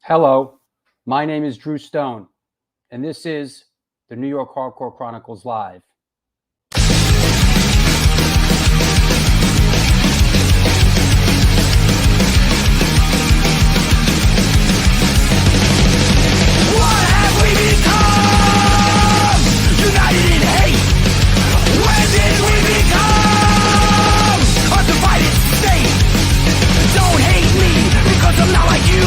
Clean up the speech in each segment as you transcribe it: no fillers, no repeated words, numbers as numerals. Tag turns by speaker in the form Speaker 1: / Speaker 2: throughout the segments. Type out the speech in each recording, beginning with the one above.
Speaker 1: Hello, my name is Drew Stone, and this is the New York Hardcore Chronicles Live.
Speaker 2: What have we become? United in hate. When did we become a divided state? Don't hate me because I'm not like you.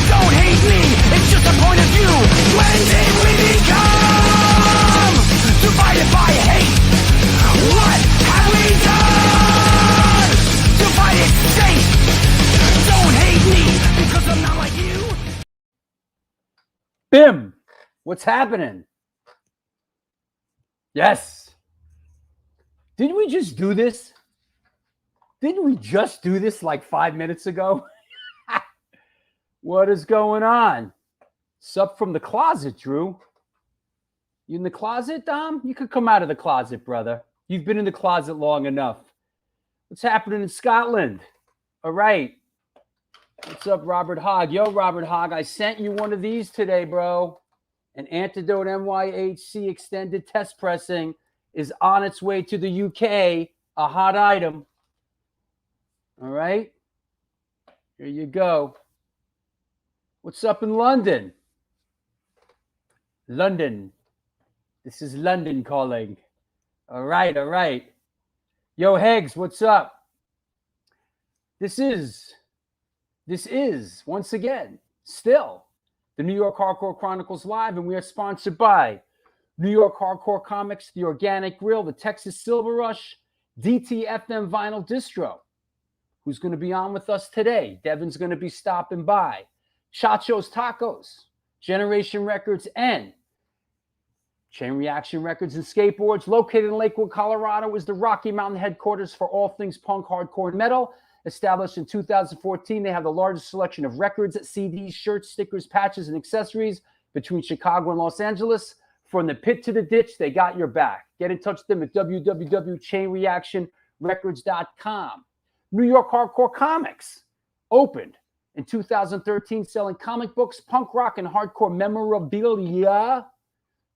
Speaker 2: Don't hate me, it's just a point of view. When did we become divided by hate? What have we done? Divided state. Don't hate me because I'm not like you.
Speaker 1: Bim! What's happening? Yes. Didn't we just do this? Didn't we just do this like 5 minutes ago? What is going on? Sup from the closet, Drew? You in the closet, Dom? You could come out of the closet, brother. You've been in the closet long enough. What's happening in Scotland? All right. What's up, Robert Hogg? Yo, Robert Hogg, I sent you one of these today, bro. An Antidote NYHC extended test pressing is on its way to the UK. A hot item. All right. Here you go. What's up in London? London. This is London calling. All right, all right. Yo, Heggs, what's up? This is, once again, still, the New York Hardcore Chronicles Live, and we are sponsored by New York Hardcore Comics, The Organic Grill, the Texas Silver Rush, DTFM Vinyl Distro. Who's going to be on with us today? Devin's going to be stopping by. Chacho's Tacos, Generation Records, and Chain Reaction Records and Skateboards, located in Lakewood, Colorado, is the Rocky Mountain headquarters for all things punk, hardcore, and metal. Established in 2014, they have the largest selection of records, CDs, shirts, stickers, patches, and accessories between Chicago and Los Angeles. From the pit to the ditch, they got your back. Get in touch with them at www.chainreactionrecords.com. New York Hardcore Comics opened in 2013, selling comic books, punk rock, and hardcore memorabilia,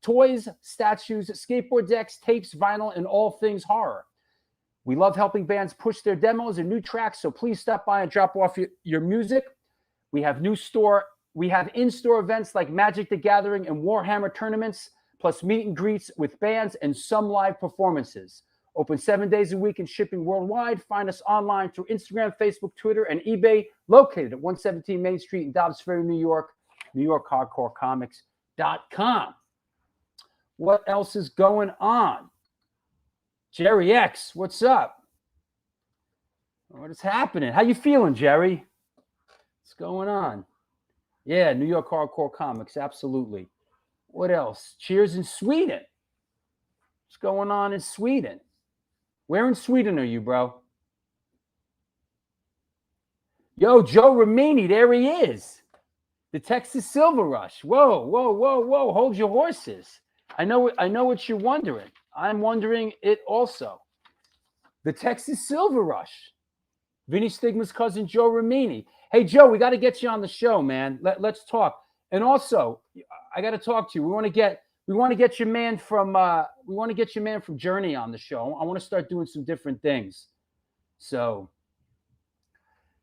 Speaker 1: toys, statues, skateboard decks, tapes, vinyl, and all things horror. We love helping bands push their demos and new tracks, so please stop by and drop off your music. We have in-store events like Magic the Gathering and Warhammer tournaments, plus meet and greets with bands and some live performances. Open 7 days a week and shipping worldwide. Find us online through Instagram, Facebook, Twitter, and eBay. Located at 117 Main Street in Dobbs Ferry, New York. NewYorkHardcoreComics.com. What else is going on? Jerry X, what's up? What is happening? How you feeling, Jerry? What's going on? Yeah, New York Hardcore Comics, absolutely. What else? Cheers in Sweden. What's going on in Sweden? Where in Sweden are you, bro? Yo, Joe Ramini, there he is. The Texas Silver Rush. Whoa, whoa, whoa, whoa. Hold your horses. I know what you're wondering. I'm wondering it also. The Texas Silver Rush. Vinny Stigma's cousin, Joe Ramini. Hey, Joe, we got to get you on the show, man. Let's talk. And also, I got to talk to you. We want to get your man from Journey on the show. I want to start doing some different things. So,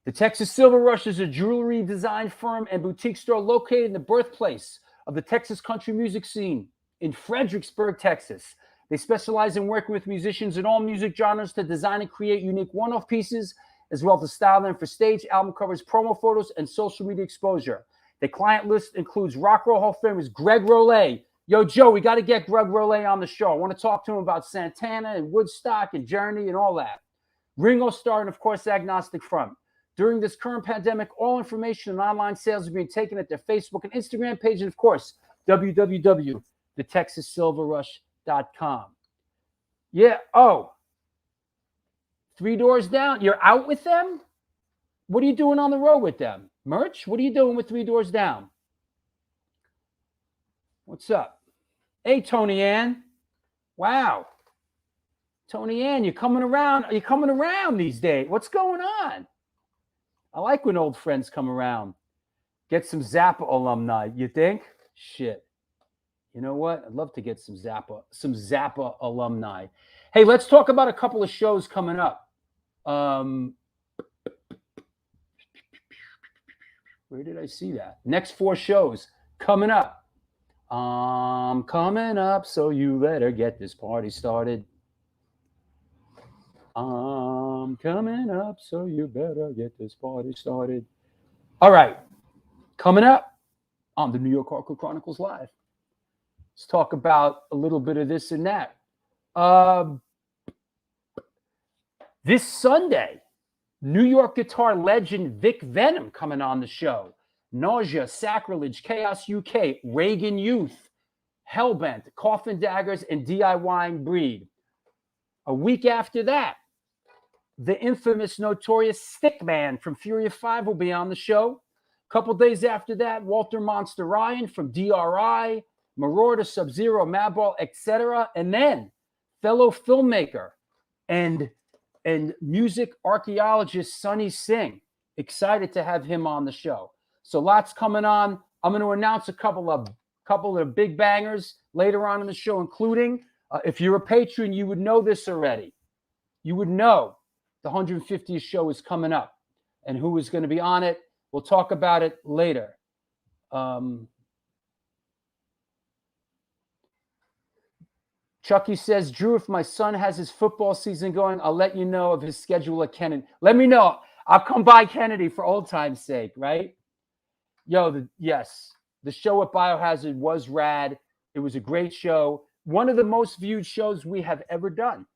Speaker 1: the Texas Silver Rush is a jewelry design firm and boutique store located in the birthplace of the Texas country music scene in Fredericksburg, Texas. They specialize in working with musicians in all music genres to design and create unique one-off pieces, as well as to style them for stage, album covers, promo photos, and social media exposure. The client list includes Rock Roll Hall of Famers Greg Rollet. Yo, Joe, we got to get Greg Rollet on the show. I want to talk to him about Santana and Woodstock and Journey and all that. Ringo Starr and, of course, Agnostic Front. During this current pandemic, all information and online sales are being taken at their Facebook and Instagram page, and, of course, www.thetexassilverrush.com. Yeah. Oh, Three Doors Down. You're out with them? What are you doing on the road with them? Merch? What are you doing with Three Doors Down? What's up? Hey, Tony Ann. Wow. Tony Ann, you're coming around. You're coming around these days. What's going on? I like when old friends come around. Get some Zappa alumni. You think? Shit. You know what? I'd love to get some Zappa alumni. Hey, let's talk about a couple of shows coming up. Where did I see that? Next 4 shows coming up. Coming up, so you better get this party started. Coming up, so you better get this party started. All right. Coming up on the New York Hardcore Chronicles Live. Let's talk about a little bit of this and that. This Sunday, New York guitar legend Vic Venom coming on the show. Nausea, Sacrilege, Chaos UK, Reagan Youth, Hellbent, Coffin Daggers, and DIYing Breed. A week after that, the infamous, notorious Stickman from Fury of 5 will be on the show. A couple days after that, Walter Monster Ryan from DRI, Marauder, Sub-Zero, Madball, etc. And then fellow filmmaker and music archaeologist Sonny Singh. Excited to have him on the show. So lots coming on. I'm going to announce a couple of big bangers later on in the show, including if you're a patron, you would know this already. You would know the 150th show is coming up and who is going to be on it. We'll talk about it later. Chucky says, Drew, if my son has his football season going, I'll let you know of his schedule at Kennedy. Let me know. I'll come by Kennedy for old time's sake, right? Yo, yes, the show at Biohazard was rad. It was a great show. One of the most viewed shows we have ever done.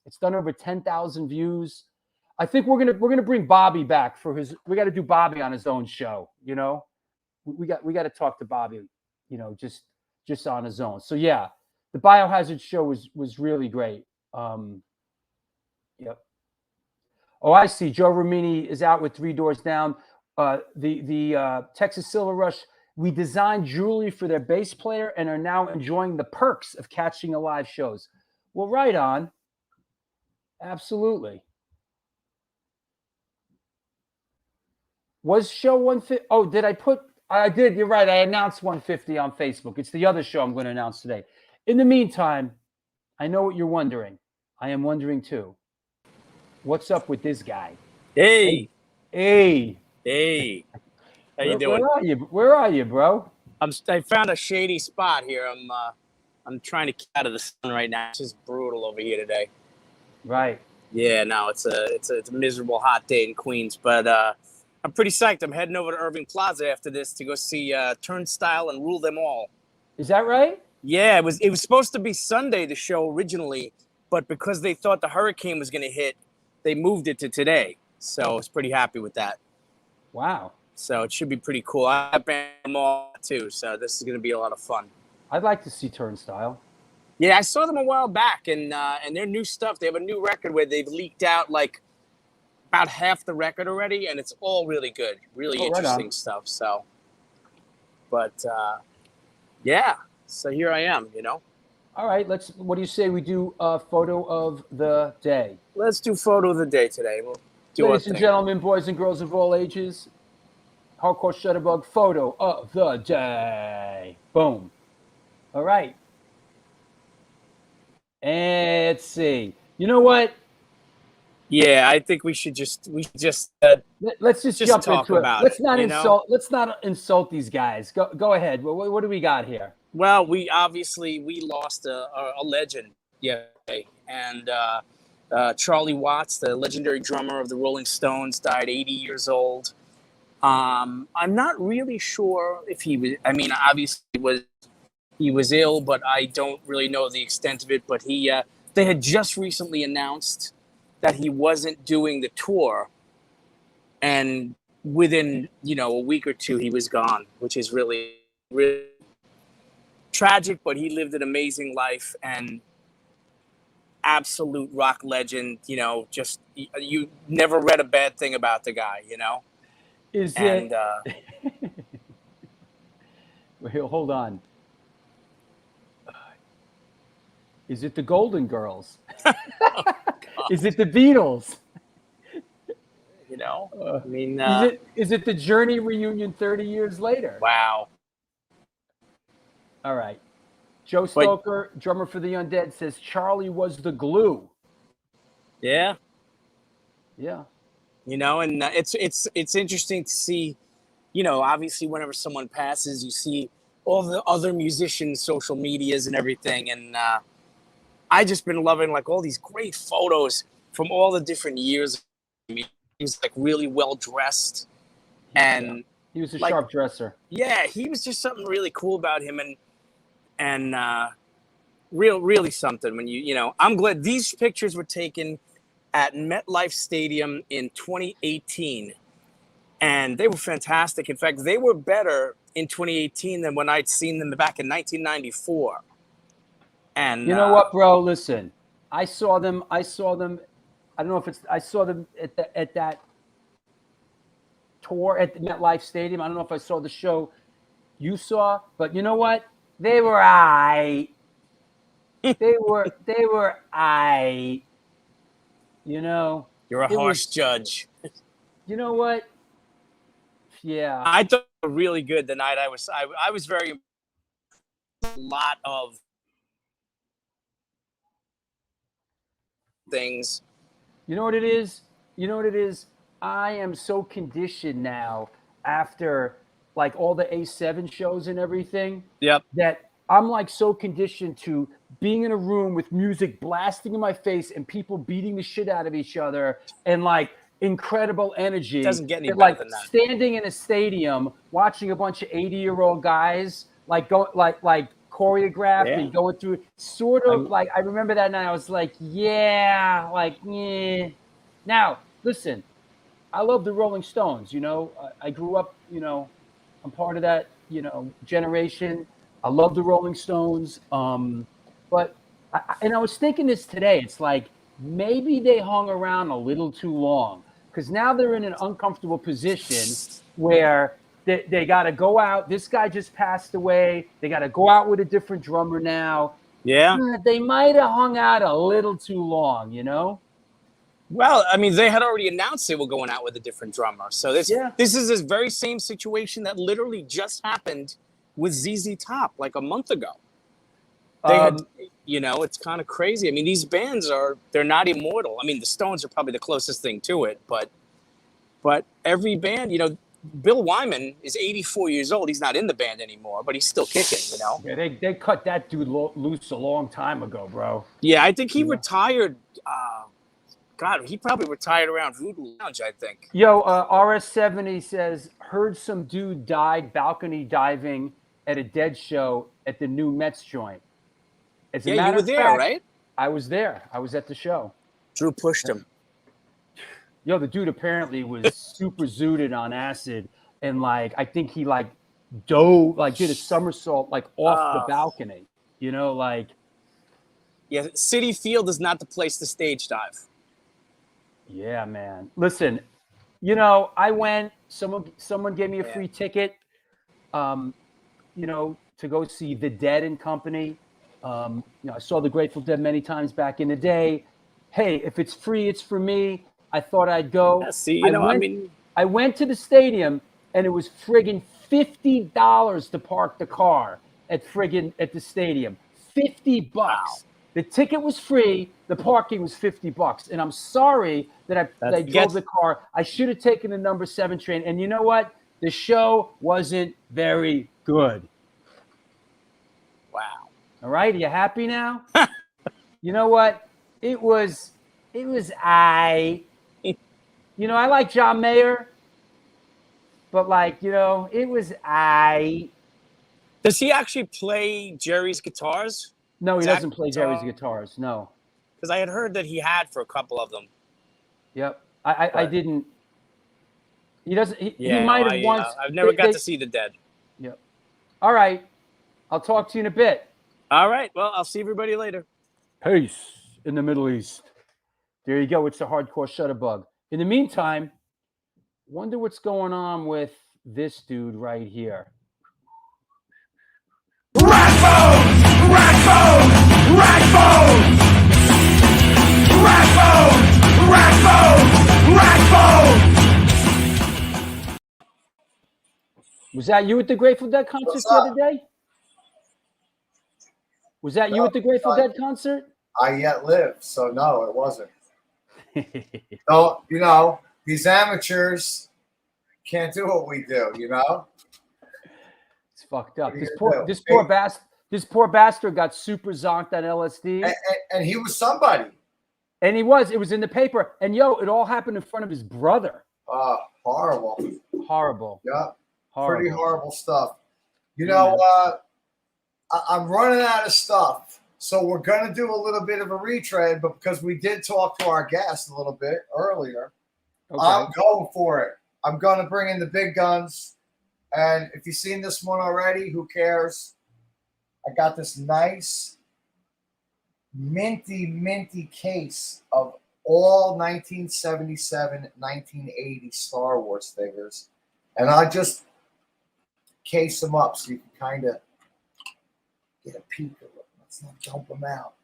Speaker 1: It's done over 10,000 views. I think we're gonna bring Bobby back for his. We got to do Bobby on his own show. You know, we got to talk to Bobby. You know, just on his own. So yeah, the Biohazard show was really great. Yep. Oh, I see. Joe Romini is out with 3 Doors Down. The Texas Silver Rush. We designed jewelry for their bass player and are now enjoying the perks of catching a live shows. Well, right on. Absolutely. Was show 150? Oh, did I put? I did. You're right. I announced 150 on Facebook. It's the other show I'm going to announce today. In the meantime, I know what you're wondering. I am wondering too. What's up with this guy?
Speaker 3: Hey. How you doing?
Speaker 1: Where are you, bro?
Speaker 3: I found a shady spot here. I'm trying to get out of the sun right now. It's just brutal over here today.
Speaker 1: Right.
Speaker 3: Yeah, no, it's a miserable hot day in Queens, but I'm pretty psyched. I'm heading over to Irving Plaza after this to go see Turnstile and Rule Them All.
Speaker 1: Is that right?
Speaker 3: Yeah, it was supposed to be Sunday, the show originally, but because they thought the hurricane was going to hit, they moved it to today. So I was pretty happy with that.
Speaker 1: Wow.
Speaker 3: So it should be pretty cool. I have them all too, so this is going to be a lot of fun.
Speaker 1: I'd like to see Turnstile.
Speaker 3: Yeah, I saw them a while back, and their new stuff. They have a new record where they've leaked out like about half the record already, and it's all really good, really interesting stuff. So, but yeah, so here I am, you know.
Speaker 1: All right, what do you say we do a photo of the day?
Speaker 3: Let's do photo of the day today. We'll do
Speaker 1: Ladies and gentlemen, boys and girls of all ages, Hardcore Shutterbug photo of the day. Boom. All right. And let's see. You know what?
Speaker 3: Yeah, I think we should just
Speaker 1: let's just jump
Speaker 3: talk
Speaker 1: into it.
Speaker 3: about
Speaker 1: Let's not
Speaker 3: it,
Speaker 1: insult. Let's not insult these guys. Go ahead. What do we got here?
Speaker 3: Well, we lost a legend yesterday, and Charlie Watts, the legendary drummer of the Rolling Stones, died 80 years old. I'm not really sure if he was. I mean, obviously he was ill, but I don't really know the extent of it. But they had just recently announced that he wasn't doing the tour, and within a week or two he was gone, which is really, really tragic. But he lived an amazing life and absolute rock legend. Just you never read a bad thing about the guy.
Speaker 1: Wait, hold on. Is it the Golden Girls? Is it the Beatles?
Speaker 3: You know, I mean,
Speaker 1: is it the Journey reunion 30 years later?
Speaker 3: Wow.
Speaker 1: All right. Joe Stoker, drummer for the Undead, says Charlie was the glue.
Speaker 3: Yeah.
Speaker 1: Yeah.
Speaker 3: You know, and it's interesting to see, you know, obviously whenever someone passes, you see all the other musicians' social medias and everything. And I just been loving like all these great photos from all the different years. I mean, he was like really well dressed, and
Speaker 1: he was a sharp dresser.
Speaker 3: Yeah, he was just something really cool about him, and really something. When you know, I'm glad these pictures were taken at MetLife Stadium in 2018, and they were fantastic. In fact, they were better in 2018 than when I'd seen them back in 1994. And
Speaker 1: you know what, bro? Listen, I saw them. I don't know if it's. I saw them at that tour at the MetLife Stadium. I don't know if I saw the show you saw, but you know what? They were They were You know.
Speaker 3: You're a harsh judge.
Speaker 1: You know what? Yeah.
Speaker 3: I thought they were really good the night I was very a lot of things.
Speaker 1: You know what it is? I am so conditioned now after like all the A7 shows and everything.
Speaker 3: Yep.
Speaker 1: That I'm like so conditioned to being in a room with music blasting in my face and people beating the shit out of each other and like incredible energy.
Speaker 3: It doesn't get any better
Speaker 1: like
Speaker 3: than that.
Speaker 1: Standing in a stadium watching a bunch of 80-year-old guys like go like choreographed and going through sort of like I remember that night I was like, yeah. Now, listen, I love the Rolling Stones, you know. I grew up, you know, I'm part of that, you know, generation. I love the Rolling Stones. But I was thinking this today. It's like maybe they hung around a little too long because now they're in an uncomfortable position where they got to go out. This guy just passed away. They got to go out with a different drummer now.
Speaker 3: Yeah.
Speaker 1: They might have hung out a little too long, you know?
Speaker 3: Well, I mean, they had already announced they were going out with a different drummer. So this is this very same situation that literally just happened with ZZ Top like a month ago. They had, you know, it's kind of crazy. I mean, these bands they're not immortal. I mean, the Stones are probably the closest thing to it, but every band, you know, Bill Wyman is 84 years old. He's not in the band anymore, but he's still kicking, you know?
Speaker 1: Yeah, they cut that dude loose a long time ago, bro.
Speaker 3: Yeah, I think he retired. God, he probably retired around Voodoo Lounge, I think.
Speaker 1: Yo, RS70 says, heard some dude died balcony diving at a Dead show at the new Mets joint. As a matter
Speaker 3: you were
Speaker 1: of
Speaker 3: there,
Speaker 1: fact,
Speaker 3: right?
Speaker 1: I was there. I was at the show.
Speaker 3: Drew pushed him.
Speaker 1: Yo, the dude apparently was super zooted on acid, and like I think he like dove, like did a somersault like off the balcony. You know, like
Speaker 3: yeah, Citi Field is not the place to stage dive.
Speaker 1: Yeah, man. Listen, you know, I went. Someone gave me a free ticket. You know, to go see the Dead and Company. You know, I saw the Grateful Dead many times back in the day. Hey, if it's free, it's for me. I thought I'd go.
Speaker 3: Yeah, see, you know,
Speaker 1: I went to the stadium and it was friggin' $50 to park the car at the stadium. $50. Wow. The ticket was free. The parking was $50. And I'm sorry that I drove the car. I should have taken the number 7 train. And you know what? The show wasn't very good.
Speaker 3: Wow.
Speaker 1: All right. Are you happy now? You know what? It was you know, I like John Mayer, but like, you know, it was
Speaker 3: Does he actually play Jerry's guitars?
Speaker 1: No, he doesn't play Jerry's guitars. No.
Speaker 3: Because I had heard that he had for a couple of them.
Speaker 1: Yep. I didn't. He doesn't. He might have once.
Speaker 3: I've never got to see the Dead.
Speaker 1: Yep. All right. I'll talk to you in a bit.
Speaker 3: All right. Well, I'll see everybody later.
Speaker 1: Peace in the Middle East. There you go. It's the Hardcore Shutterbug. In the meantime, wonder what's going on with this dude right here.
Speaker 2: Ragbone! Ragbone! Ragbone! Ragbone! Ragbone! Ragbone!
Speaker 1: Was that you at the Grateful Dead concert
Speaker 4: What's
Speaker 1: the
Speaker 4: up?
Speaker 1: other day? Was that you
Speaker 4: No,
Speaker 1: at the Grateful Dead concert?
Speaker 4: I yet live, so no, it wasn't. So, you know, these amateurs can't do what we do, you know?
Speaker 1: It's fucked up.
Speaker 4: What are you
Speaker 1: This
Speaker 4: gonna do?
Speaker 1: this poor bastard got super zonked on LSD.
Speaker 4: And he was somebody.
Speaker 1: And it was in the paper. And yo, it all happened in front of his brother.
Speaker 4: Horrible.
Speaker 1: Horrible.
Speaker 4: Yeah.
Speaker 1: Horrible.
Speaker 4: Pretty horrible stuff. You
Speaker 1: Yeah.
Speaker 4: know, I'm running out of stuff. So we're going to do a little bit of a retread, but because we did talk to our guest a little bit earlier,
Speaker 1: Okay.
Speaker 4: I'm going for it. I'm going to bring in the big guns. And if you've seen this one already, who cares? I got this nice minty case of all 1977, 1980 Star Wars figures. And I just case them up so you can kind of get a peek of them. Let's not dump them out.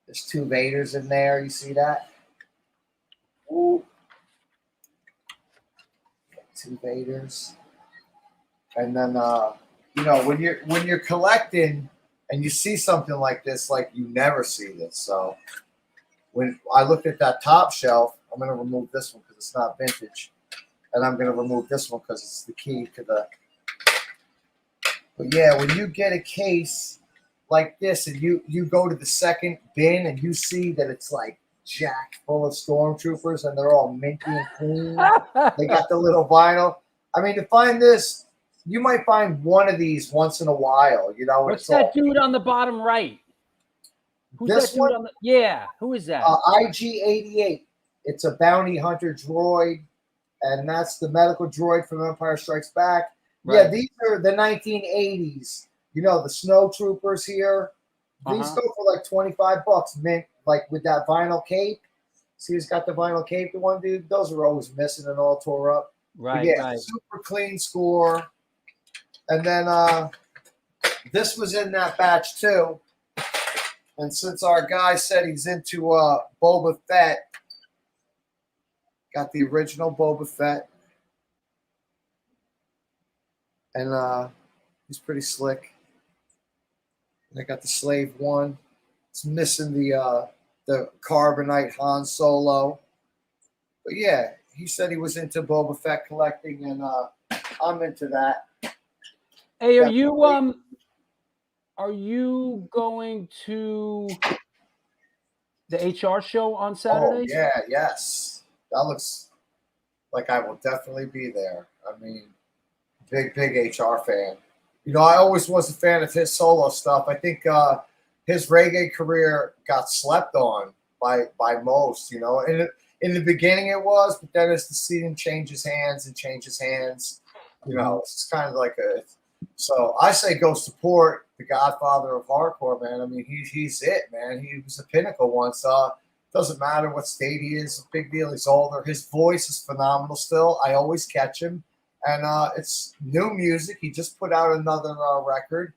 Speaker 4: There's 2 Vaders in there. You see that? Ooh. 2 Vaders. And then you know, when you're collecting and you see something like this, like you never see this. So when I looked at that top shelf, I'm going to remove this one because it's not vintage. And I'm going to remove this one because it's the key to the... But yeah, when you get a case like this and you go to the second bin and you see that it's like jacked full of stormtroopers and they're all minty and clean. They got the little vinyl. I mean, to find this, you might find one of these once in a while. You know,
Speaker 1: What's that dude on the bottom right? Who's
Speaker 4: this
Speaker 1: that dude
Speaker 4: one?
Speaker 1: on the? Yeah, who is that?
Speaker 4: IG-88. It's a bounty hunter droid, and that's the medical droid from Empire Strikes Back.
Speaker 1: Right.
Speaker 4: Yeah, these are the 1980s. You know, the snow troopers here. These go for like $25, mint, like with that vinyl cape. See, he's got the vinyl cape, the one dude. Those are always missing and all tore up.
Speaker 1: Right,
Speaker 4: but yeah,
Speaker 1: right.
Speaker 4: super clean score. And then this was in that batch too. And since our guy said he's into Boba Fett, got the original Boba Fett. And he's pretty slick. And I got the Slave One. It's missing the Carbonite Han Solo. But yeah, he said he was into Boba Fett collecting, and I'm into that.
Speaker 1: Hey, are you going to the HR show on Saturday?
Speaker 4: Oh, yeah, yes. That looks like I will definitely be there. I mean, big HR fan. You know, I always was a fan of his solo stuff. I think his reggae career got slept on by most, you know. And in the beginning it was, but then as the scene changes hands, you know, it's kind of like a... So I say go support the godfather of hardcore, man. I mean, he's it, man. He was a pinnacle once. Doesn't matter what state he is. Big deal. He's older. His voice is phenomenal still. I always catch him. And it's new music. He just put out another record.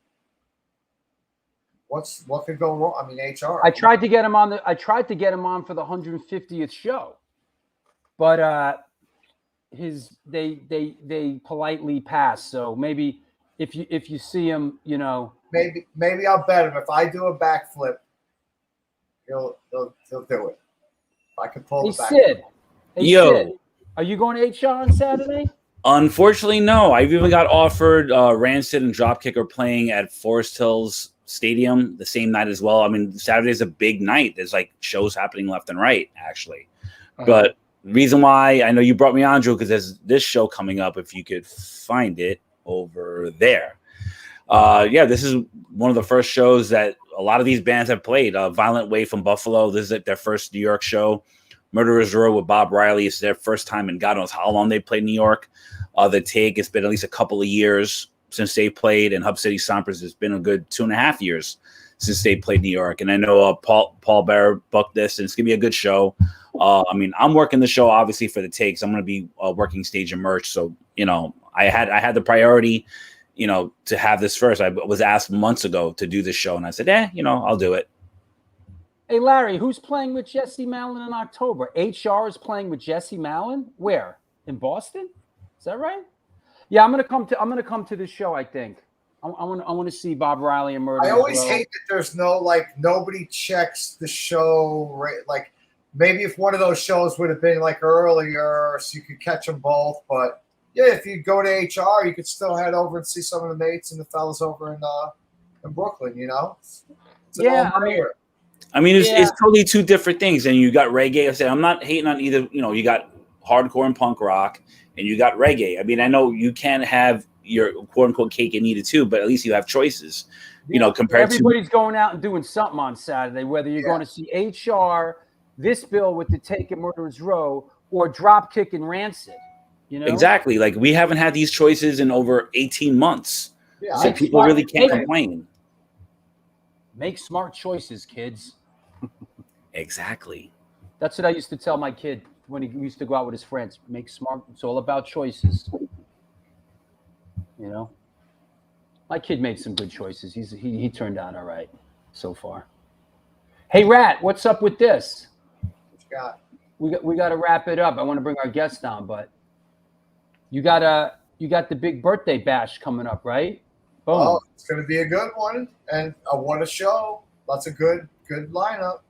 Speaker 4: What could go wrong? I mean, HR.
Speaker 1: I tried to get him on for the 150th show, but they politely passed. So maybe if you see him, you know,
Speaker 4: maybe I'll bet him if I do a backflip, he'll do it. If I can pull the backflip.
Speaker 1: Sid, are you going to HR on Saturday?
Speaker 5: Unfortunately, no. I've even got offered Rancid and Dropkick are playing at Forest Hills Stadium the same night as well. I mean, Saturday's a big night. There's like shows happening left and right, actually. But reason why I know you brought me on, Drew, because there's this show coming up. If you could find it over there. Yeah, this is one of the first shows that a lot of these bands have played. Violent Way from Buffalo. This is like their first New York show. Murderers Row with Bob Riley. It's their first time in God knows how long they played New York. The Take, it's been at least a couple of years since they played, and Hub City Stompers, it's been a good 2.5 years since they played New York. And I know Paul Bear booked this, and it's gonna be a good show. I mean, I'm working the show obviously for the Takes. I'm gonna be working stage and merch, so you know, I had the priority, you know, to have this first. I was asked months ago to do this show, and I said, you know, I'll do it.
Speaker 1: Hey, Larry, who's playing with Jesse Malin in October? HR is playing with Jesse Malin? Where? In Boston? Is that right? Yeah, I'm gonna come to this show. I think I want to see Bob Riley and Murder.
Speaker 4: I always hate that there's nobody checks the show, right? Like maybe if one of those shows would have been like earlier, so you could catch them both. But yeah, if you go to HR, you could still head over and see some of the mates and the fellas over in Brooklyn. You know,
Speaker 1: Yeah,
Speaker 5: I mean, it's totally two different things. And you got reggae. I said I'm not hating on either. You know, you got hardcore and punk rock, and you got reggae. I mean, I know you can have your quote unquote cake and eat it too, but at least you have choices. You know, compared
Speaker 1: everybody's going out and doing something on Saturday, whether you're going to see HR, this bill with the Take It Murderers Row, or Dropkick and Rancid. You know,
Speaker 5: exactly. Like we haven't had these choices in over 18 months, so people really can't complain.
Speaker 1: Make smart choices, kids.
Speaker 5: Exactly.
Speaker 1: That's what I used to tell my kid when he used to go out with his friends. Make smart. It's all about choices. You know, my kid made some good choices. He turned out all right so far. Hey, Rat, what's up with this?
Speaker 4: What you got?
Speaker 1: We got to wrap it up. I want to bring our guest on, but you got the big birthday bash coming up, right? Boom.
Speaker 4: Oh, it's going to be a good one, and what a show! Lots of good lineup.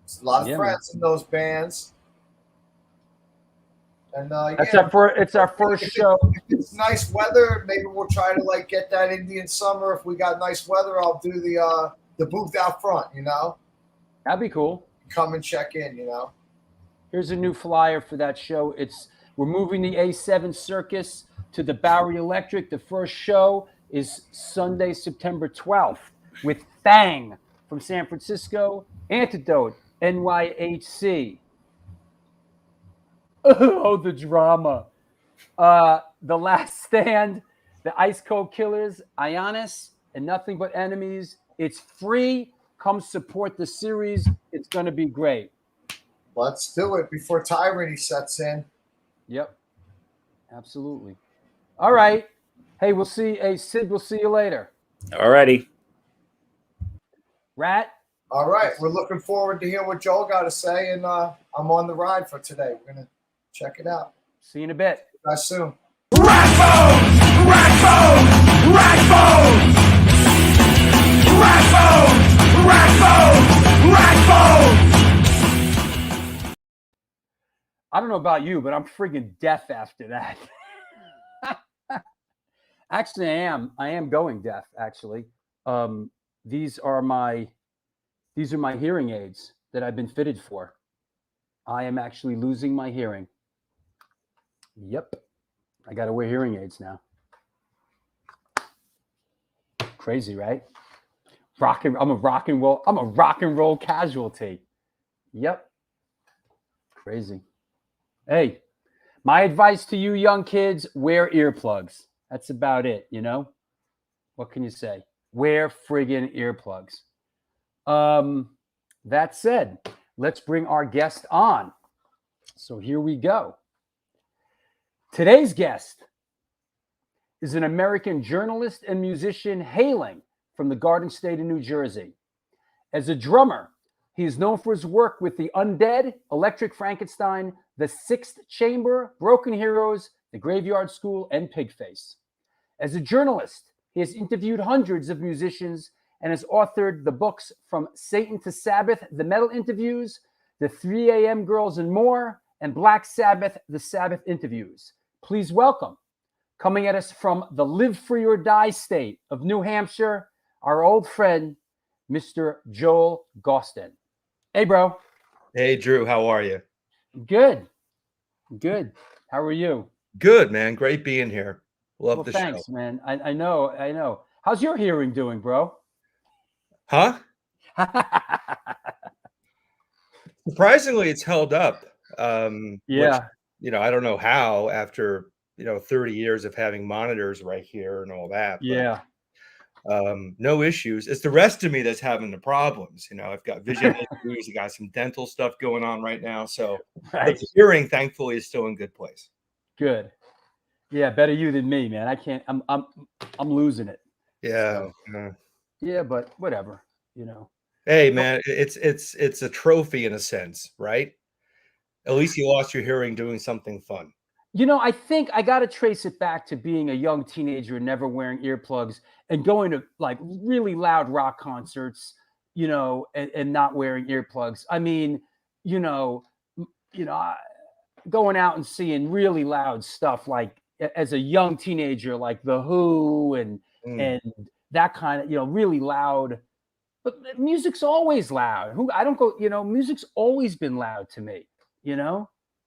Speaker 4: It's a lot of friends in those bands. And
Speaker 1: it's our first show.
Speaker 4: If it's nice weather, maybe we'll try to get that Indian summer. If we got nice weather, I'll do the booth out front. You know,
Speaker 1: that'd be cool.
Speaker 4: Come and check in. You know,
Speaker 1: here's a new flyer for that show. We're moving the A7 Circus to the Bowery Electric. The first show is Sunday, September 12th with Fang from San Francisco, Antidote, NYHC. Oh, the drama. The Last Stand, the Ice Cold Killers, Ionis, and Nothing But Enemies. It's free. Come support the series. It's going to be great.
Speaker 4: Let's do it before Tyranny sets in.
Speaker 1: Yep. Absolutely. All right. Hey, we'll see. Hey, Sid, we'll see you later.
Speaker 5: All righty.
Speaker 1: Rat?
Speaker 4: All right. We're looking forward to hear what Joel got to say, and I'm on the ride for today. We're going to check it out.
Speaker 1: See you in a bit.
Speaker 4: See you guys soon.
Speaker 2: Ragbone! Ragbone! Ragbone! Ragbone! Ragbone! Ragbone!
Speaker 1: I don't know about you, but I'm friggin' deaf after that. Actually, I am going deaf, actually. These are my hearing aids that I've been fitted for. I am actually losing my hearing. Yep. I got to wear hearing aids now. Crazy, right? I'm a rock and roll casualty. Yep. Crazy. Hey, my advice to you young kids, wear earplugs. That's about it, you know? What can you say? Wear friggin' earplugs. That said, let's bring our guest on. So here we go. Today's guest is an American journalist and musician hailing from the Garden State of New Jersey. As a drummer, he is known for his work with the Undead, Electric Frankenstein, the Sixth Chamber, Broken Heroes, the Graveyard School, and Pigface. As a journalist, he has interviewed hundreds of musicians and has authored the books From Satan to Sabbath, The Metal Interviews, The 3 a.m. Girls and More, and Black Sabbath, The Sabbath Interviews. Please welcome, coming at us from the Live Free or Die state of New Hampshire, our old friend, Mr. Joel Gausten. Hey, bro.
Speaker 6: Hey, Drew. How are you?
Speaker 1: Good. Good. How are you?
Speaker 6: Good, man. Great being here. Love the
Speaker 1: thanks,
Speaker 6: show.
Speaker 1: Man. I know. How's your hearing doing, bro?
Speaker 6: Huh? Surprisingly, it's held up.
Speaker 1: Yeah.
Speaker 6: Which, I don't know how after, 30 years of having monitors right here and all that. But,
Speaker 1: yeah.
Speaker 6: No issues. It's the rest of me that's having the problems. I've got vision issues. I got some dental stuff going on right now. So
Speaker 1: right.
Speaker 6: The hearing, thankfully, is still in good place.
Speaker 1: Good. Yeah, better you than me, man. I can't. I'm losing it.
Speaker 6: Yeah.
Speaker 1: So, yeah, but whatever.
Speaker 6: Hey, man, it's a trophy in a sense, right? At least you lost your hearing doing something fun.
Speaker 1: I think I got to trace it back to being a young teenager and never wearing earplugs and going to like really loud rock concerts, and not wearing earplugs. I mean, going out and seeing really loud stuff like as a young teenager, like The Who and that kind of, really loud. But music's always loud. I don't go, music's always been loud to me,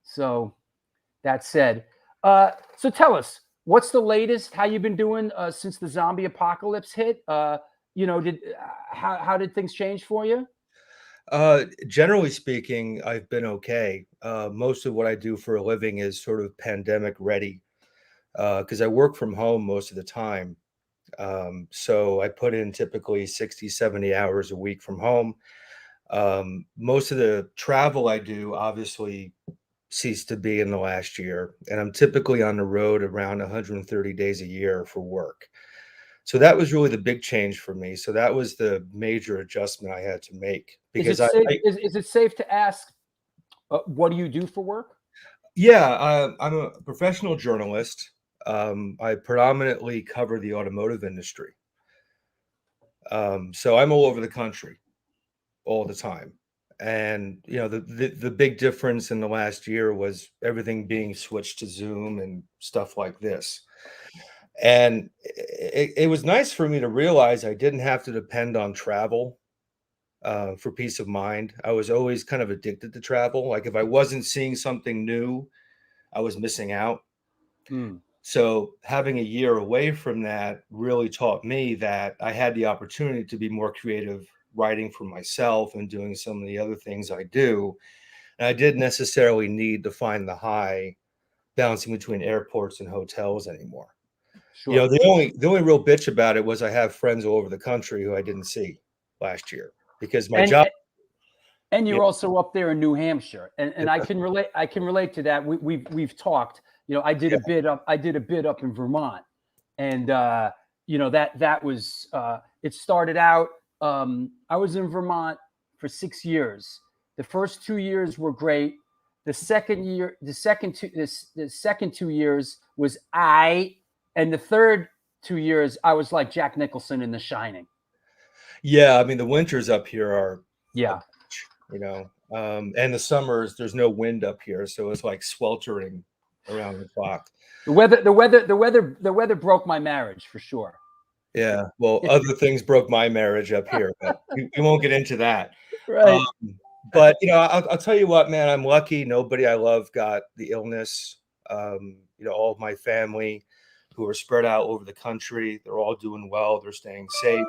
Speaker 1: So that said, so tell us, what's the latest? How you been doing since the zombie apocalypse hit? How did things change for you?
Speaker 6: Generally speaking, I've been okay. Most of what I do for a living is sort of pandemic ready because I work from home most of the time. So I put in typically 60, 70 hours a week from home. Most of the travel I do obviously ceased to be in the last year, and I'm typically on the road around 130 days a year for work. So that was really the big change for me. So that was the major adjustment I had to make because
Speaker 1: is it safe to ask, what do you do for work?
Speaker 6: Yeah, I'm a professional journalist. I predominantly cover the automotive industry. So I'm all over the country all the time. And the big difference in the last year was everything being switched to Zoom and stuff like this. And it was nice for me to realize I didn't have to depend on travel for peace of mind. I was always kind of addicted to travel. Like if I wasn't seeing something new, I was missing out. So having a year away from that really taught me that I had the opportunity to be more creative writing for myself and doing some of the other things I do. And I didn't necessarily need to find the high bouncing between airports and hotels anymore.
Speaker 1: Sure.
Speaker 6: The only real bitch about it was I have friends all over the country who I didn't see last year because my job.
Speaker 1: And you're also up there in New Hampshire, and I can relate to that. We've talked. I did a bit up in Vermont, and that was it started out. I was in Vermont for 6 years. The first 2 years were great. The second 2 years was and the third 2 years I was like Jack Nicholson in The Shining.
Speaker 6: Yeah, I mean the winters up here are and the summers there's no wind up here, so it's like sweltering around the clock.
Speaker 1: The weather broke my marriage for sure.
Speaker 6: Yeah, well, other things broke my marriage up here, but we won't get into that.
Speaker 1: Right.
Speaker 6: But I'll tell you what, man, I'm lucky. Nobody I love got the illness. All of my family who are spread out over the country, they're all doing well. They're staying safe.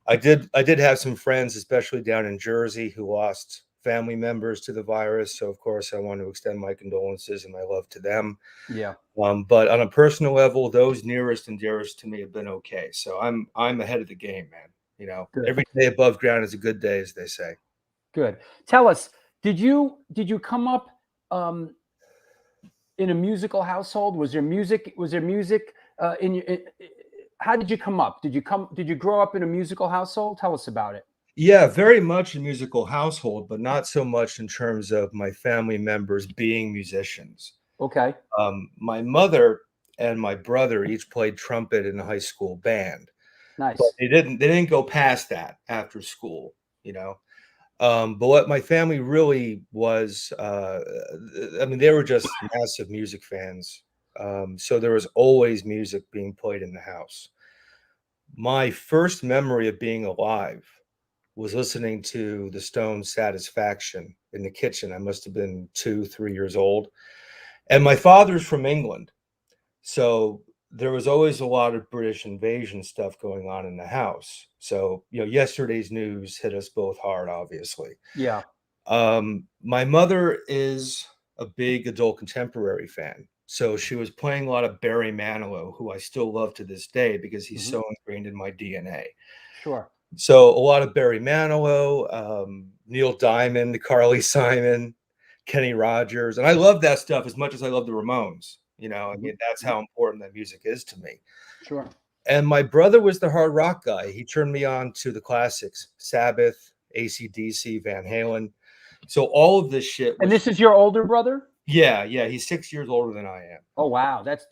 Speaker 6: I did have some friends, especially down in Jersey, who lost family members to the virus. So of course I want to extend my condolences and my love to them.
Speaker 1: Yeah.
Speaker 6: But on a personal level, those nearest and dearest to me have been okay. So I'm ahead of the game, man.
Speaker 1: Good.
Speaker 6: Every day above ground is a good day, as they say.
Speaker 1: Good. Tell us, did you come up in a musical household? Was there music in your? How did you come up? Did you grow up in a musical household? Tell us about it.
Speaker 6: Yeah, very much a musical household, but not so much in terms of my family members being musicians.
Speaker 1: Okay.
Speaker 6: My mother and my brother each played trumpet in a high school band.
Speaker 1: Nice.
Speaker 6: But they didn't go past that after school, But what my family really was, they were just massive music fans. So there was always music being played in the house. My first memory of being alive was listening to the Stones' Satisfaction in the kitchen. I must have been 2-3 years old. And my father's from England. So there was always a lot of British invasion stuff going on in the house. So, yesterday's news hit us both hard, obviously.
Speaker 1: Yeah.
Speaker 6: My mother is a big adult contemporary fan. So she was playing a lot of Barry Manilow, who I still love to this day because he's so ingrained in my DNA.
Speaker 1: Sure.
Speaker 6: So a lot of Barry Manilow, Neil Diamond, Carly Simon, Kenny Rogers. And I love that stuff as much as I love the Ramones. That's how important that music is to me.
Speaker 1: Sure.
Speaker 6: And my brother was the hard rock guy. He turned me on to the classics, Sabbath, AC/DC, Van Halen. So all of this shit.
Speaker 1: And this is your older brother?
Speaker 6: Yeah, he's 6 years older than I am.
Speaker 1: Oh wow, that's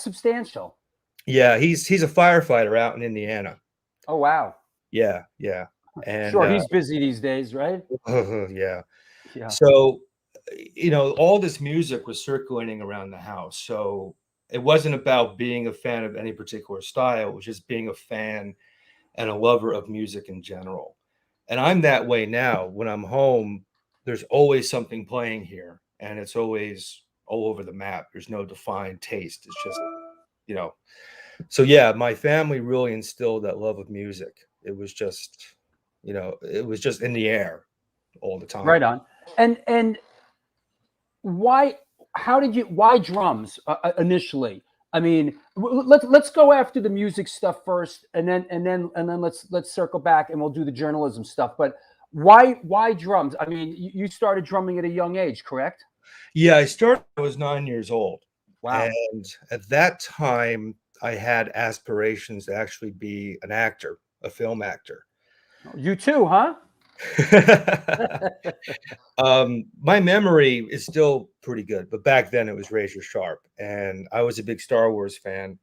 Speaker 1: substantial.
Speaker 6: Yeah, he's a firefighter out in Indiana.
Speaker 1: Oh wow.
Speaker 6: Yeah, and
Speaker 1: Sure, he's busy these days, right?
Speaker 6: yeah.
Speaker 1: Yeah.
Speaker 6: So, all this music was circulating around the house. So it wasn't about being a fan of any particular style. It was just being a fan and a lover of music in general. And I'm that way now. When I'm home, there's always something playing here, and it's always all over the map. There's no defined taste. It's just, So yeah, my family really instilled that love of music. It was just, it was just in the air all the time.
Speaker 1: Right on. And why drums initially? I mean, let's go after the music stuff first, and then let's circle back and we'll do the journalism stuff. But why drums? I mean, you started drumming at a young age, correct?
Speaker 6: Yeah, I started when I was 9 years old.
Speaker 1: Wow.
Speaker 6: And at that time, I had aspirations to actually be an actor, a film actor.
Speaker 1: You too, huh?
Speaker 6: My memory is still pretty good, but back then it was razor sharp. And I was a big Star Wars fan.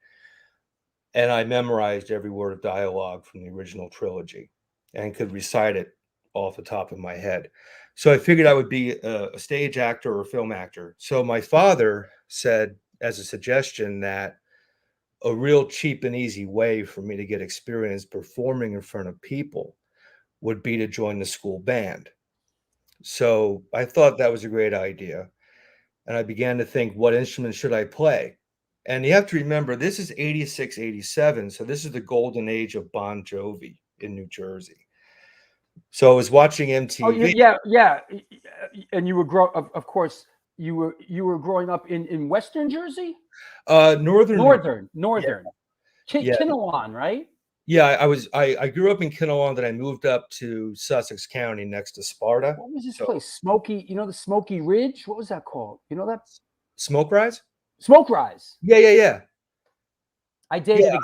Speaker 6: And I memorized every word of dialogue from the original trilogy and could recite it off the top of my head. So I figured I would be a stage actor or a film actor. So my father said, as a suggestion, that a real cheap and easy way for me to get experience performing in front of people would be to join the school band. So I thought that was a great idea. And I began to think, what instrument should I play? And you have to remember, this is 86, 87. So this is the golden age of Bon Jovi in New Jersey. So I was watching MTV.
Speaker 1: Oh, yeah. And you were of course, you were growing up in Western Jersey?
Speaker 6: Northern.
Speaker 1: Yeah. Kinnelon, right?
Speaker 6: Yeah, I grew up in Kinnelon, then I moved up to Sussex County next to Sparta.
Speaker 1: What was this place? Smoky, the Smoky Ridge? What was that called? You know that?
Speaker 6: Smoke Rise?
Speaker 1: Smoke Rise.
Speaker 6: Yeah.
Speaker 1: I dated a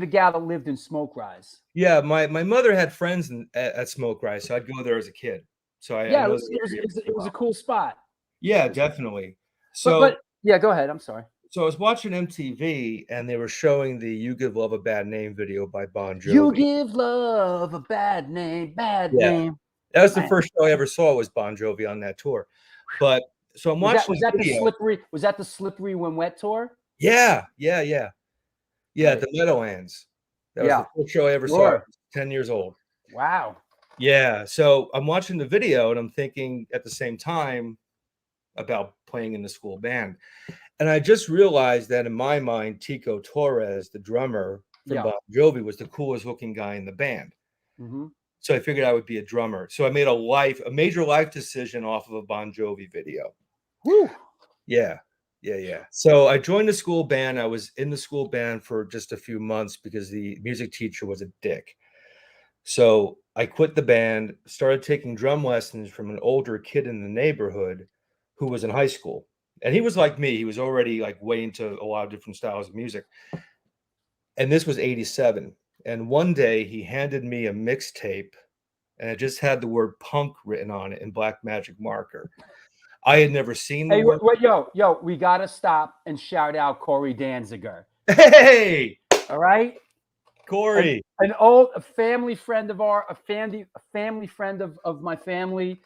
Speaker 1: gal that lived in Smoke Rise.
Speaker 6: Yeah, my mother had friends at Smoke Rise, so I'd go there as a kid. So I
Speaker 1: it was a cool spot.
Speaker 6: Yeah, definitely. So
Speaker 1: but yeah, go ahead. I'm sorry.
Speaker 6: So I was watching MTV and they were showing the "You Give Love a Bad Name" video by Bon Jovi.
Speaker 1: You give love a bad name, name.
Speaker 6: That was the first show I ever saw was Bon Jovi on that tour. But so I'm watching.
Speaker 1: Was that the slippery? Was that the Slippery When Wet tour?
Speaker 6: Yeah. Right. The Meadowlands. That was the first show I ever saw. I was 10 years old.
Speaker 1: Wow.
Speaker 6: Yeah. So I'm watching the video and I'm thinking at the same time about playing in the school band. And I just realized that in my mind, Tico Torres, the drummer from Bon Jovi, was the coolest looking guy in the band.
Speaker 1: Mm-hmm.
Speaker 6: So I figured I would be a drummer. So I made a major life decision off of a Bon Jovi video.
Speaker 1: Woo.
Speaker 6: Yeah. So I joined the school band. I was in the school band for just a few months because the music teacher was a dick. So I quit the band, started taking drum lessons from an older kid in the neighborhood who was in high school. And he was like me. He was already like way into a lot of different styles of music. And this was 87. And one day he handed me a mixtape and it just had the word punk written on it in black magic marker. I had never seen the word.
Speaker 1: Wait, yo, we got to stop and shout out Corey Danziger.
Speaker 6: Hey!
Speaker 1: All right?
Speaker 6: Corey.
Speaker 1: A family friend of a family friend of my family.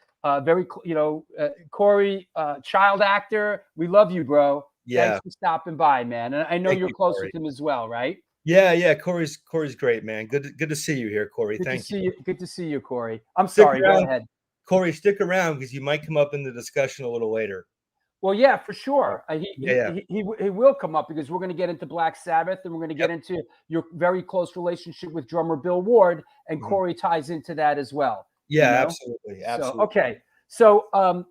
Speaker 1: Corey, child actor. We love you, bro.
Speaker 6: Yeah.
Speaker 1: Thanks for stopping by, man. And I know you're close with him as well, right?
Speaker 6: Yeah. Corey's great, man. Good to see you here, Corey. Thank you.
Speaker 1: Good to see you, Corey. I'm sorry. Go ahead.
Speaker 6: Corey, stick around because you might come up in the discussion a little later.
Speaker 1: Well, yeah, for sure. He will come up because we're going to get into Black Sabbath and we're going to get into your very close relationship with drummer Bill Ward, and Corey ties into that as well.
Speaker 6: Yeah, absolutely.
Speaker 1: So Bon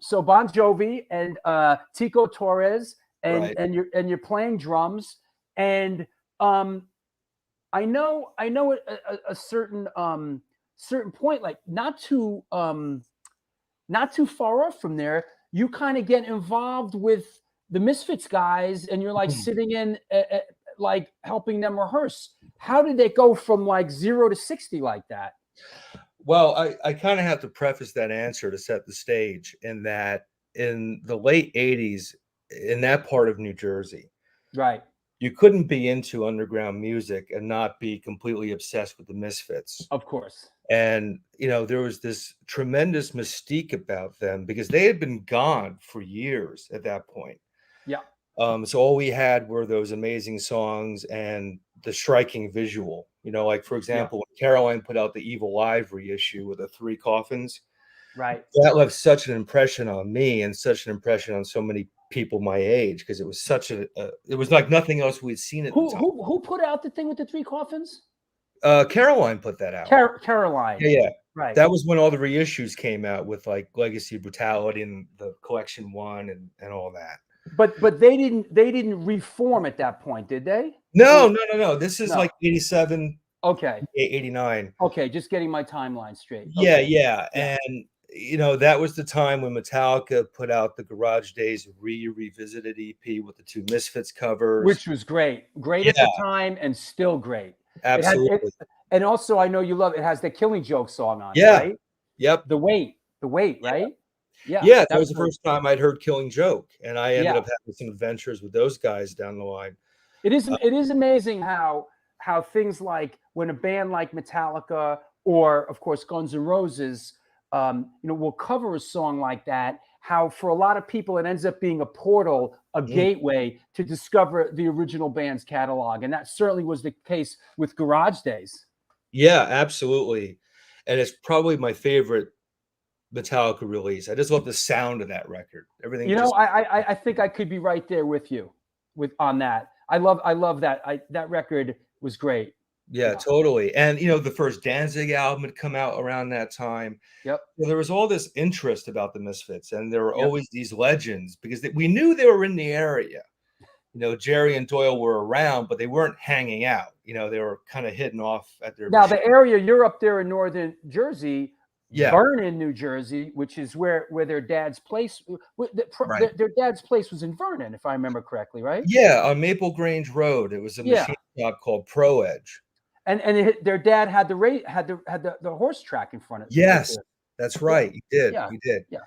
Speaker 1: Jovi and Tico Torres and you're playing drums, and I know at a certain point, like not too far off from there, you kind of get involved with the Misfits guys, and you're like sitting in like helping them rehearse. How did they go from like 0 to 60 like that?
Speaker 6: Well, I kind of have to preface that answer to set the stage in that in the late 80s, in that part of New Jersey,
Speaker 1: Right.
Speaker 6: you couldn't be into underground music and not be completely obsessed with the Misfits.
Speaker 1: Of course.
Speaker 6: And, there was this tremendous mystique about them because they had been gone for years at that point.
Speaker 1: Yeah.
Speaker 6: So all we had were those amazing songs and the striking visual, like, for example, when Caroline put out the Evil Live reissue with the 3 coffins,
Speaker 1: Right.
Speaker 6: that left such an impression on me and such an impression on so many people my age, because it was such it was like nothing else we'd seen at the time.
Speaker 1: Who put out the thing with the 3 coffins?
Speaker 6: Caroline put that out.
Speaker 1: Caroline.
Speaker 6: Yeah.
Speaker 1: Right.
Speaker 6: That was when all the reissues came out with like Legacy Brutality and the Collection 1 and all that.
Speaker 1: But they didn't reform at that point, did they?
Speaker 6: No. This is like 87,
Speaker 1: Okay.
Speaker 6: 89.
Speaker 1: Okay, just getting my timeline straight.
Speaker 6: Yeah,
Speaker 1: Okay.
Speaker 6: yeah. And that was the time when Metallica put out the Garage Days revisited EP with the 2 Misfits covers,
Speaker 1: Which was great. Great at the time and still great.
Speaker 6: Absolutely.
Speaker 1: And also, I know you love it. It has the Killing Joke song on it,
Speaker 6: Yeah.
Speaker 1: right?
Speaker 6: Yep.
Speaker 1: The Weight, right?
Speaker 6: Yeah, that was the first time I'd heard Killing Joke, and I ended up having some adventures with those guys down the line.
Speaker 1: It is amazing how things like when a band like Metallica or, of course, Guns N' Roses, will cover a song like that, how for a lot of people it ends up being a portal, a gateway to discover the original band's catalog. And that certainly was the case with Garage Days.
Speaker 6: Yeah, absolutely. And it's probably my favorite Metallica release. I just love the sound of that record. Everything.
Speaker 1: I think I could be right there with you on that. I love that. That record was great.
Speaker 6: Yeah, totally. And the first Danzig album had come out around that time.
Speaker 1: Yep.
Speaker 6: So there was all this interest about the Misfits, and there were always these legends because we knew they were in the area. Jerry and Doyle were around, but they weren't hanging out. They were kind of hidden off at their.
Speaker 1: Now the area you're up there in northern Jersey, Vernon, New Jersey, which is where their dad's place. Their dad's place was in Vernon, if I remember correctly, right?
Speaker 6: Yeah, on Maple Grange Road. It was a machine shop called Pro Edge.
Speaker 1: And their dad had the horse track in front of it.
Speaker 6: Yes, that's right. He did.
Speaker 1: Yeah.
Speaker 6: He did.
Speaker 1: Yeah.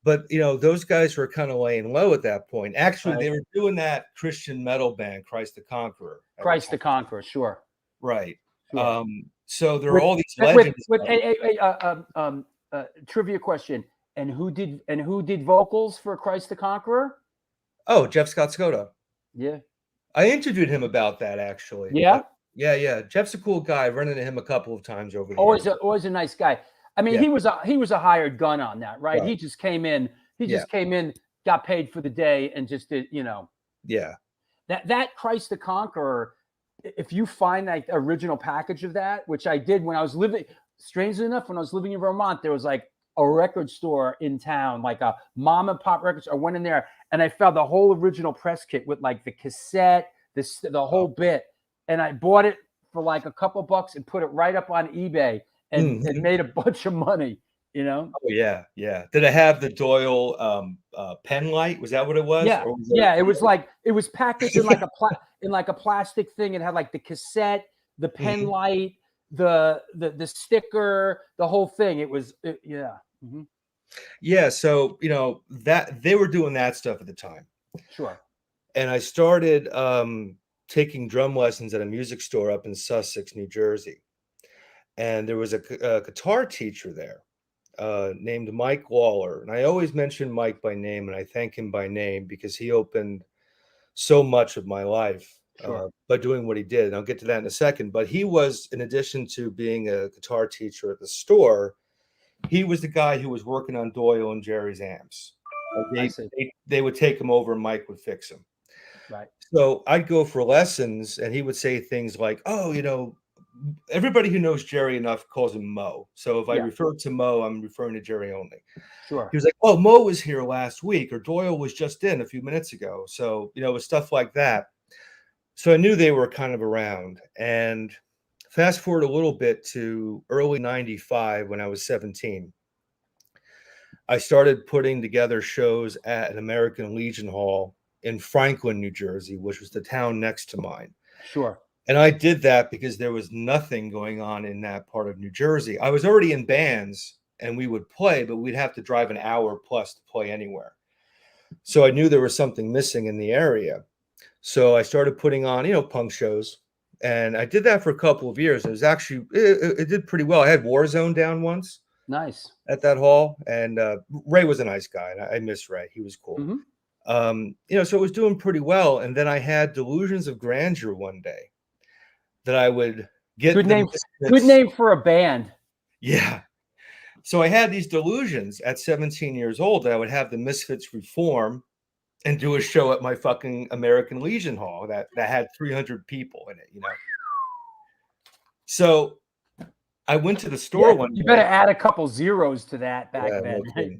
Speaker 6: But those guys were kind of laying low at that point. Actually, they were doing that Christian metal band, Christ the Conqueror.
Speaker 1: Christ the Conqueror, sure.
Speaker 6: Right.
Speaker 1: Sure.
Speaker 6: So there are all these legends.
Speaker 1: Trivia question: And who did vocals for Christ the Conqueror?
Speaker 6: Oh, Jeff Scott Skoda.
Speaker 1: Yeah.
Speaker 6: I interviewed him about that actually.
Speaker 1: Yeah.
Speaker 6: Yeah. Jeff's a cool guy. I've run into him a couple of times over the
Speaker 1: years.
Speaker 6: years.
Speaker 1: Always a nice guy. I mean, he was a hired gun on that, right? He just came in. Came in, got paid for the day, and just did,
Speaker 6: Yeah.
Speaker 1: That Christ the Conqueror. If you find that original package of that, which I did when I was living, strangely enough, when I was living in Vermont, there was like a record store in town, like a mom and pop record store. I went in there and I found the whole original press kit with like the cassette, the whole bit, and I bought it for like a couple bucks and put it right up on eBay and made a bunch of money. Oh
Speaker 6: yeah. Did it have the Doyle pen light? Was that what it was?
Speaker 1: Yeah, It was like it was packaged in like a plastic thing. It had like the cassette, the pen light, the sticker, the whole thing. It was
Speaker 6: Yeah. So that they were doing that stuff at the time.
Speaker 1: Sure.
Speaker 6: And I started taking drum lessons at a music store up in Sussex, New Jersey, and there was a guitar teacher there. Named Mike Waller. And I always mention Mike by name, and I thank him by name because he opened so much of my life by doing what he did. And I'll get to that in a second. But he was, in addition to being a guitar teacher at the store, he was the guy who was working on Doyle and Jerry's amps. They would take him over and Mike would fix them.
Speaker 1: Right.
Speaker 6: So I'd go for lessons and he would say things like, oh, everybody who knows Jerry enough calls him Mo. So if I refer to Mo, I'm referring to Jerry only.
Speaker 1: Sure.
Speaker 6: He was like, oh, Mo was here last week, or Doyle was just in a few minutes ago. So, it was stuff like that. So I knew they were kind of around. And fast forward a little bit to early 95 when I was 17. I started putting together shows at an American Legion Hall in Franklin, New Jersey, which was the town next to mine.
Speaker 1: Sure.
Speaker 6: And I did that because there was nothing going on in that part of New Jersey. I was already in bands and we would play, but we'd have to drive an hour plus to play anywhere. So I knew there was something missing in the area. So I started putting on, punk shows. And I did that for a couple of years. It was actually, it did pretty well. I had Warzone down once
Speaker 1: Nice.
Speaker 6: at that hall. And Ray was a nice guy. And I miss Ray. He was cool. So it was doing pretty well. And then I had delusions of grandeur one day that I would get.
Speaker 1: Good name for a band.
Speaker 6: Yeah. So I had these delusions at 17 years old that I would have the Misfits reform and do a show at my fucking American Legion Hall that had 300 people in it, So I went to the store one day.
Speaker 1: You better add a couple zeros to that back then.
Speaker 6: No,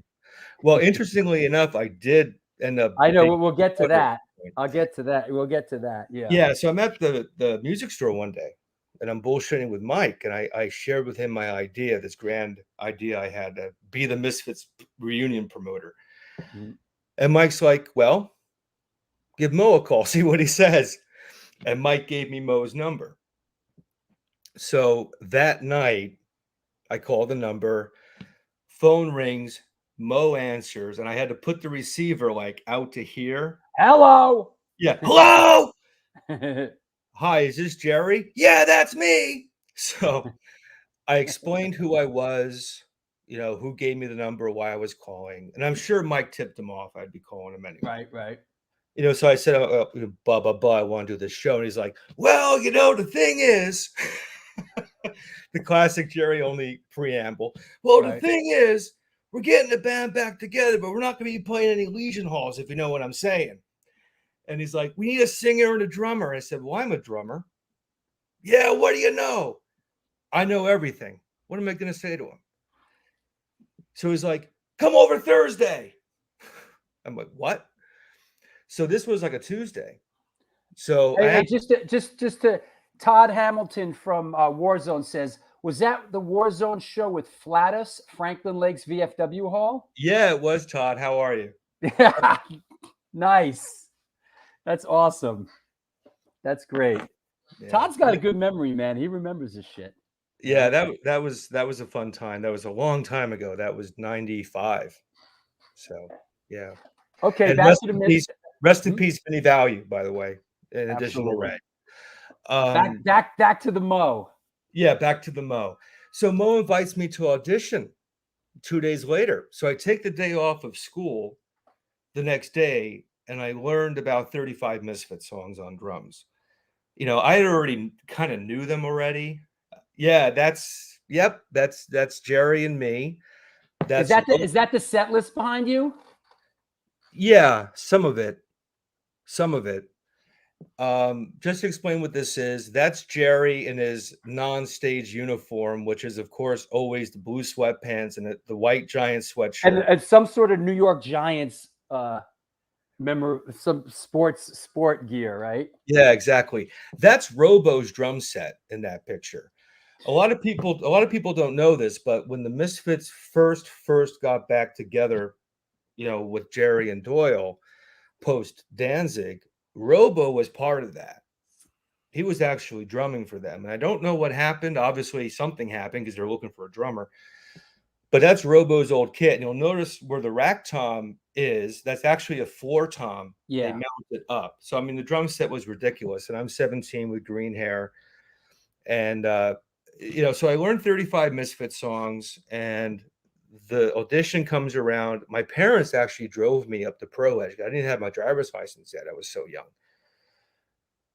Speaker 6: well, interestingly enough, I did end up.
Speaker 1: I know. We'll get to that. I'll get to that. We'll get to that. Yeah.
Speaker 6: Yeah. So I'm at the music store one day, and I'm bullshitting with Mike, and I shared with him my idea, this grand idea I had to be the Misfits reunion promoter. Mm-hmm. And Mike's like, well, give Mo a call, see what he says. And Mike gave me Mo's number. So that night, I call the number, phone rings, Mo answers, and I had to put the receiver like out to here.
Speaker 1: Hello.
Speaker 6: Yeah. Hello. Hi, is this Jerry? Yeah, that's me. So I explained who I was, who gave me the number, why I was calling. And I'm sure Mike tipped him off. I'd be calling him anyway.
Speaker 1: Right.
Speaker 6: So I said, blah, blah, blah, I want to do this show. And he's like, well, the thing is, the classic Jerry only preamble. Well, The thing is, we're getting the band back together, but we're not going to be playing any Legion halls, if you know what I'm saying. And he's like, we need a singer and a drummer. I said, well, I'm a drummer. Yeah, what do you know? I know everything. What am I going to say to him? So he's like, come over Thursday. I'm like, what? So this was like a Tuesday. So
Speaker 1: just to Todd Hamilton from Warzone says, was that the Warzone show with Flatus, Franklin Lakes VFW Hall?
Speaker 6: Yeah, it was, Todd. How are you?
Speaker 1: Nice. That's awesome. That's great. Yeah. Todd's got a good memory, man. He remembers this shit.
Speaker 6: Yeah, that was a fun time. That was a long time ago. That was 95. So yeah.
Speaker 1: Okay, back to the
Speaker 6: rest in peace, Vinny Value, by the way. In addition to Ray.
Speaker 1: Back to the Mo.
Speaker 6: Yeah, back to the Mo. So Mo invites me to audition 2 days later. So I take the day off of school the next day, and I learned about 35 Misfit songs on drums. I had already kind of knew them already. Yeah, that's Jerry and me.
Speaker 1: Is that the set list behind you?
Speaker 6: Yeah, some of it. Just to explain what this is, that's Jerry in his non-stage uniform, which is, of course, always the blue sweatpants and the white Giants sweatshirt.
Speaker 1: And some sort of New York Giants some sport gear, right?
Speaker 6: Yeah, exactly. That's Robo's drum set in that picture. A lot of people don't know this, but when the Misfits first got back together, with Jerry and Doyle post Danzig, Robo was part of that. He was actually drumming for them. And I don't know what happened. Obviously, something happened because they're looking for a drummer. But that's Robo's old kit. And you'll notice where the rack tom is, that's actually a floor tom.
Speaker 1: Yeah.
Speaker 6: They mounted up. So, I mean, the drum set was ridiculous. And I'm 17 with green hair. And, so I learned 35 Misfit songs. And the audition comes around. My parents actually drove me up to Pro Edge. I didn't have my driver's license yet. I was so young.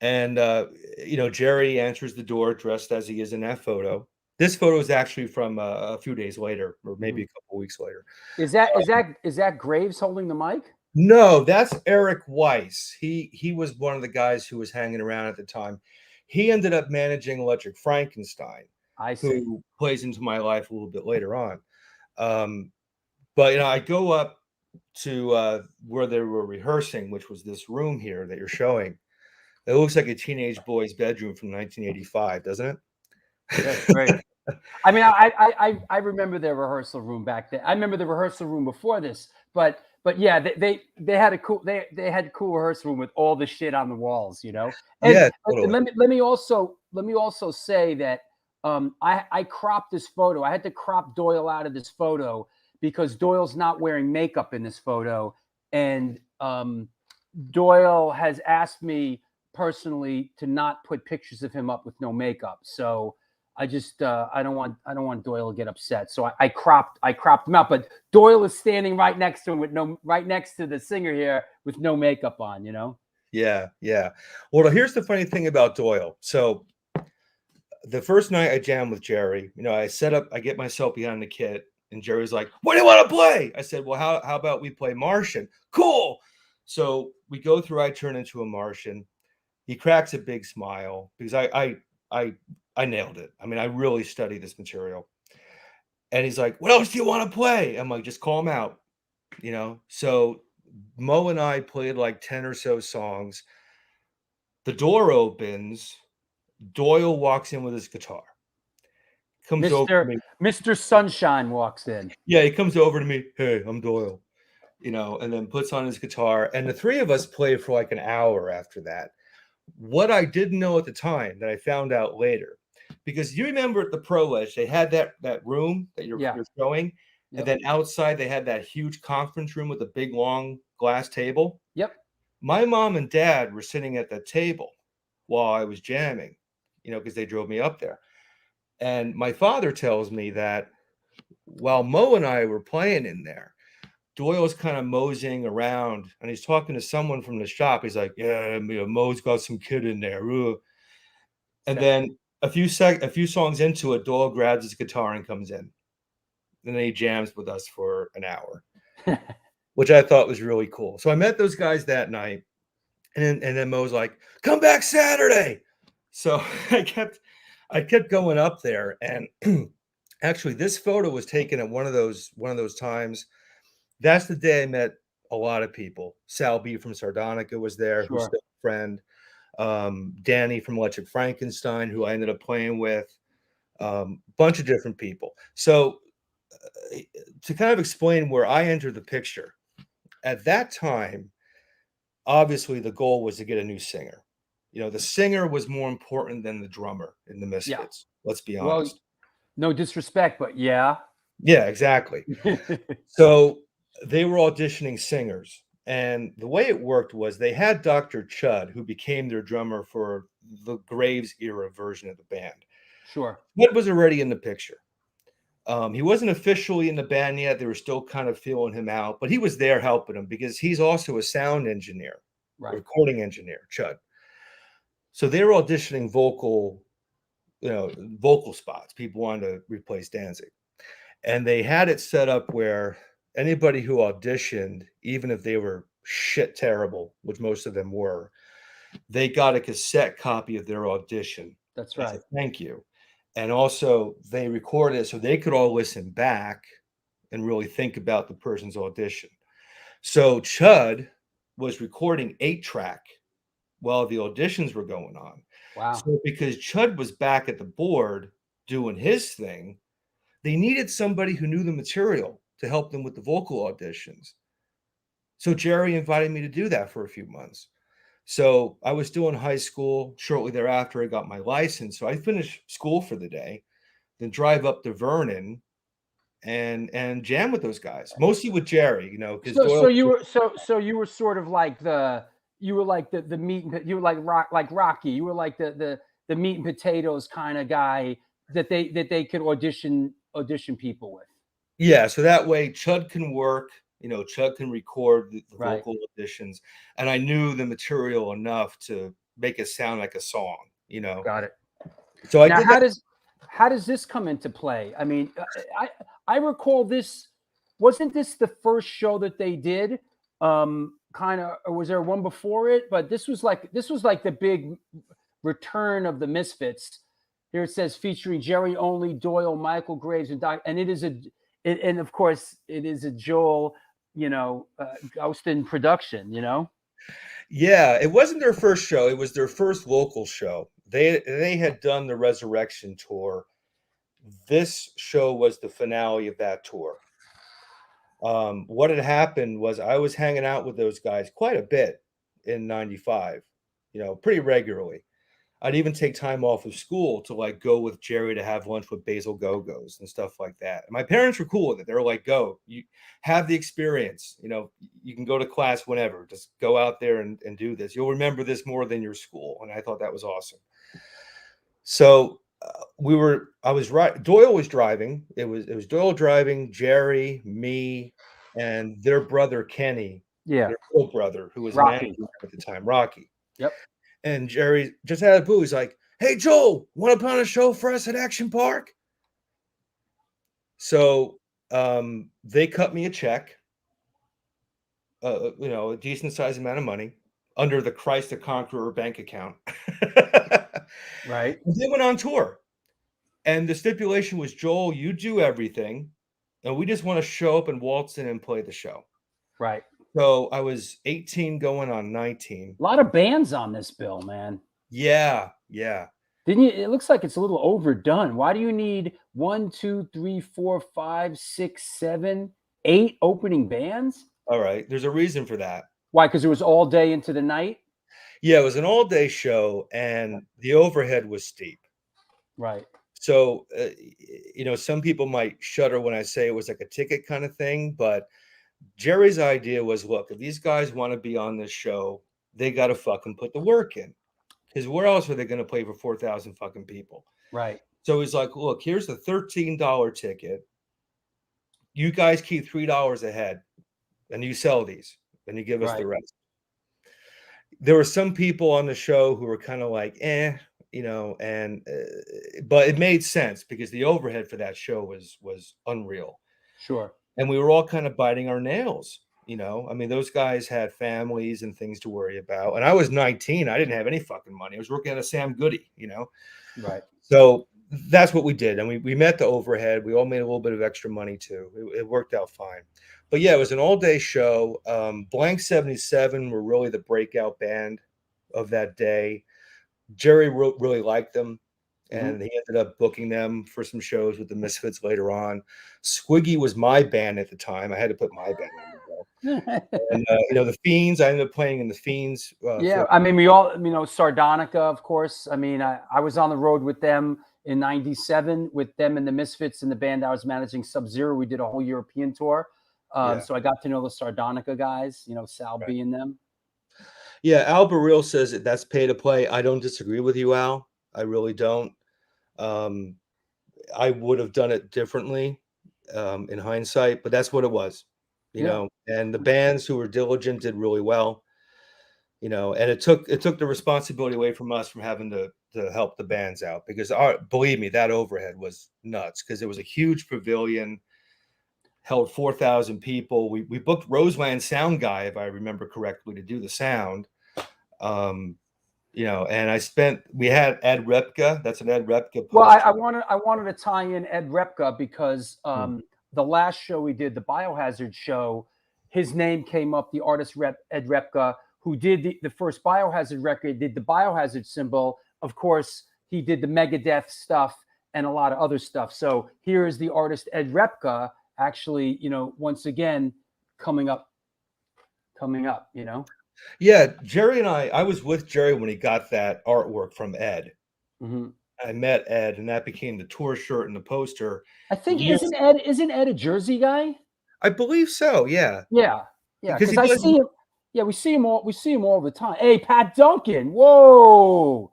Speaker 6: And, Jerry answers the door dressed as he is in that photo. This photo is actually from a few days later, or maybe a couple weeks later.
Speaker 1: Is that Graves holding the mic?
Speaker 6: No, that's Eric Weiss. He was one of the guys who was hanging around at the time. He ended up managing Electric Frankenstein, who plays into my life a little bit later on. But I go up to where they were rehearsing, which was this room here that you're showing. It looks like a teenage boy's bedroom from 1985, doesn't it?
Speaker 1: That's great. I mean, I remember their rehearsal room back then. I remember the rehearsal room before this, but yeah, they had a cool rehearsal room with all the shit on the walls, And,
Speaker 6: yeah, totally.
Speaker 1: And let me also say that I cropped this photo. I had to crop Doyle out of this photo because Doyle's not wearing makeup in this photo, and Doyle has asked me personally to not put pictures of him up with no makeup. So I just I don't want Doyle to get upset. So I cropped him out. But Doyle is standing right next to him right next to the singer here with no makeup on. You know.
Speaker 6: Yeah, yeah. Well, here's the funny thing about Doyle. So the first night I jammed with Jerry, I get myself behind the kit, and Jerry's like, "What do you want to play?" I said, "Well, how about we play Martian?" Cool. So we go through. I turn into a Martian. He cracks a big smile because I nailed it. I mean, I really studied this material. And he's like, "What else do you want to play?" I'm like, "Just call him out." So Mo and I played like 10 or so songs. The door opens. Doyle walks in with his guitar. Comes over to me.
Speaker 1: Mr. Sunshine walks in.
Speaker 6: Yeah, he comes over to me. "Hey, I'm Doyle." And then puts on his guitar. And the three of us played for like an hour after that. What I didn't know at the time that I found out later, because you remember at the Pro Edge, they had that room that you're showing.
Speaker 1: Yep.
Speaker 6: And then outside they had that huge conference room with a big long glass table.
Speaker 1: Yep.
Speaker 6: My mom and dad were sitting at that table while I was jamming, because they drove me up there. And my father tells me that while Mo and I were playing in there, Doyle's kind of moseying around, and he's talking to someone from the shop. He's like, "Yeah, Mo's got some kid in there." And then a few songs into it, Doyle grabs his guitar and comes in. And then he jams with us for an hour, which I thought was really cool. So I met those guys that night, and then Mo's like, "Come back Saturday." So I kept going up there, and actually, this photo was taken at one of those tames. That's the day I met a lot of people. Sal B from Sardonica was there, who's still a friend. Danny from Electric Frankenstein, who I ended up playing with. Bunch of different people. So to kind of explain where I entered the picture, at that time, obviously the goal was to get a new singer. The singer was more important than the drummer in the Misfits. Yeah. Let's be honest.
Speaker 1: Well, no disrespect, but yeah.
Speaker 6: Yeah, exactly. So they were auditioning singers, and the way it worked was they had Dr. Chud, who became their drummer for the Graves era version of the band.
Speaker 1: Sure.
Speaker 6: Chud was already in the picture. He wasn't officially in the band yet. They were still kind of feeling him out, but he was there helping him because he's also a sound engineer, recording engineer, Chud. So they were auditioning vocal spots. People wanted to replace Danzig. And they had it set up where anybody who auditioned, even if they were shit terrible, which most of them were, they got a cassette copy of their audition.
Speaker 1: That's right.
Speaker 6: Thank you. And also they recorded it so they could all listen back and really think about the person's audition. So Chud was recording 8-track while the auditions were going on.
Speaker 1: Wow.
Speaker 6: So because Chud was back at the board doing his thing, they needed somebody who knew the material to help them with the vocal auditions. So Jerry invited me to do that for a few months. So I was still in high school. Shortly thereafter, I got my license. So I finished school for the day, then drive up to Vernon and jam with those guys, mostly with Jerry,
Speaker 1: So you were sort of like the meat and you were like Rocky. You were like the meat and potatoes kind of guy that they could audition people with.
Speaker 6: Yeah, so that way Chud can work, Chud can record the vocal auditions, and I knew the material enough to make it sound like a song,
Speaker 1: Got it.
Speaker 6: So
Speaker 1: now, how does this come into play? I mean, I recall this. Wasn't this the first show that they did? Kind of, or was there one before it? But this was like the big return of the Misfits. Here it says featuring Jerry Only, Doyle, Michael Graves, and and of course it is a Joel, Gausten production.
Speaker 6: Yeah, it wasn't their first show. It was their first local show. They had done the Resurrection tour. This show was the finale of that tour. What had happened was I was hanging out with those guys quite a bit in '95, pretty regularly. I'd even take time off of school to like go with Jerry to have lunch with Basil Go-Go's and stuff like that. And my parents were cool with it. They were like, go, you have the experience. You know, you can go to class whenever. Just go out there and do this. You'll remember this more than your school. And I thought that was awesome. So Doyle was driving. It was Doyle driving, Jerry, me, and their brother Kenny,
Speaker 1: Yeah.
Speaker 6: their little brother, who was
Speaker 1: Rocky.
Speaker 6: manager at the time, Rocky.
Speaker 1: Yep.
Speaker 6: And Jerry just had a boo. He's like, "Hey Joel, want to put on a show for us at Action Park?" So they cut me a check, you know, a decent sized amount of money under the Christ the Conqueror bank account.
Speaker 1: Right.
Speaker 6: And they went on tour. And the stipulation was, Joel, you do everything. And we just want to show up and waltz in and play the show.
Speaker 1: Right.
Speaker 6: So I was 18 going on 19.
Speaker 1: A lot of bands on this bill, man.
Speaker 6: Yeah. Yeah.
Speaker 1: Didn't you? It looks like it's a little overdone. Why do you need 1, 2, 3, 4, 5, 6, 7, 8 opening bands?
Speaker 6: All right. There's a reason for that.
Speaker 1: Why? Because it was all day into the night?
Speaker 6: Yeah, it was an all-day show, and the overhead was steep.
Speaker 1: Right.
Speaker 6: So, you know, some people might shudder when I say it was like a ticket kind of thing, but Jerry's idea was, look, if these guys want to be on this show, they got to fucking put the work in. Because where else are they going to play for 4,000 fucking people?
Speaker 1: Right.
Speaker 6: So he's like, look, here's the $13 ticket. You guys keep $3 ahead, and you sell these, and you give us the rest. There were some people on the show who were kind of like, you know, and but it made sense because the overhead for that show was unreal.
Speaker 1: Sure.
Speaker 6: And we were all kind of biting our nails, you know. I mean, those guys had families and things to worry about. And I was 19. I didn't have any fucking money. I was working at a Sam Goody, you know.
Speaker 1: Right.
Speaker 6: So that's what we did. And we met the overhead. We all made a little bit of extra money too. It worked out fine. But yeah, it was an all-day show. Blank 77 were really the breakout band of that day. Jerry really liked them, and he ended up booking them for some shows with the Misfits later on. Squiggy was my band at the time. I had to put my band on the bill. And, you know, the Fiends, I ended up playing in the Fiends.
Speaker 1: Yeah, I mean, we all, you know, Sardonica, of course. I mean, I was on the road with them in '97 with them and the Misfits and the band I was managing, Sub-Zero. We did a whole European tour. So I got to know the Sardonica guys, you know, Sal B and them.
Speaker 6: Yeah, Al Baril says that's pay to play. I don't disagree with you, Al. I really don't. I would have done it differently in hindsight, but that's what it was, you know. And the bands who were diligent did really well, you know. And it took the responsibility away from us from having to help the bands out because believe me, that overhead was nuts because it was a huge pavilion. Held 4,000 people. We booked Roseland Sound Guy, if I remember correctly, to do the sound. You know, and we had Ed Repka. That's an Ed Repka.
Speaker 1: Well, I wanted to tie in Ed Repka because the last show we did, the Biohazard show, his name came up. The artist Ed Repka, who did the first Biohazard record, did the Biohazard symbol. Of course, he did the Megadeth stuff and a lot of other stuff. So here is the artist Ed Repka. Actually, you know, once again, coming up, you know.
Speaker 6: Yeah, Jerry and I was with Jerry when he got that artwork from Ed. I met Ed, and that became the tour shirt and the poster.
Speaker 1: I think isn't Ed a Jersey guy?
Speaker 6: I believe so. Yeah.
Speaker 1: Yeah. Because I see him. Yeah, we see him all the time. Hey, Pat Duncan. Whoa,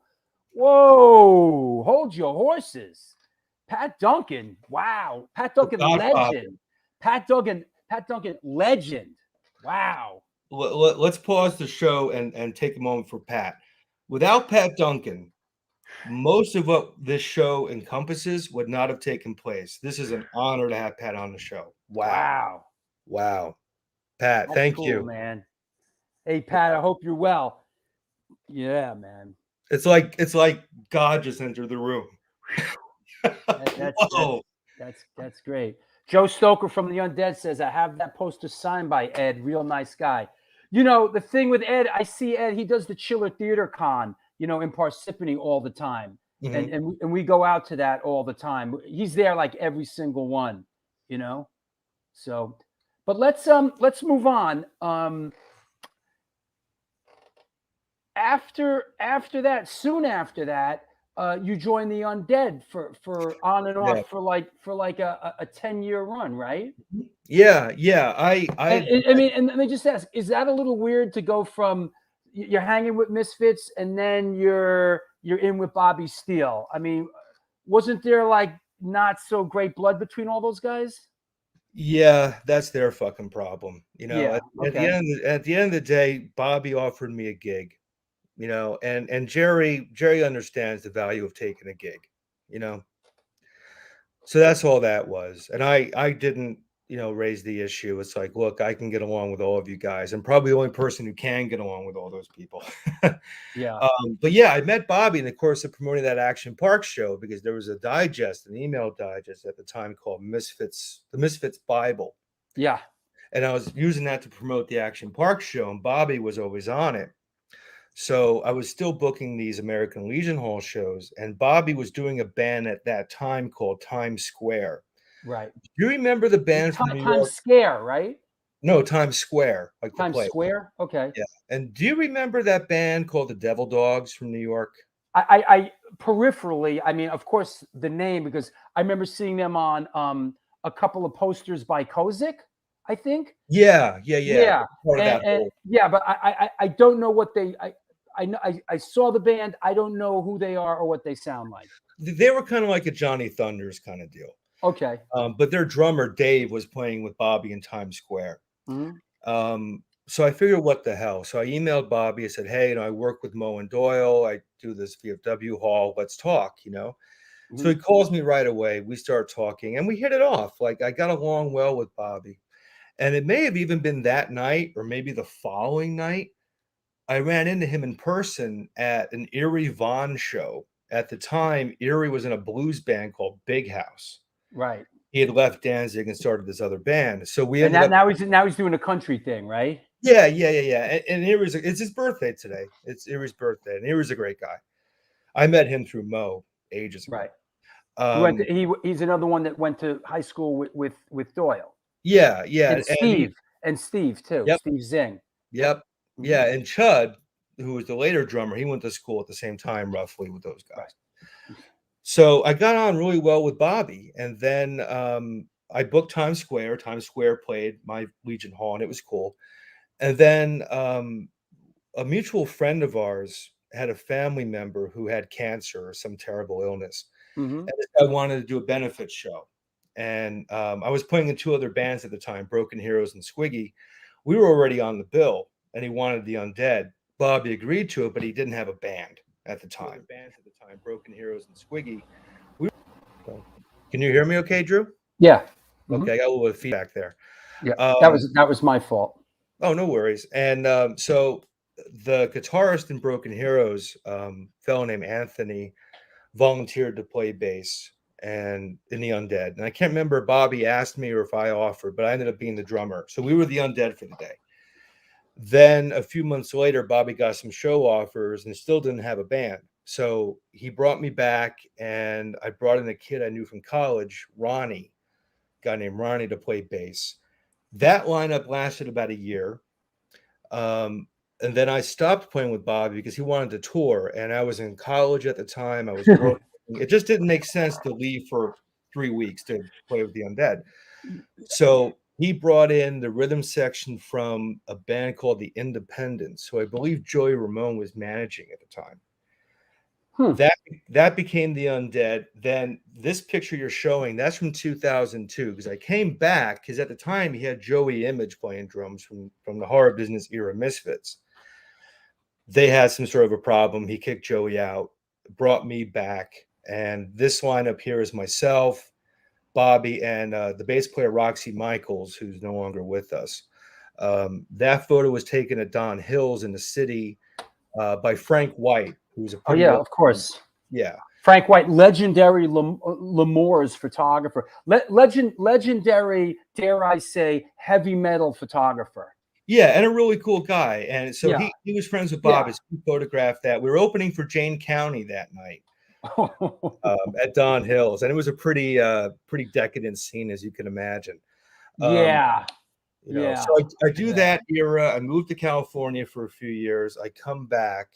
Speaker 1: hold your horses. Pat Duncan, wow. Pat Duncan, legend. Pat Duncan, legend. Wow.
Speaker 6: Let's pause the show and take a moment for Pat. Without Pat Duncan, most of what this show encompasses would not have taken place. This is an honor to have Pat on the show. Wow. Pat, thank you,
Speaker 1: man. Hey, Pat, I hope you're well. Yeah, man.
Speaker 6: It's like God just entered the room.
Speaker 1: That's great. Joe Stoker from the Undead says, I have that poster signed by Ed. Real nice guy. You know, the thing with Ed, I see Ed, he does the Chiller Theater Con, you know, in Parsippany all the time. And we go out to that all the time. He's there like every single one, you know. So, but let's move on. after that, soon after that, you joined the Undead for on and
Speaker 6: Yeah.
Speaker 1: off for like a 10-year run, right?
Speaker 6: Yeah.
Speaker 1: I mean, and let me just ask: is that a little weird to go from you're hanging with Misfits and then you're in with Bobby Steele? I mean, wasn't there like not so great blood between all those guys?
Speaker 6: Yeah, that's their fucking problem.
Speaker 1: Yeah.
Speaker 6: At the
Speaker 1: Okay.
Speaker 6: at the end of the day, Bobby offered me a gig, and Jerry understands the value of taking a gig, you know. So that's all that was. And I didn't, raise the issue. It's like, look, I can get along with all of you guys. I'm probably the only person who can get along with all those people.
Speaker 1: Yeah.
Speaker 6: But yeah, I met Bobby in the course of promoting that Action Park show because there was a digest, an email digest at the time called Misfits, the Misfits Bible.
Speaker 1: Yeah.
Speaker 6: And I was using that to promote the Action Park show, and Bobby was always on it. So I was still booking these American Legion Hall shows, and Bobby was doing a band at that time called Times Square.
Speaker 1: Right.
Speaker 6: Do you remember the band from New
Speaker 1: Times
Speaker 6: York?
Speaker 1: Scare, right?
Speaker 6: No, Times Square, like the
Speaker 1: Times
Speaker 6: place.
Speaker 1: Square. Okay.
Speaker 6: Yeah. And do you remember that band called the Devil Dogs from New York?
Speaker 1: I peripherally, I mean, of course, the name because I remember seeing them on a couple of posters by Kozik, I think.
Speaker 6: Yeah.
Speaker 1: Yeah,
Speaker 6: Part of that
Speaker 1: and
Speaker 6: whole.
Speaker 1: yeah, but I don't know what they I know I saw the band. I don't know who they are or what they sound like.
Speaker 6: They were kind of like a Johnny Thunders kind of deal.
Speaker 1: Okay.
Speaker 6: But their drummer Dave was playing with Bobby in Times Square.
Speaker 1: Mhm.
Speaker 6: So I figured, what the hell? So I emailed Bobby. I said, hey, I work with Mo and Doyle. I do this VFW hall. Let's talk, So he calls me right away. We start talking and we hit it off. Like I got along well with Bobby. And it may have even been that night or maybe the following night. I ran into him in person at an Erie Vaughn show. At the time, Erie was in a blues band called Big House.
Speaker 1: Right.
Speaker 6: He had left Danzig and started this other band. So we
Speaker 1: And
Speaker 6: ended up.
Speaker 1: now he's doing a country thing, right?
Speaker 6: Yeah. And Erie's, it's his birthday today. It's Erie's birthday. And Erie's a great guy. I met him through Mo ages ago.
Speaker 1: Right. He's another one that went to high school with Doyle.
Speaker 6: Yeah.
Speaker 1: And Steve too.
Speaker 6: Yep.
Speaker 1: Steve Zing.
Speaker 6: Yep. Yeah. And Chud, who was the later drummer, he went to school at the same time, roughly, with those guys.
Speaker 1: Right.
Speaker 6: So I got on really well with Bobby. And then I booked Times Square. Times Square played my Legion Hall, and it was cool. And then a mutual friend of ours had a family member who had cancer or some terrible illness. And this guy wanted to do a benefit show. And I was playing in two other bands at the time, Broken Heroes and Squiggy. We were already on the bill, and he wanted the Undead. Bobby agreed to it, but he didn't have a band at the time. Broken Heroes and Squiggy. Can you hear me okay, Drew?
Speaker 1: Yeah.
Speaker 6: Okay, I got a little bit of feedback there.
Speaker 1: Yeah, that was my fault.
Speaker 6: Oh, no worries. And so the guitarist in Broken Heroes, fellow named Anthony, volunteered to play bass and in the Undead. And I can't remember if Bobby asked me or if I offered, but I ended up being the drummer. So we were the Undead for the day. Then a few months later, Bobby got some show offers and still didn't have a band. So he brought me back, and I brought in a kid I knew from college, Ronnie, a guy named Ronnie, to play bass. That lineup lasted about a year. And then I stopped playing with Bobby because he wanted to tour, and I was in college at the time. I was working. It just didn't make sense to leave for 3 weeks to play with the Undead. So he brought in the rhythm section from a band called the Independents, who I believe Joey Ramone was managing at the time. That became the Undead. Then this picture you're showing, that's from 2002, because I came back because at the time he had Joey Image playing drums from the Horror Business era Misfits. They had some sort of a problem. He kicked Joey out, brought me back, and this lineup here is myself, Bobby, and the bass player Roxy Michaels, who's no longer with us. That photo was taken at Don Hills in the city by Frank White, who's a
Speaker 1: of course.
Speaker 6: Yeah.
Speaker 1: Frank White, legendary L'Amour's photographer, legendary, dare I say, heavy metal photographer.
Speaker 6: Yeah, and a really cool guy. And so he was friends with Bob.
Speaker 1: Yeah.
Speaker 6: He photographed that. We were opening for Jane County that night at Don Hills, and it was a pretty decadent scene, as you can imagine.
Speaker 1: Yeah.
Speaker 6: You know,
Speaker 1: Yeah.
Speaker 6: so I do that era. I moved to California for a few years. I come back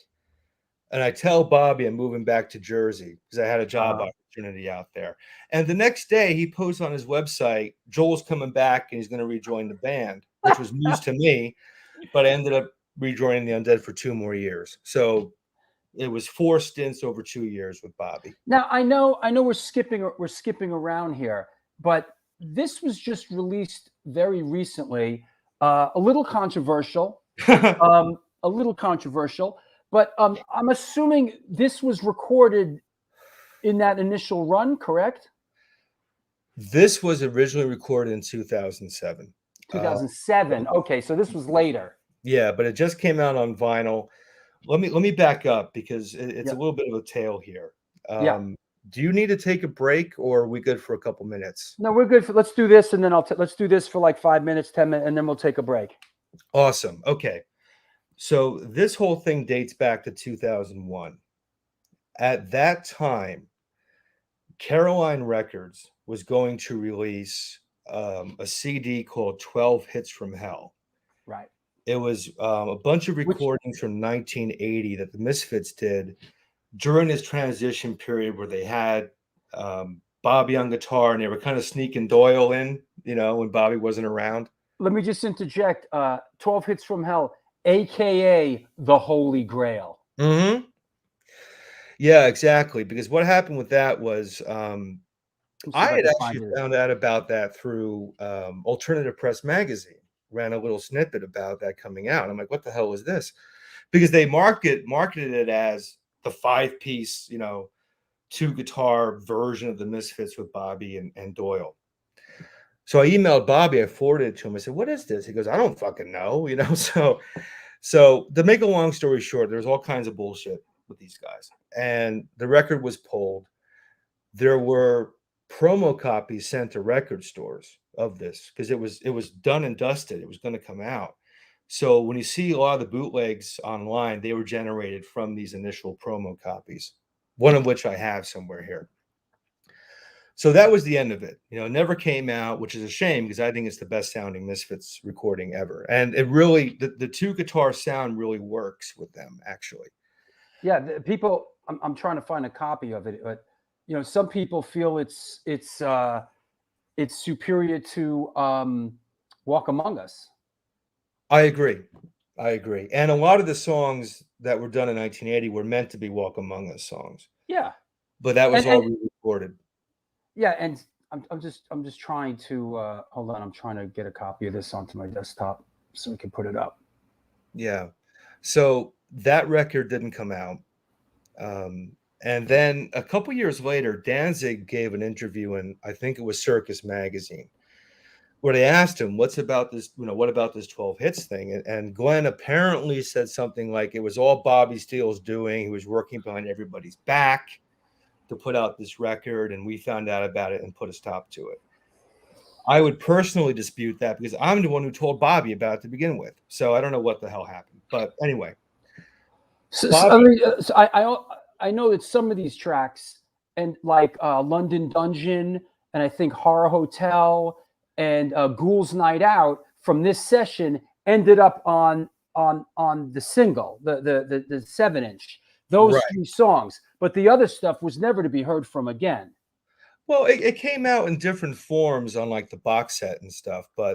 Speaker 6: and I tell Bobby I'm moving back to Jersey because I had a job opportunity out there. And the next day he posts on his website, Joel's coming back and he's going to rejoin the band, which was news to me, but I ended up rejoining the Undead for 2 more years. So it was 4 stints over 2 years with Bobby.
Speaker 1: Now I know we're skipping around here, but this was just released very recently. A little controversial. But I'm assuming this was recorded in that initial run, correct?
Speaker 6: This was originally recorded in 2007.
Speaker 1: 2007. Okay, so this was later.
Speaker 6: Yeah, but it just came out on vinyl. Let me back up because it's a little bit of a tale here. Do you need to take a break, or are we good for a couple minutes?
Speaker 1: No, we're good. Let's do this, and then let's do this for like 5 minutes, 10 minutes, and then we'll take a break.
Speaker 6: Awesome. Okay. So this whole thing dates back to 2001. At that time, Caroline Records was going to release a CD called 12 Hits from Hell.
Speaker 1: Right.
Speaker 6: It was a bunch of recordings from 1980 that the Misfits did during this transition period where they had Bobby on guitar and they were kind of sneaking Doyle in, you know, when Bobby wasn't around.
Speaker 1: Let me just interject. 12 Hits from Hell, AKA the Holy Grail.
Speaker 6: Mm-hmm. Yeah, exactly. Because what happened with that was I had actually found out about that through Alternative Press Magazine. Ran a little snippet about that coming out. I'm like, what the hell is this? Because they marketed it as the 5-piece, you know, 2-guitar version of the Misfits with Bobby and Doyle. So I emailed Bobby, I forwarded it to him. I said, what is this? He goes, I don't fucking know, you know. So to make a long story short, there's all kinds of bullshit with these guys. And the record was pulled. There were promo copies sent to record stores of this because it was done and dusted. It was going to come out. So when you see a lot of the bootlegs online, they were generated from these initial promo copies, one of which I have somewhere here. So that was the end of it. You know, it never came out, which is a shame because I think it's the best sounding Misfits recording ever. And it really, the 2-guitar sound really works with them, actually.
Speaker 1: Yeah, people, I'm trying to find a copy of it, but you know, some people feel it's superior to Walk Among Us.
Speaker 6: I agree. And a lot of the songs that were done in 1980 were meant to be Walk Among Us songs.
Speaker 1: Yeah.
Speaker 6: But that was all re-recorded.
Speaker 1: Yeah, and I'm just trying to hold on, I'm trying to get a copy of this onto my desktop so we can put it up.
Speaker 6: Yeah. So that record didn't come out. And then a couple years later, Danzig gave an interview in, I think it was Circus Magazine, where they asked him, what about this 12 hits thing? And Glenn apparently said something like it was all Bobby Steele's doing. He was working behind everybody's back to put out this record, and we found out about it and put a stop to it. I would personally dispute that because I'm the one who told Bobby about it to begin with. So I don't know what the hell happened. But anyway.
Speaker 1: I know that some of these tracks, and like London Dungeon, and I think Horror Hotel, and Ghouls Night Out from this session ended up on the single, the 7-inch. Those 3 songs, but the other stuff was never to be heard from again.
Speaker 6: Well, it came out in different forms on like the box set and stuff, but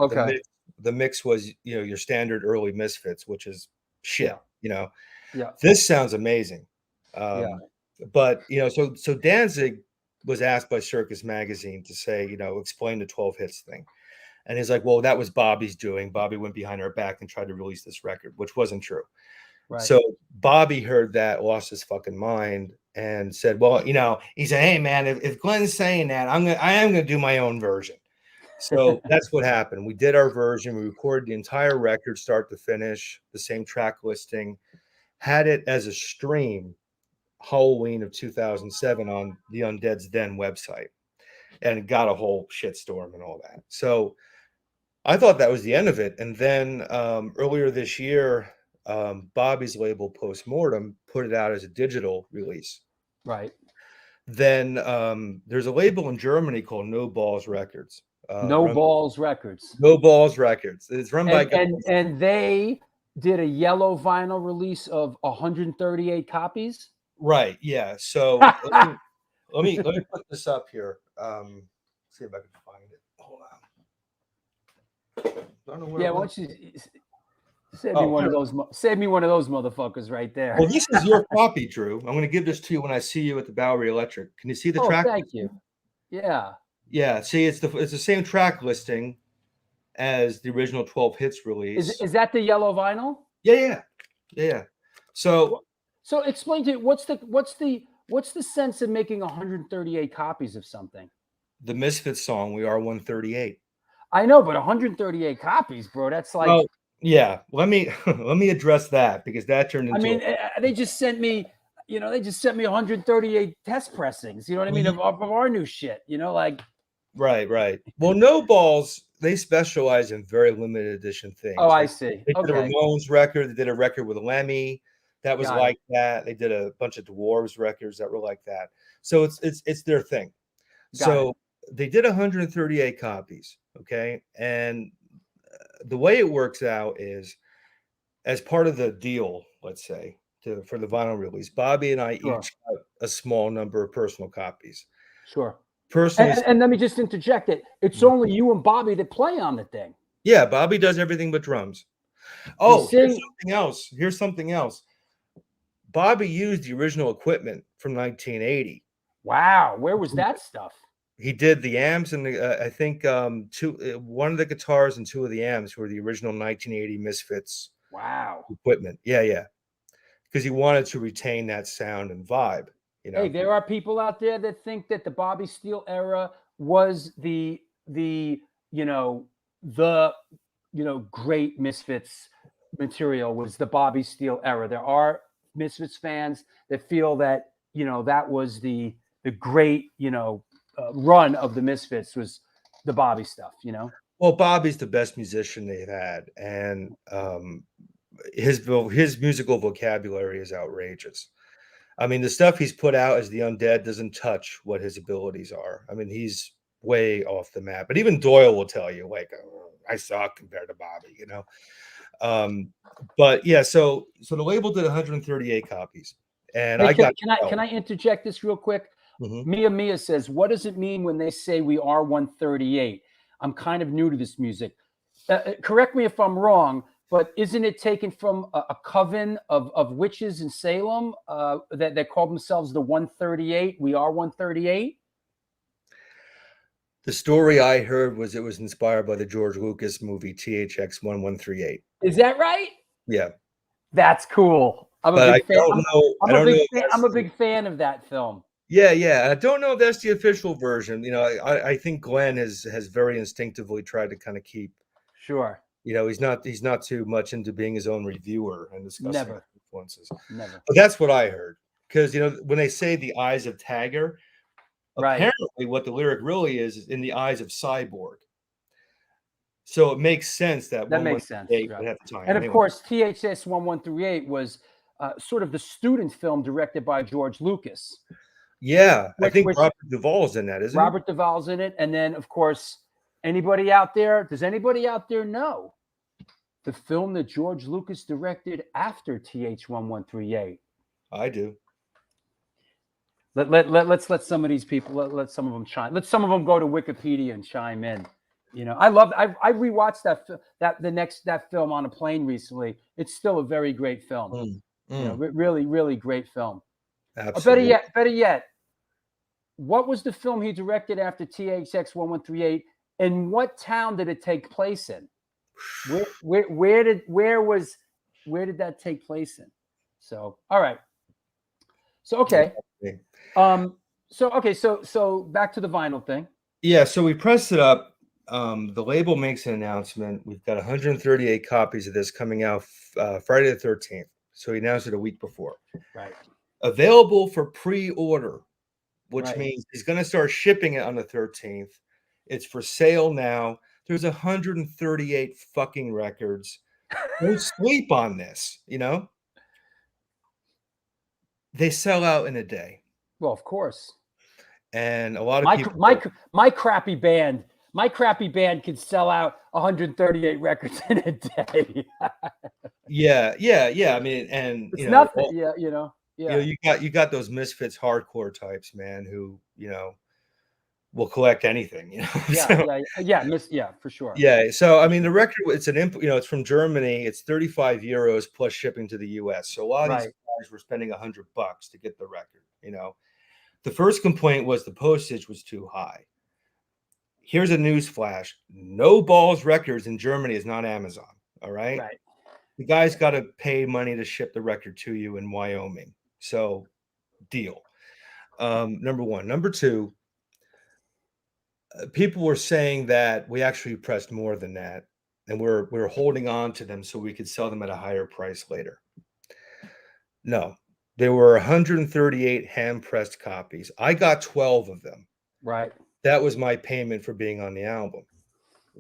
Speaker 6: the mix was, you know, your standard early Misfits, which is shit, you know. Yeah. This sounds amazing. But, you know, so Danzig was asked by Circus Magazine to say, you know, explain the 12 hits thing. And he's like, well, that was Bobby's doing. Bobby went behind our back and tried to release this record, which wasn't true. Right. So Bobby heard that, lost his fucking mind, and said, well, you know, he said, hey, man, if Glenn's saying that, I am going to do my own version. So that's what happened. We did our version. We recorded the entire record, start to finish, the same track listing, had it as a stream Halloween of 2007 on the Undead's then website, and it got a whole shitstorm and all that. So I thought that was the end of it. And then earlier this year, Bobby's label Postmortem put it out as a digital release.
Speaker 1: Right.
Speaker 6: Then there's a label in Germany called No Balls Records.
Speaker 1: No Balls Records.
Speaker 6: No Balls Records. It's run by
Speaker 1: and they did a yellow vinyl release of 138 copies.
Speaker 6: Right. Yeah. So let me put this up here. See if I can find it. Hold on. I don't know where
Speaker 1: Yeah,
Speaker 6: it
Speaker 1: why
Speaker 6: went.
Speaker 1: don't you save me one of those? Save me one of those motherfuckers right there.
Speaker 6: Well, this is your copy, Drew. I'm going to give this to you when I see you at the Bowery Electric. Can you see the track?
Speaker 1: Thank you. Yeah.
Speaker 6: Yeah. See, it's the same track listing as the original 12 hits release.
Speaker 1: Is that the yellow vinyl?
Speaker 6: Yeah. So
Speaker 1: explain to me what's the sense of making 138 copies of something?
Speaker 6: The Misfits song, We Are 138.
Speaker 1: I know, but 138 copies, bro. That's like.
Speaker 6: Oh, yeah. Let me address that because that turned into.
Speaker 1: I mean, they just sent me 138 test pressings. You know what I mean of our new shit. Like.
Speaker 6: Right. Well, No Balls, they specialize in very limited edition things.
Speaker 1: Oh, I see.
Speaker 6: They did a Ramones record. They did a record with Lemmy that was like that. They did a bunch of Dwarves records that were like that. So it's their thing. So they did 138 copies. Okay, and the way it works out is, as part of the deal, let's say for the vinyl release, Bobby and I each got a small number of personal copies.
Speaker 1: Sure.
Speaker 6: Personally,
Speaker 1: and let me just interject it. It's only you and Bobby that play on the thing.
Speaker 6: Yeah, Bobby does everything but drums. Oh, here's something else. Bobby used the original equipment from 1980.
Speaker 1: Wow, where was that stuff?
Speaker 6: He did the amps and I think one of the guitars and two of the amps were the original 1980 Misfits.
Speaker 1: Wow.
Speaker 6: Equipment. Yeah. Because he wanted to retain that sound and vibe.
Speaker 1: Hey, there are people out there that think that the Bobby Steele era was the great Misfits material was the Bobby Steele era. There are Misfits fans that feel that that was the great run of the Misfits was the Bobby stuff.
Speaker 6: Well, Bobby's the best musician they've had, and his musical vocabulary is outrageous. I mean, the stuff he's put out as the Undead doesn't touch what his abilities are. I mean, he's way off the map. But even Doyle will tell you, like, I suck compared to Bobby, But yeah, so the label did 138 copies, and
Speaker 1: Can I interject this real quick?
Speaker 6: Mm-hmm.
Speaker 1: Mia says, "What does it mean when they say we are 138? I'm kind of new to this music. Correct me if I'm wrong." But isn't it taken from a coven of witches in Salem that called themselves the 138? We are 138?
Speaker 6: The story I heard was it was inspired by the George Lucas movie THX 1138.
Speaker 1: Is that right?
Speaker 6: Yeah.
Speaker 1: That's cool. I'm a big fan of that film.
Speaker 6: Yeah. I don't know if that's the official version. I think Glenn has very instinctively tried to kind of keep.
Speaker 1: Sure.
Speaker 6: He's not too much into being his own reviewer and discussing influences.
Speaker 1: Never.
Speaker 6: But that's what I heard. Because when they say the eyes of Tagger, apparently what the lyric really is in the eyes of Cyborg. So it makes sense that
Speaker 1: makes sense.
Speaker 6: Right. At the time.
Speaker 1: And of course, THX 1138 was sort of the student film directed by George Lucas.
Speaker 6: Yeah, I think Robert Duvall's in that, isn't he?
Speaker 1: Robert Duvall's in it, and then of course. Anybody out there? Does anybody out there know the film that George Lucas directed after TH1138?
Speaker 6: I do.
Speaker 1: Let's let some of these people let some of them chime. Let some of them go to Wikipedia and chime in. I rewatched that film on a plane recently. It's still a very great film. Really, really great film.
Speaker 6: Absolutely.
Speaker 1: Better yet, what was the film he directed after THX 1138? And what town did it take place in? Where did that take place in? So all right. So okay. So back to the vinyl thing.
Speaker 6: Yeah. So we pressed it up. The label makes an announcement. We've got 138 copies of this coming out Friday the 13th. So he announced it a week before.
Speaker 1: Right.
Speaker 6: Available for pre-order, which means he's going to start shipping it on the 13th. It's for sale now. There's 138 fucking records. Don't sleep on this, They sell out in a day.
Speaker 1: Well, of course.
Speaker 6: And a lot of people.
Speaker 1: My crappy band my crappy band could sell out 138 records in a day.
Speaker 6: Yeah. I mean, and
Speaker 1: It's
Speaker 6: you know,
Speaker 1: nothing. Yeah, you know. Yeah.
Speaker 6: you got those Misfits hardcore types, man, who will collect anything.
Speaker 1: Yeah, for sure.
Speaker 6: Yeah. So I mean, the record, it's it's from Germany. It's 35 euros plus shipping to the US. So a lot of these guys were spending $100 to get the record. The first complaint was the postage was too high. Here's a news flash: No Balls Records in Germany is not Amazon. All right.
Speaker 1: Right.
Speaker 6: The guy's got to pay money to ship the record to you in Wyoming. So, deal. Number one. Number two, people were saying that we actually pressed more than that, and we're holding on to them so we could sell them at a higher price later. No, there were 138 hand-pressed copies. I got 12 of them.
Speaker 1: Right.
Speaker 6: That was my payment for being on the album.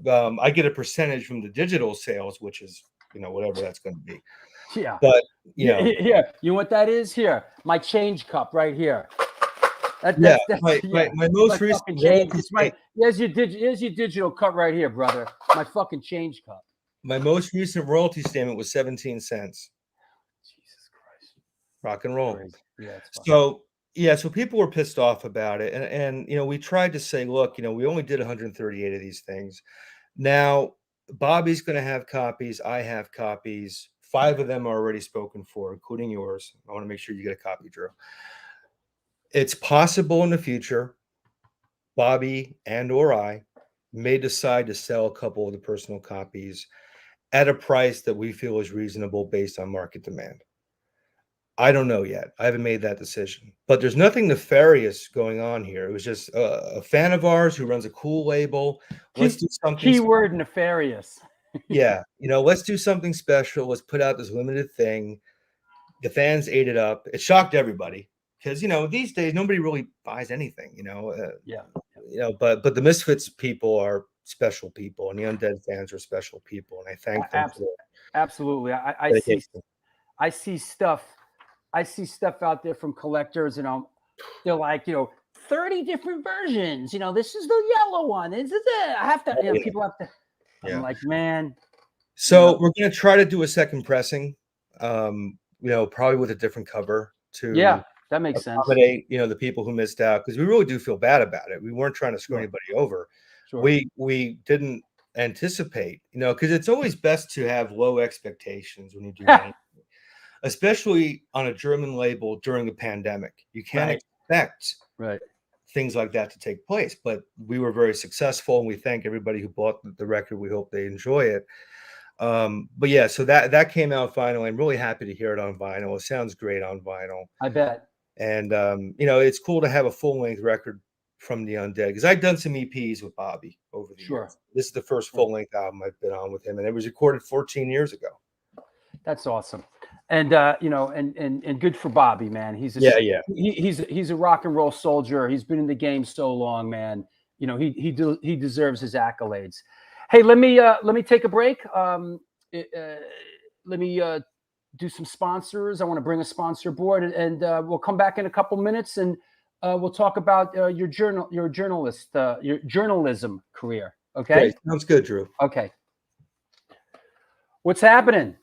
Speaker 6: I get a percentage from the digital sales, which is, whatever that's going to be.
Speaker 1: Yeah.
Speaker 6: But,
Speaker 1: here, you know what that is? Here, my change cup right here.
Speaker 6: My most recent
Speaker 1: change. It's right. Here's your digital cup right here, brother. My fucking change cup.
Speaker 6: My most recent royalty statement was 17 cents.
Speaker 1: Jesus Christ.
Speaker 6: Rock and roll.
Speaker 1: Yeah.
Speaker 6: So people were pissed off about it. And we tried to say, look, we only did 138 of these things. Now, Bobby's going to have copies. I have copies. 5 of them are already spoken for, including yours. I want to make sure you get a copy, Drew. It's possible in the future, Bobby and or I may decide to sell a couple of the personal copies at a price that we feel is reasonable based on market demand. I don't know yet. I haven't made that decision. But there's nothing nefarious going on here. It was just a fan of ours who runs a cool label. Let's do something.
Speaker 1: Keyword nefarious.
Speaker 6: Yeah. Let's do something special. Let's put out this limited thing. The fans ate it up. It shocked everybody because, these days nobody really buys anything, but the Misfits people are special people and the Undead fans are special people. And I thank them.
Speaker 1: Absolutely. I see stuff out there from collectors, they're like, 30 different versions. This is the yellow one. This is it. I have to, people have to.
Speaker 6: Yeah.
Speaker 1: I'm like, man.
Speaker 6: So we're going to try to do a second pressing, probably with a different cover to
Speaker 1: that makes sense.
Speaker 6: Accommodate, the people who missed out, because we really do feel bad about it. We weren't trying to screw anybody over.
Speaker 1: Sure.
Speaker 6: We didn't anticipate, because it's always best to have low expectations when you do anything. Especially on a German label during a pandemic. You can't expect things like that to take place. But we were very successful, and we thank everybody who bought the record. We hope they enjoy it. But yeah, so that came out finally. I'm really happy to hear it on vinyl. It sounds great on vinyl.
Speaker 1: I bet.
Speaker 6: And it's cool to have a full-length record from the Undead, because I've done some EPs with Bobby over the years. This is the first full-length album I've been on with him, and it was recorded 14 years ago.
Speaker 1: That's awesome. And and good for Bobby, man. He's a rock and roll soldier. He's been in the game so long, man. He deserves his accolades. Hey, let me take a break. Let me do some sponsors. I want to bring a sponsor board, and we'll come back in a couple minutes, and we'll talk about your journalism career. Okay,
Speaker 6: great. Sounds good, Drew.
Speaker 1: Okay, what's happening?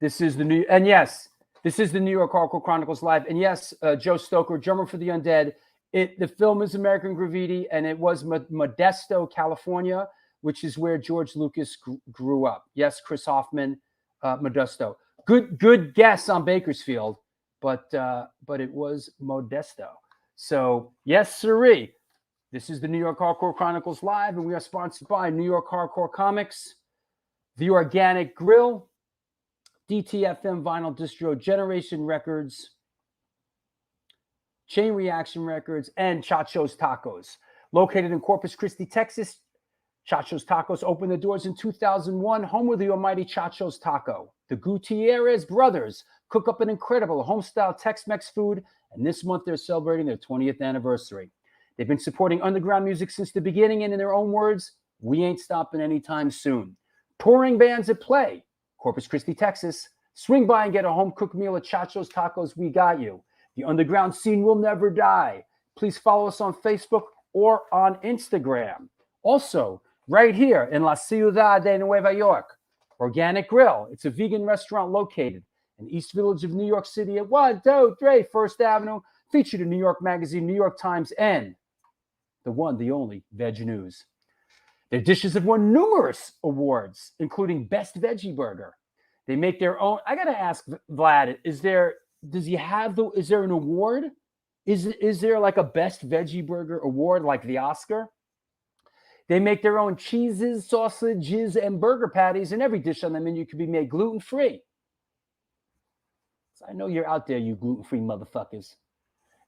Speaker 1: This is the New York Hardcore Chronicles Live. And yes, Joe Stoker, drummer for the Undead. The film is American Graffiti, and it was Modesto, California, which is where George Lucas grew up. Yes, Chris Hoffman, Modesto. Good guess on Bakersfield, but it was Modesto. So yes, sirree. This is the New York Hardcore Chronicles Live, and we are sponsored by New York Hardcore Comics, The Organic Grill, DTFM Vinyl Distro, Generation Records, Chain Reaction Records, and Chacho's Tacos. Located in Corpus Christi, Texas, Chacho's Tacos opened the doors in 2001, home of the almighty Chacho's Taco. The Gutierrez brothers cook up an incredible home-style Tex-Mex food, and this month they're celebrating their 20th anniversary. They've been supporting underground music since the beginning, and in their own words, we ain't stopping anytime soon. Touring bands at play. Corpus Christi, Texas. Swing by and get a home-cooked meal at Chacho's Tacos. We got you. The underground scene will never die. Please follow us on Facebook or on Instagram. Also, right here in La Ciudad de Nueva York, Organic Grill. It's a vegan restaurant located in East Village of New York City at 123 First Avenue, featured in New York Magazine, New York Times, and the one, the only, Veg News. Their dishes have won numerous awards, including Best Veggie Burger. They make their own. I gotta ask Vlad, is there an award? Is there like a Best Veggie Burger award like the Oscar? They make their own cheeses, sausages, and burger patties, and every dish on the menu can be made gluten-free. So I know you're out there, you gluten-free motherfuckers.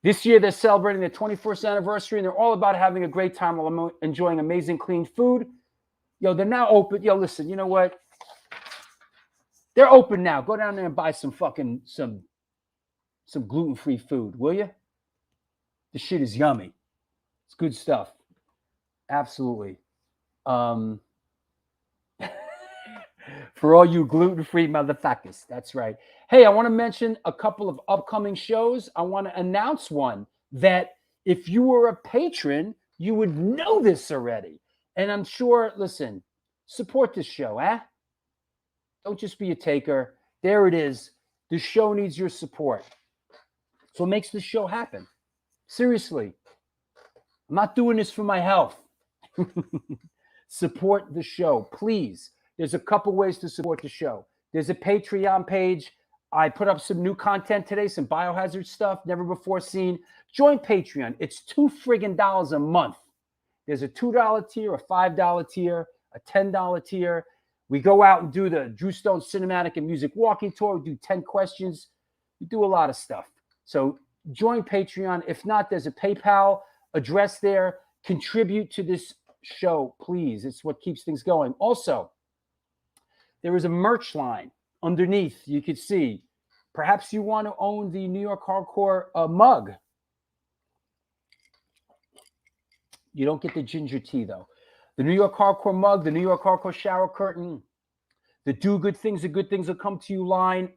Speaker 1: This year, they're celebrating their 21st anniversary, and they're all about having a great time while enjoying amazing, clean food. Yo, they're now open. Yo, listen, you know what? They're open now. Go down there and buy some gluten-free food, will you? The shit is yummy. It's good stuff. Absolutely. For all you gluten-free motherfuckers. That's right. Hey, I want to mention a couple of upcoming shows. I want to announce one that if you were a patron, you would know this already. And I'm sure, listen, support this show, eh? Don't just be a taker. There it is. The show needs your support. So it makes this show happen. Seriously. I'm not doing this for my health. Support the show, please. There's a couple ways to support the show. There's a Patreon page. I put up some new content today, some biohazard stuff, never before seen. Join Patreon. It's $2 a month. There's a $2 tier, a $5 tier, a $10 tier. We go out and do the Drew Stone Cinematic and Music Walking Tour. We do 10 questions. We do a lot of stuff. So join Patreon. If not, there's a PayPal address there. Contribute to this show, please. It's what keeps things going. Also, there is a merch line underneath. You can see. Perhaps you want to own the New York Hardcore mug. You don't get the ginger tea, though. The New York Hardcore mug, the New York Hardcore shower curtain, the Do Good Things, the Good Things Will Come to You line.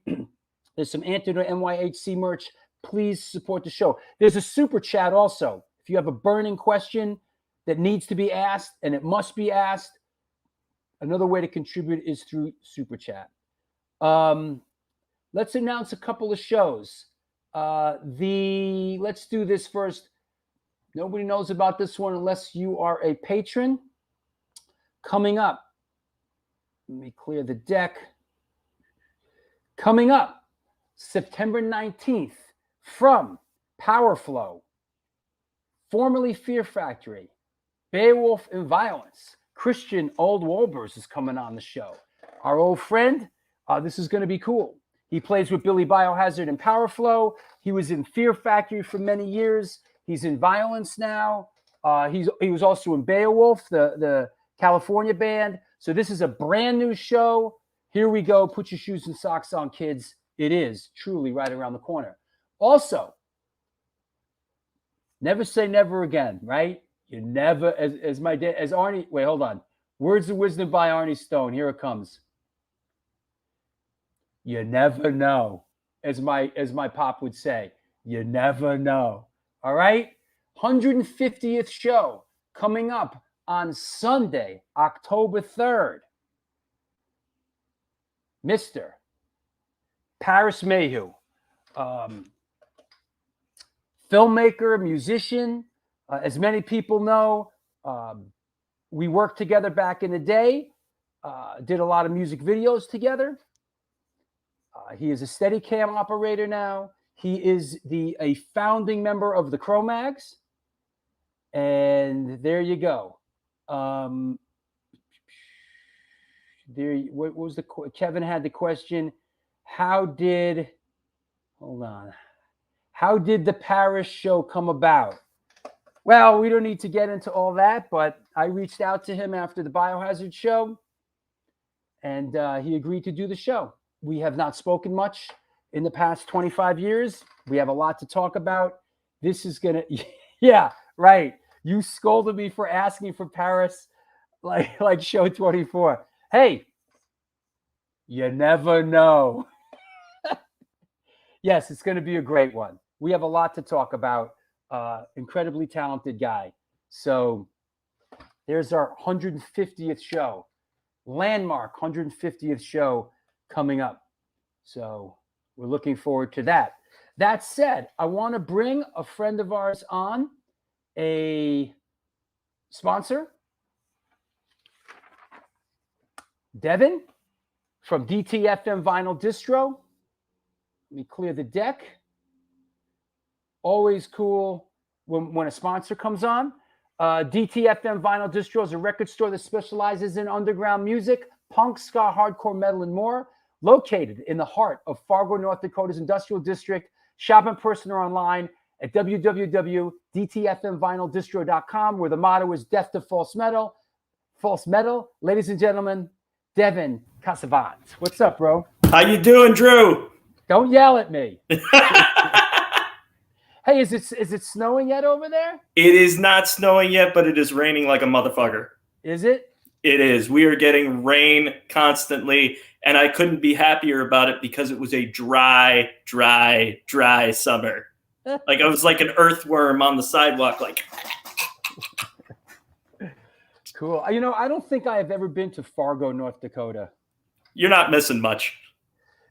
Speaker 1: There's some Antidote NYHC merch. Please support the show. There's a super chat also. If you have a burning question that needs to be asked, and it must be asked, another way to contribute is through super chat. Let's announce a couple of shows. Let's do this first. Nobody knows about this one unless you are a patron. Coming up, let me clear the deck. Coming up, September 19th, from Powerflow, formerly Fear Factory, Beowulf and Violence, Christian Old Wolbers is coming on the show. Our old friend, this is going to be cool. He plays with Billy Biohazard and Powerflow. He was in Fear Factory for many years. He's in Violence now. He was also in Beowulf, the California band. So this is a brand new show. Here we go. Put your shoes and socks on, kids. It is truly right around the corner. Also, never say never again, right? You never, as Arnie, wait, hold on. Words of wisdom by Arnie Stone. Here it comes. You never know, as my pop would say. You never know. All right? 150th show coming up on Sunday, October 3rd. Mr. Paris Mayhew, filmmaker, musician. As many people know, we worked together back in the day, did a lot of music videos together. He is a Steadicam operator now. He is a founding member of the Cro-Mags. And there you go. What was Kevin had the question, how did the Paris show come about? Well, we don't need to get into all that, but I reached out to him after the Biohazard show, and he agreed to do the show. We have not spoken much in the past 25 years. We have a lot to talk about. This is going to, yeah, right. You scolded me for asking for Paris like show 24. Hey, you never know. Yes, it's going to be a great one. We have a lot to talk about. Incredibly talented guy. So There's our 150th show, landmark 150th show coming up. So we're looking forward to that. That said, I want to bring a friend of ours on, a sponsor, Devin from DTFM Vinyl Distro. Let me clear the deck. Always cool when a sponsor comes on. DTFM Vinyl Distro is a record store that specializes in underground music, punk, ska, hardcore, metal, and more. Located in the heart of Fargo, North Dakota's industrial district. Shop in person or online at www.dtfmvinyldistro.com, where the motto is death to false metal. False metal. Ladies and gentlemen, Devin Casavant. What's up, bro?
Speaker 7: How you doing, Drew?
Speaker 1: Don't yell at me. Hey, is it snowing yet over there?
Speaker 7: It is not snowing yet, but it is raining like a motherfucker.
Speaker 1: Is it?
Speaker 7: It is. We are getting rain constantly, and I couldn't be happier about it because it was a dry summer. Like I was like an earthworm on the sidewalk, like.
Speaker 1: Cool. You know, I don't think I have ever been to Fargo, North Dakota.
Speaker 7: You're not missing much.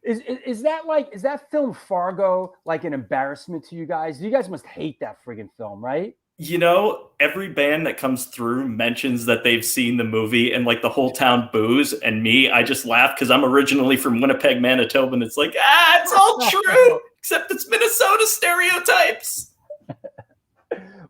Speaker 1: Is that film Fargo like an embarrassment to you guys? You guys must hate that friggin' film, right?
Speaker 7: You know, every band that comes through mentions that they've seen the movie and like the whole town boos, and me, I just laugh because I'm originally from Winnipeg, Manitoba, and it's like, it's all true, except it's Minnesota stereotypes.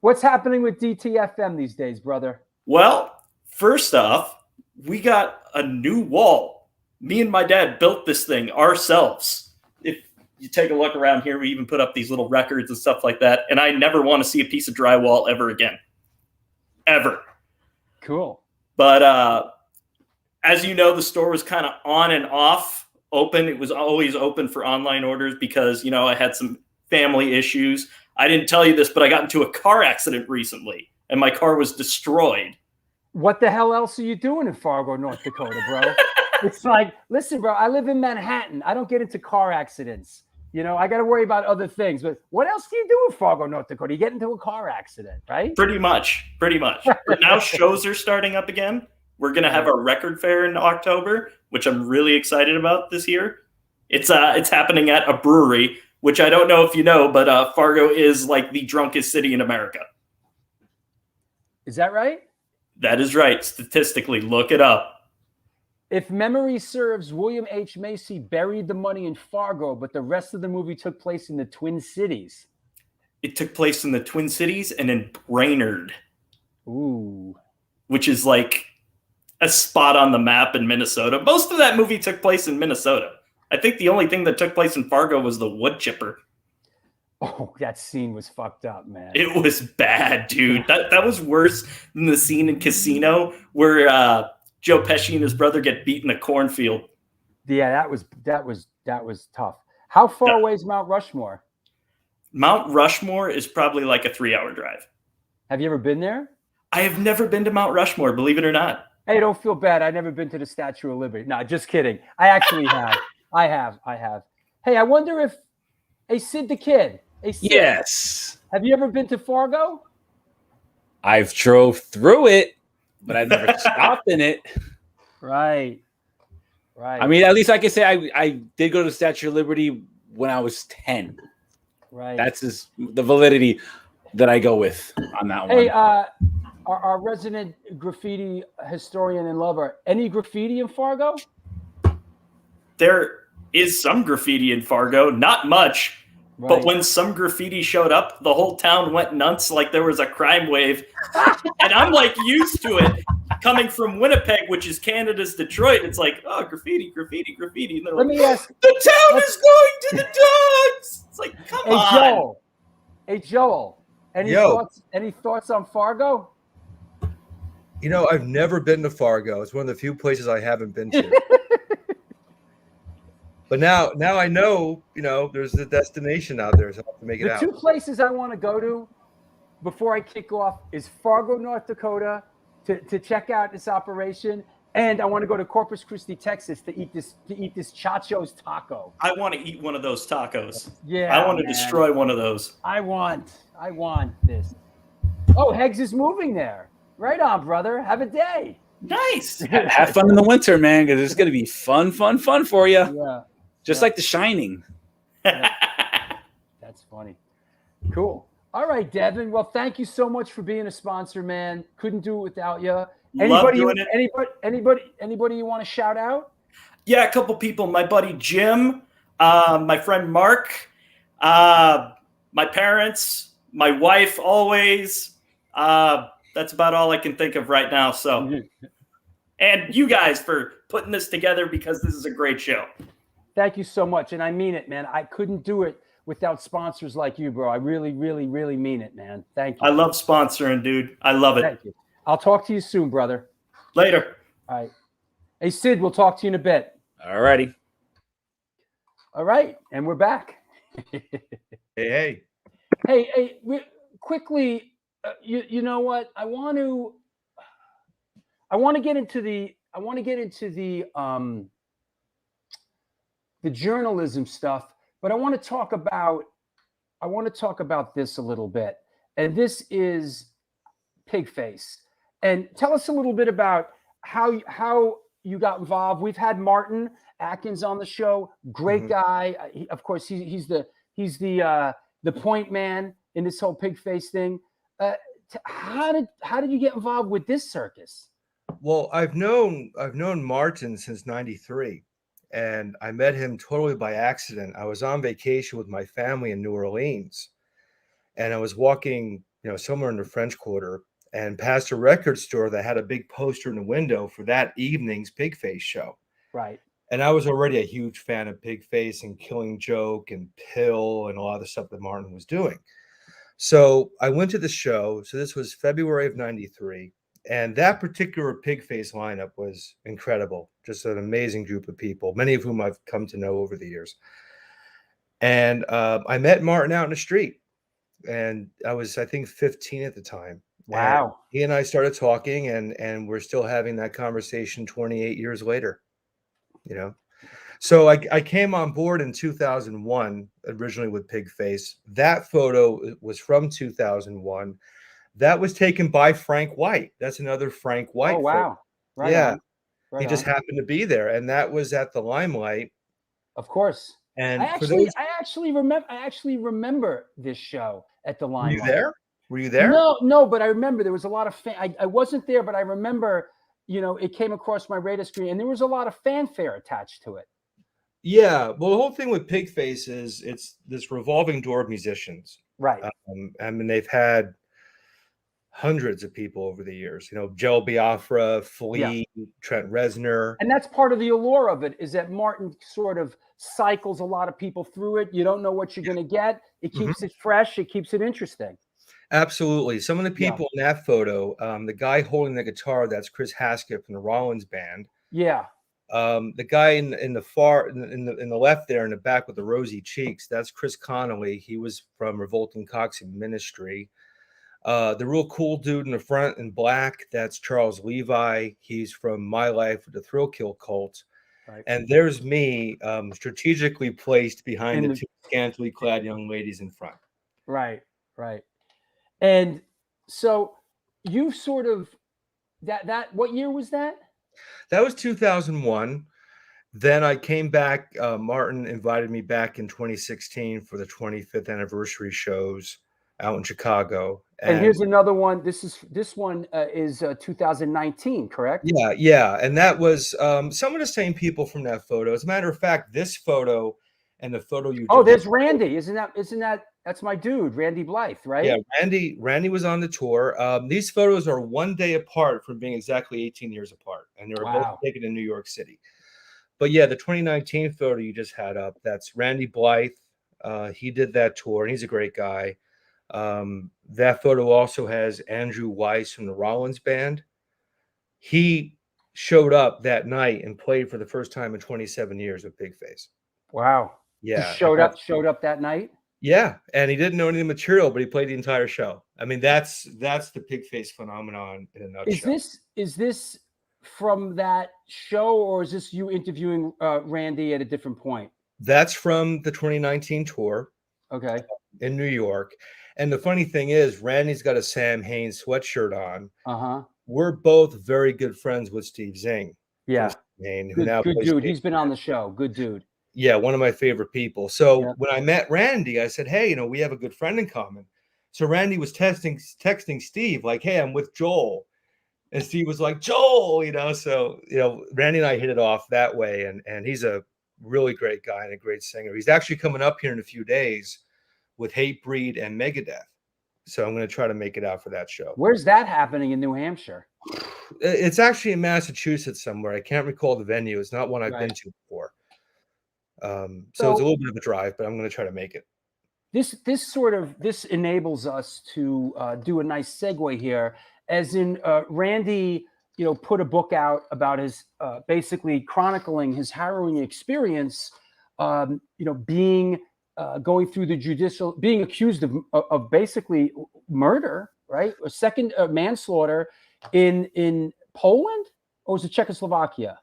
Speaker 1: What's happening with DTFM these days, brother?
Speaker 7: Well, first off, we got a new wall. Me and my dad built this thing ourselves. If you take a look around here, we even put up these little records and stuff like that. And I never want to see a piece of drywall ever again. Ever.
Speaker 1: Cool.
Speaker 7: But as you know, the store was kind of on and off open. It was always open for online orders because, you know, I had some family issues. I didn't tell you this, but I got into a car accident recently and my car was destroyed.
Speaker 1: What the hell else are you doing in Fargo, North Dakota, bro? It's like, listen, bro, I live in Manhattan. I don't get into car accidents. You know, I got to worry about other things. But what else do you do in Fargo, North Dakota? You get into a car accident, right?
Speaker 7: Pretty much. But now shows are starting up again. We're going to have a record fair in October, which I'm really excited about this year. It's happening at a brewery, which I don't know if you know, but Fargo is like the drunkest city in America.
Speaker 1: Is that right?
Speaker 7: That is right. Statistically, look it up.
Speaker 1: If memory serves, William H. Macy buried the money in Fargo, but the rest of the movie took place in the Twin Cities.
Speaker 7: It took place in the Twin Cities and in Brainerd.
Speaker 1: Ooh.
Speaker 7: Which is like a spot on the map in Minnesota. Most of that movie took place in Minnesota. I think the only thing that took place in Fargo was the wood chipper.
Speaker 1: Oh, that scene was fucked up, man.
Speaker 7: It was bad, dude. That was worse than the scene in Casino where Joe Pesci and his brother get beat in a cornfield.
Speaker 1: Yeah, that was tough. How far away is Mount Rushmore?
Speaker 7: Mount Rushmore is probably like a 3-hour drive.
Speaker 1: Have you ever been there?
Speaker 7: I have never been to Mount Rushmore, believe it or not.
Speaker 1: Hey, don't feel bad. I've never been to the Statue of Liberty. No, just kidding. I actually have. I have. Hey, I wonder if Sid the Kid. Hey, Sid,
Speaker 5: Yes.
Speaker 1: have you ever been to Fargo?
Speaker 5: I've drove through it, but I've never stopped in it.
Speaker 1: Right.
Speaker 5: I mean, at least I can say I did go to the Statue of Liberty when I was 10.
Speaker 1: Right.
Speaker 5: That's the validity that I go with on that one.
Speaker 1: Hey, our resident graffiti historian and lover, any graffiti in Fargo?
Speaker 7: There is some graffiti in Fargo, not much.
Speaker 1: Right.
Speaker 7: But when some graffiti showed up, the whole town went nuts like there was a crime wave. And I'm like used to it. Coming from Winnipeg, which is Canada's Detroit, it's like, oh, graffiti. And they're
Speaker 1: Let
Speaker 7: like,
Speaker 1: me ask.
Speaker 7: the town is going to the dogs. It's like, come on.
Speaker 1: Hey, Joel. Any thoughts on Fargo?
Speaker 6: You know, I've never been to Fargo. It's one of the few places I haven't been to. But now I know, you know, there's a destination out there, so I have to make it out.
Speaker 1: The two places I want to go to before I kick off is Fargo, North Dakota, to check out this operation, and I want to go to Corpus Christi, Texas, to eat this Chacho's taco.
Speaker 7: I want to eat one of those tacos.
Speaker 1: Yeah,
Speaker 7: I want to destroy one of those.
Speaker 1: I want this. Oh, Hegs is moving there. Right on, brother. Have a day.
Speaker 7: Nice.
Speaker 5: Have fun in the winter, man, because it's going to be fun for you.
Speaker 1: Yeah.
Speaker 5: Just like The Shining.
Speaker 1: That's funny. Cool. All right, Devin. Well, thank you so much for being a sponsor, man. Couldn't do it without you.
Speaker 7: Love doing it.
Speaker 1: Anybody you want to shout out?
Speaker 7: Yeah, a couple people. My buddy Jim, my friend Mark, my parents, my wife always. That's about all I can think of right now. So, and you guys for putting this together because this is a great show.
Speaker 1: Thank you so much. And I mean it, man. I couldn't do it without sponsors like you, bro. I really, really, really mean it, man. Thank you.
Speaker 7: I love sponsoring, dude. I love it.
Speaker 1: Thank you. I'll talk to you soon, brother.
Speaker 7: Later.
Speaker 1: All right. Hey, Sid, we'll talk to you in a bit.
Speaker 5: All righty.
Speaker 1: All right. And we're back.
Speaker 6: Hey.
Speaker 1: Hey, quickly, you know what? I want to get into the journalism stuff, but I want to talk about this a little bit. And this is Pigface. And tell us a little bit about how you got involved. We've had Martin Atkins on the show. Great guy. Of course, he's the point man in this whole Pigface thing. How did you get involved with this circus?
Speaker 6: Well, I've known Martin since '93, and I met him totally by accident. I was on vacation with my family in New Orleans, and I was walking, somewhere in the French Quarter, and past a record store that had a big poster in the window for that evening's Pigface show.
Speaker 1: Right.
Speaker 6: And I was already a huge fan of Pigface and Killing Joke and Pill and a lot of the stuff that Martin was doing. So I went to the show. So this was February of '93. And that particular Pigface lineup was incredible. Just an amazing group of people, many of whom I've come to know over the years. And I met Martin out in the street. And I was, I think, 15 at the time.
Speaker 1: Wow.
Speaker 6: And he and I started talking, and we're still having that conversation 28 years later. So I came on board in 2001, originally with Pigface. That photo was from 2001. That was taken by Frank White. That's another Frank White.
Speaker 1: Oh, wow.
Speaker 6: Right. Yeah. He just happened to be there. And that was at the Limelight.
Speaker 1: Of course.
Speaker 6: And
Speaker 1: I actually remember this show at the Limelight.
Speaker 6: Were you there?
Speaker 1: No, but I remember there was a lot of I wasn't there, but I remember, it came across my radar screen and there was a lot of fanfare attached to it.
Speaker 6: Yeah. Well, the whole thing with Pigface is it's this revolving door of musicians.
Speaker 1: Right.
Speaker 6: I mean, they've had hundreds of people over the years, Joe Biafra, Flea, Trent Reznor.
Speaker 1: And that's part of the allure of it, is that Martin sort of cycles a lot of people through it. You don't know what you're going to get. It keeps it fresh. It keeps it interesting.
Speaker 6: Absolutely. Some of the people in that photo, the guy holding the guitar, that's Chris Haskett from the Rollins band.
Speaker 1: Yeah.
Speaker 6: The guy in the left there in the back with the rosy cheeks, that's Chris Connolly. He was from Revolting Cocks and Ministry. The real cool dude in the front in black, that's Charles Levi. He's from My Life with the Thrill Kill Cult. Right. And there's me strategically placed behind the two scantily clad young ladies in front.
Speaker 1: Right. And so you sort of that what year was that?
Speaker 6: That was 2001. Then I came back. Martin invited me back in 2016 for the 25th anniversary shows out in Chicago.
Speaker 1: And here's another one. This one is 2019, correct?
Speaker 6: Yeah. And that was some of the same people from that photo. As a matter of fact, this photo and the photo you.
Speaker 1: Oh, there's Randy. Isn't that? That's my dude, Randy Blythe, right?
Speaker 6: Yeah, Randy was on the tour. These photos are one day apart from being exactly 18 years apart, and they were both taken in New York City. But yeah, the 2019 photo you just had up, that's Randy Blythe. He did that tour, and he's a great guy. That photo also has Andrew Weiss from the Rollins band. He showed up that night and played for the first time in 27 years with Pigface.
Speaker 1: Wow.
Speaker 6: Yeah.
Speaker 1: He showed up that night.
Speaker 6: Yeah, and he didn't know any material, but he played the entire show. I mean, that's the Pigface phenomenon in a nutshell.
Speaker 1: Is this from that show, or is this you interviewing Randy at a different point?
Speaker 6: That's from the 2019 tour.
Speaker 1: Okay.
Speaker 6: In New York. And the funny thing is, Randy's got a Sam Haines sweatshirt on.
Speaker 1: Uh-huh.
Speaker 6: We're both very good friends with Steve Zing.
Speaker 1: Yeah.
Speaker 6: Sam Haines, who
Speaker 1: Good,
Speaker 6: now
Speaker 1: good
Speaker 6: plays
Speaker 1: dude.
Speaker 6: bass.
Speaker 1: He's been on the show. Good dude.
Speaker 6: Yeah, one of my favorite people. So
Speaker 1: Yeah.
Speaker 6: when I met Randy, I said, hey, we have a good friend in common. So Randy was texting Steve, like, hey, I'm with Joel. And Steve was like, Joel, so, Randy and I hit it off that way. And he's a really great guy and a great singer. He's actually coming up here in a few days with Hatebreed and Megadeth. So I'm going to try to make it out for that show.
Speaker 1: Where's that happening in New Hampshire?
Speaker 6: It's actually in Massachusetts somewhere. I can't recall the venue. It's not one I've been to before. So it's a little bit of a drive, but I'm going to try to make it.
Speaker 1: This enables us to do a nice segue here, as in Randy, put a book out about his basically chronicling his harrowing experience, being going through the judicial, being accused of basically murder, right? A second manslaughter in Poland, or was it Czechoslovakia?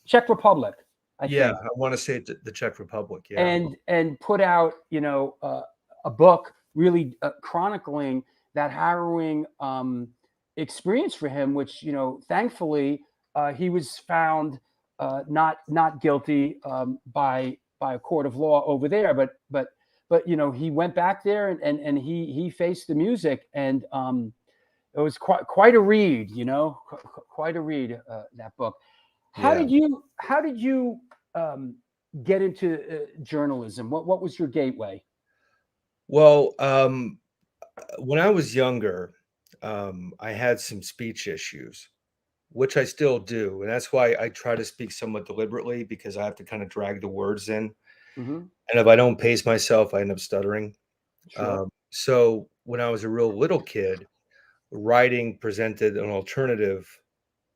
Speaker 1: Czech Republic. I think.
Speaker 6: I want to say the Czech Republic. Yeah.
Speaker 1: And put out, a book really chronicling that harrowing experience for him, which, thankfully he was found not guilty by a court of law over there, but he went back there and he faced the music, and it was quite a read, quite a read, that book. How did you get into journalism? What was your gateway?
Speaker 6: Well, when I was younger, I had some speech issues, which I still do. And that's why I try to speak somewhat deliberately, because I have to kind of drag the words in.
Speaker 1: Mm-hmm.
Speaker 6: And if I don't pace myself, I end up stuttering.
Speaker 1: Sure.
Speaker 6: So when I was a real little kid, writing presented an alternative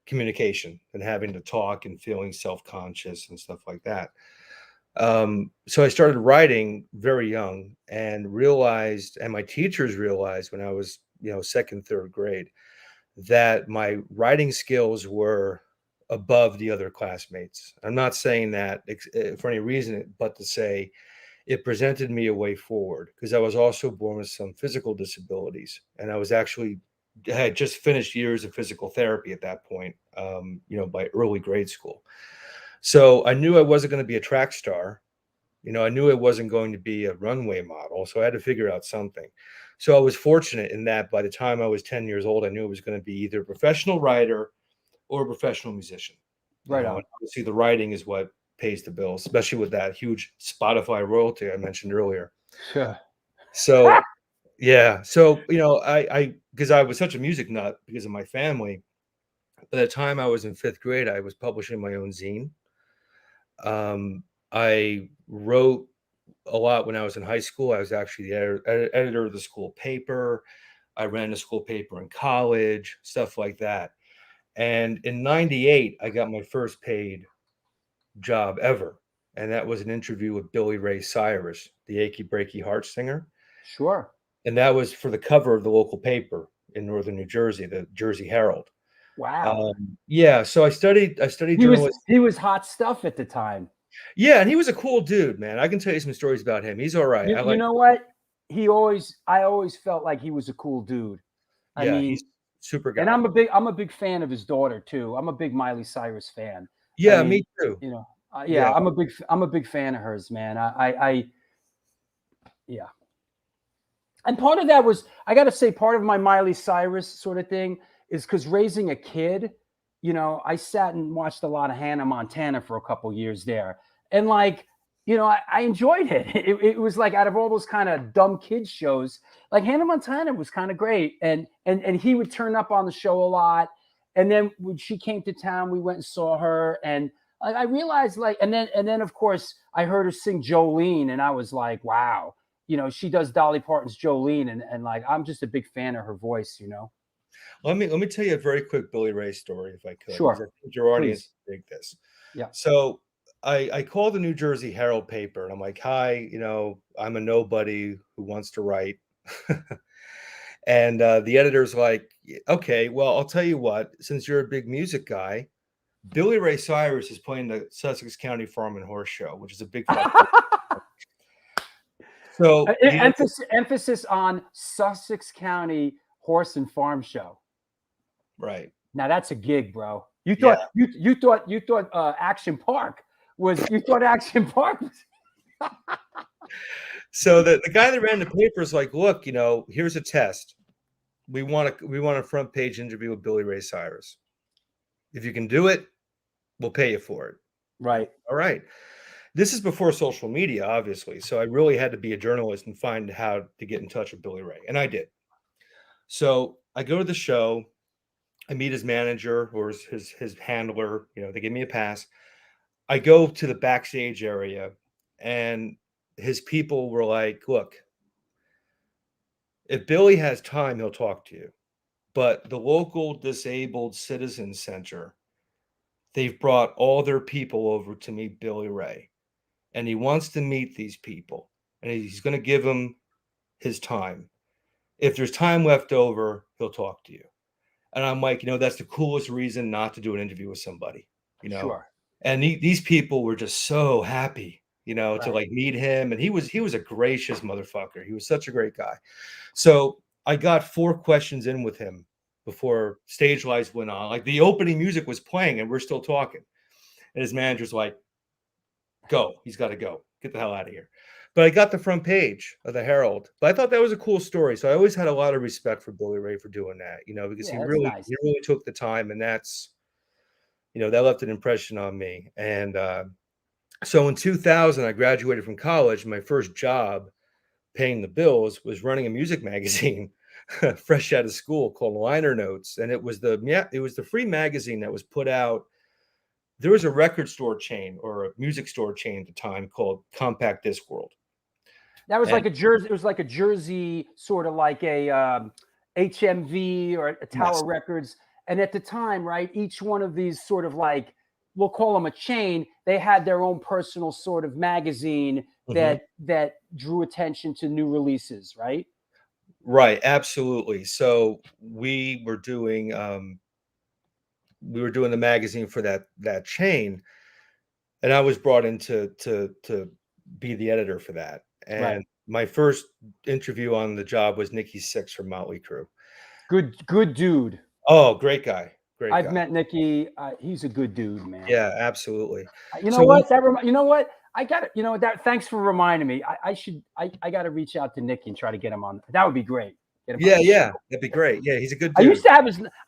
Speaker 6: communication than having to talk and feeling self-conscious and stuff like that. So I started writing very young and realized, and my teachers realized when I was, second, third grade, that my writing skills were above the other classmates. I'm not saying that for any reason, but to say it presented me a way forward, because I was also born with some physical disabilities, and I had just finished years of physical therapy at that point, by early grade school. So I knew I wasn't going to be a track star. I knew I wasn't going to be a runway model. So I had to figure out something. So I was fortunate in that by the time I was 10 years old, I knew I was going to be either a professional writer or a professional musician.
Speaker 1: Right on.
Speaker 6: Obviously, the writing is what pays the bills, especially with that huge Spotify royalty I mentioned earlier.
Speaker 1: Sure.
Speaker 6: So, yeah. So, because I was such a music nut because of my family, by the time I was in fifth grade, I was publishing my own zine. I wrote a lot when I was in high school. I was actually the editor of the school paper. I ran the school paper in college, stuff like that. And in '98, I got my first paid job ever. And that was an interview with Billy Ray Cyrus, the Achy Breaky Heart singer.
Speaker 1: Sure.
Speaker 6: And that was for the cover of the local paper in northern New Jersey, the Jersey Herald.
Speaker 1: Wow.
Speaker 6: So I studied journalism.
Speaker 1: He was hot stuff at the time.
Speaker 6: Yeah, and he was a cool dude, man. I can tell you some stories about him. He's all right.
Speaker 1: You know what? I always felt like he was a cool dude. I mean,
Speaker 6: he's super guy.
Speaker 1: And I'm a big fan of his daughter too. I'm a big Miley Cyrus fan.
Speaker 6: Yeah, me too.
Speaker 1: I'm a big fan of hers, man. Yeah. And part of that was, I got to say, part of my Miley Cyrus sort of thing is because raising a kid, I sat and watched a lot of Hannah Montana for a couple years there. And I enjoyed it. It was like, out of all those kind of dumb kids shows, like Hannah Montana was kind of great. And he would turn up on the show a lot. And then when she came to town, we went and saw her. And I realized and then of course I heard her sing Jolene, and I was like, wow, she does Dolly Parton's Jolene. And I'm just a big fan of her voice,
Speaker 6: Let me tell you a very quick Billy Ray story, if I could.
Speaker 1: Sure.
Speaker 6: I think your audience will dig this.
Speaker 1: Yeah.
Speaker 6: So I called the New Jersey Herald paper, and I'm like, hi, I'm a nobody who wants to write. And the editor's like, okay, well, I'll tell you what, since you're a big music guy, Billy Ray Cyrus is playing the Sussex County Farm and Horse Show, which is a big So
Speaker 1: Emphasis on Sussex County Horse and Farm Show.
Speaker 6: right.
Speaker 1: Now that's a gig, bro. You
Speaker 6: Yeah.
Speaker 1: thought you thought Action Park was Action Park was
Speaker 6: So the guy that ran the paper is like, look, here's a test. We want a front page interview with Billy Ray Cyrus. If you can do it, we'll pay you for it.
Speaker 1: right.
Speaker 6: All right. This is before social media, obviously. So I really had to be a journalist and find how to get in touch with Billy Ray. And I did. So I go to the show. I meet his manager or his handler. They give me a pass. I go to the backstage area, and his people were like, look, if Billy has time, he'll talk to you. But the local disabled citizen center, they've brought all their people over to meet Billy Ray. And he wants to meet these people. And he's going to give them his time. If there's time left over, he'll talk to you. And I'm like, that's the coolest reason not to do an interview with somebody,
Speaker 1: Sure.
Speaker 6: And these people were just so happy, to
Speaker 1: Right.
Speaker 6: like meet him. And he was a gracious motherfucker. He was such a great guy. So I got 4 questions in with him before stage lights went on. Like the opening music was playing and we're still talking. And his manager's like, go. He's got to go. Get the hell out of here. But I got the front page of the Herald. But I thought that was a cool story. So I always had a lot of respect for Billy Ray for doing that, because
Speaker 1: Yeah,
Speaker 6: he
Speaker 1: that's
Speaker 6: really
Speaker 1: nice.
Speaker 6: he really took the time, and that's that left an impression on me. And so in 2000, I graduated from college. My first job paying the bills was running a music magazine fresh out of school called Liner Notes. And it was the free magazine that was put out. There was a record store chain or a music store chain at the time called Compact Disc World.
Speaker 1: That was like a Jersey. It was like a Jersey, sort of like a HMV or a Tower
Speaker 6: Yes.
Speaker 1: Records. And at the time, right, each one of these sort of like, we'll call them a chain. They had their own personal sort of magazine that drew attention to new releases, right?
Speaker 6: Right, absolutely. So we were doing the magazine for that chain, and I was brought in to be the editor for that. And
Speaker 1: Right.
Speaker 6: my first interview on the job was Nikki Sixx from Motley Crue.
Speaker 1: Good dude.
Speaker 6: Oh, great guy.
Speaker 1: I've met Nikki. He's a good dude, man.
Speaker 6: Yeah, absolutely.
Speaker 1: You know
Speaker 6: So
Speaker 1: what? You know what? I got it. That. Thanks for reminding me. I got to reach out to Nicky and try to get him on. That would be great.
Speaker 6: Yeah, that'd be great. Yeah, he's a good dude.
Speaker 1: I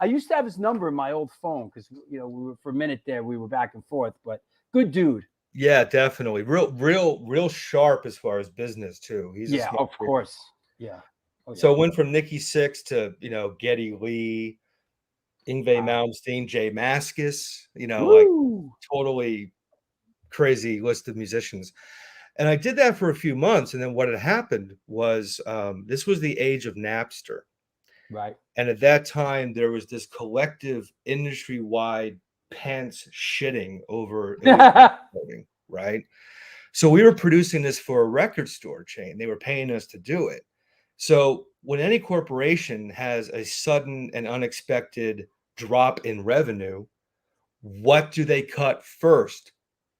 Speaker 1: used to have his number in my old phone because we were for a minute there. We were back and forth, but good dude.
Speaker 6: Yeah, definitely. Real sharp as far as business too. He's
Speaker 1: of course. Yeah. Oh, yeah.
Speaker 6: So it went from Nikki Sixx to Geddy Lee, Yngwie Malmsteen, Jay Mascis. Like totally crazy list of musicians. And I did that for a few months. And then what had happened was this was the age of Napster.
Speaker 1: Right.
Speaker 6: And at that time, there was this collective industry-wide pants shitting over coding, right? So we were producing this for a record store chain. They were paying us to do it. So when any corporation has a sudden and unexpected drop in revenue, what do they cut first?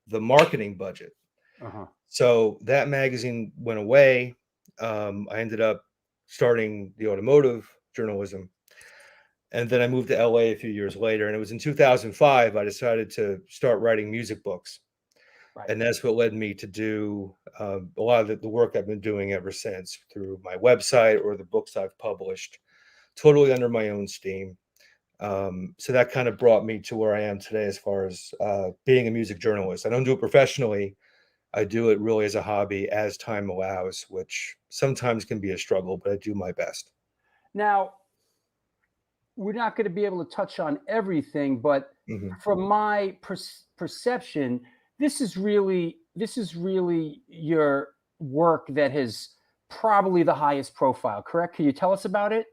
Speaker 6: The marketing budget. So that magazine went away. I ended up starting the automotive journalism. And then I moved to LA a few years later. And it was in 2005, I decided to start writing music books. Right. And that's what led me to do a lot of the work I've been doing ever since through my website or the books I've published, totally under my own steam. So that kind of brought me to where I am today as far as being a music journalist. I don't do it professionally. I do it really as a hobby as time allows, which sometimes can be a struggle, but I do my best.
Speaker 1: Now, we're not going to be able to touch on everything, but from my perception, this is really your work that has probably the highest profile, correct? Can you tell us about it?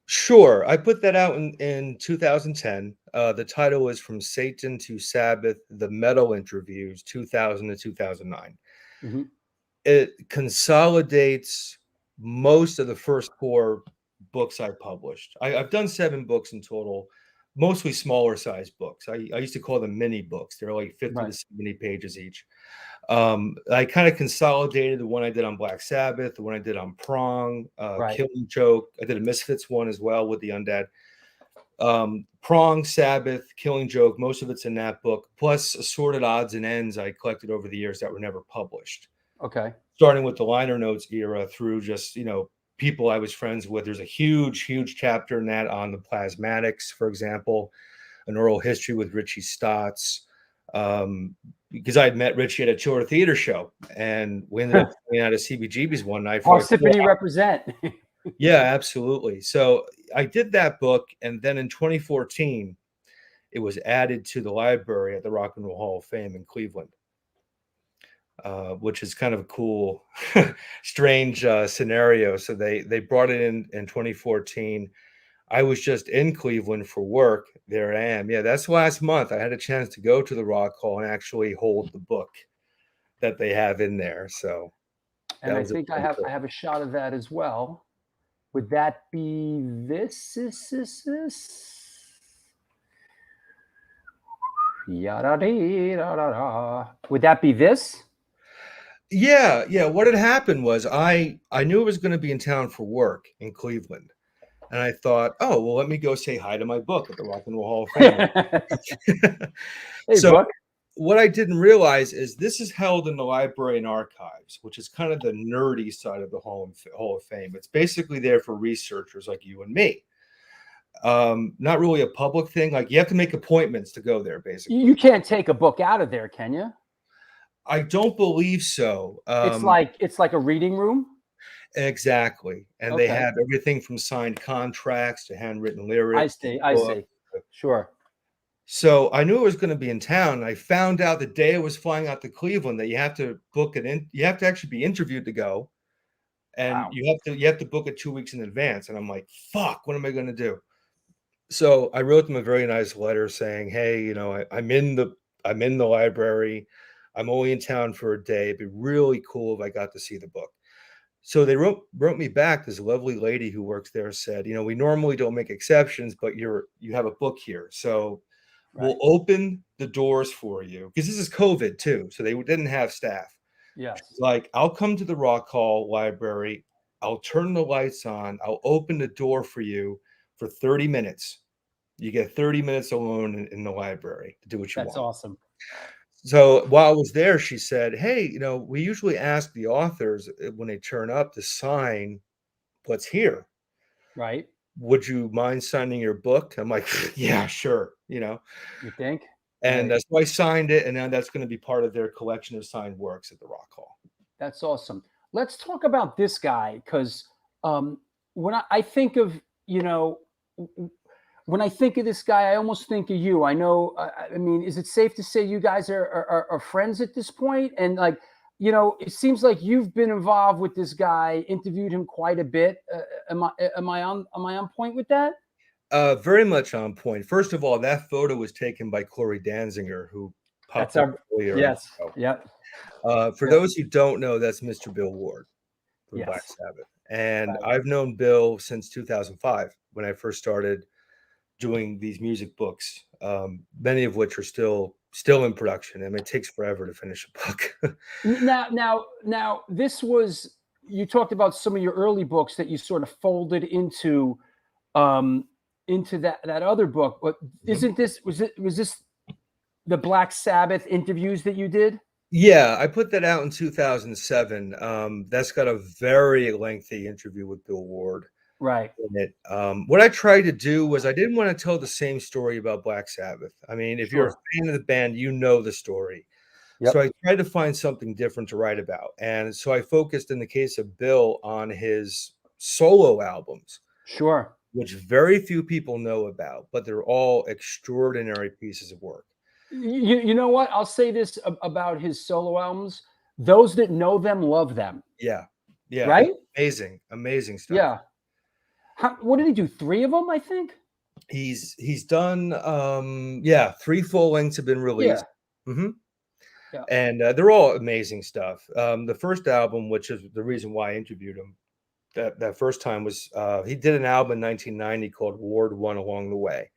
Speaker 6: Sure. I put that out in 2010. The title is From Satan to Sabbath, The Metal Interviews, 2000 to 2009. It consolidates most of the first 4 books I published. I've done 7 books in total, mostly smaller size books. I used to call them mini books. They're like 50
Speaker 1: Right.
Speaker 6: to 70 pages each. I kind of consolidated the one I did on Black Sabbath, the one I did on Prong,
Speaker 1: Right.
Speaker 6: Killing Joke. I did a Misfits one as well with the Undead. Prong, Sabbath, Killing Joke, most of it's in that book, plus assorted odds and ends I collected over the years that were never published.
Speaker 1: Okay.
Speaker 6: Starting with the liner notes era through just, people I was friends with. There's a huge chapter in that on the plasmatics, for example, an oral history with Richie Stotts. Because I had met Richie at a Chiller Theater show, and we ended up going out of CBGB's one night.
Speaker 1: Parsippany represent.
Speaker 6: Yeah, absolutely. So I did that book, and then in 2014, it was added to the library at the Rock and Roll Hall of Fame in Cleveland, which is kind of a cool, strange scenario. So they brought it in 2014. I was just in Cleveland for work. There I am. Yeah, that's last month. I had a chance to go to the Rock Hall and actually hold the book that they have in there. So,
Speaker 1: and I think I have a shot of that as well. Would that be this? Would that be this?
Speaker 6: Yeah. What had happened was I knew I was going to be in town for work in Cleveland. And I thought, oh, well, let me go say hi to my book at the Rock and Roll Hall of Fame.
Speaker 1: Hey,
Speaker 6: so
Speaker 1: book.
Speaker 6: What I didn't realize is this is held in the Library and Archives, which is kind of the nerdy side of the Hall of Fame. It's basically there for researchers like you and me. Not really a public thing. Like you have to make appointments to go there, basically.
Speaker 1: You can't take a book out of there, can you?
Speaker 6: I don't believe so.
Speaker 1: It's like a reading room.
Speaker 6: Exactly. And they have everything from signed contracts to handwritten lyrics.
Speaker 1: I see. Sure.
Speaker 6: So I knew I was going to be in town. I found out the day I was flying out to Cleveland that you have to book it in. You have to actually be interviewed to go, and you have to book it 2 weeks in advance. And I'm like, fuck, what am I going to do? So I wrote them a very nice letter saying, hey, I'm in the library. I'm only in town for a day. It'd be really cool if I got to see the book. So they wrote me back. This lovely lady who works there said, we normally don't make exceptions, but you have a book here. So we'll open the doors for you, because this is COVID too. So they didn't have staff.
Speaker 1: Yes.
Speaker 6: Like, I'll come to the Rock Hall Library. I'll turn the lights on. I'll open the door for you for 30 minutes. You get 30 minutes alone in the library to do what you want.
Speaker 1: That's awesome.
Speaker 6: So while I was there, she said, hey, we usually ask the authors when they turn up to sign what's here.
Speaker 1: Right.
Speaker 6: Would you mind signing your book? I'm like, yeah, sure. You
Speaker 1: think?
Speaker 6: And so I signed it, and now that's going to be part of their collection of signed works at the Rock Hall.
Speaker 1: That's awesome. Let's talk about this guy, because when I think of, when I think of this guy, I almost think of you. I know. I mean, is it safe to say you guys are friends at this point? And it seems like you've been involved with this guy, interviewed him quite a bit. Am I on point with that?
Speaker 6: Very much on point. First of all, that photo was taken by Corey Danziger, who popped up earlier.
Speaker 1: Yes. Yep.
Speaker 6: For those who don't know, that's Mr. Bill Ward from Black Sabbath. And I've known Bill since 2005, when I first started doing these music books, many of which are still in production. I mean, it takes forever to finish a book.
Speaker 1: Now, this was, you talked about some of your early books that you sort of folded into that other book. But isn't this, was this the Black Sabbath interviews that you did?
Speaker 6: Yeah, I put that out in 2007. That's got a very lengthy interview with Bill Ward.
Speaker 1: Right.
Speaker 6: In it. What I tried to do was I didn't want to tell the same story about Black Sabbath. I mean, if you're a fan of the band, you know the story. Yep. So I tried to find something different to write about. And so I focused, in the case of Bill, on his solo albums.
Speaker 1: Sure.
Speaker 6: Which very few people know about, but they're all extraordinary pieces of work.
Speaker 1: You know what? I'll say this about his solo albums. Those that know them love them.
Speaker 6: Yeah. Yeah.
Speaker 1: Right?
Speaker 6: Amazing stuff.
Speaker 1: Yeah. What did he do? 3 of them, I think.
Speaker 6: He's done 3 full lengths have been released. Yeah. Mm-hmm. Yeah. And they're all amazing stuff. The first album, which is the reason why I interviewed him that first time, was he did an album in 1990 called Ward One Along the Way.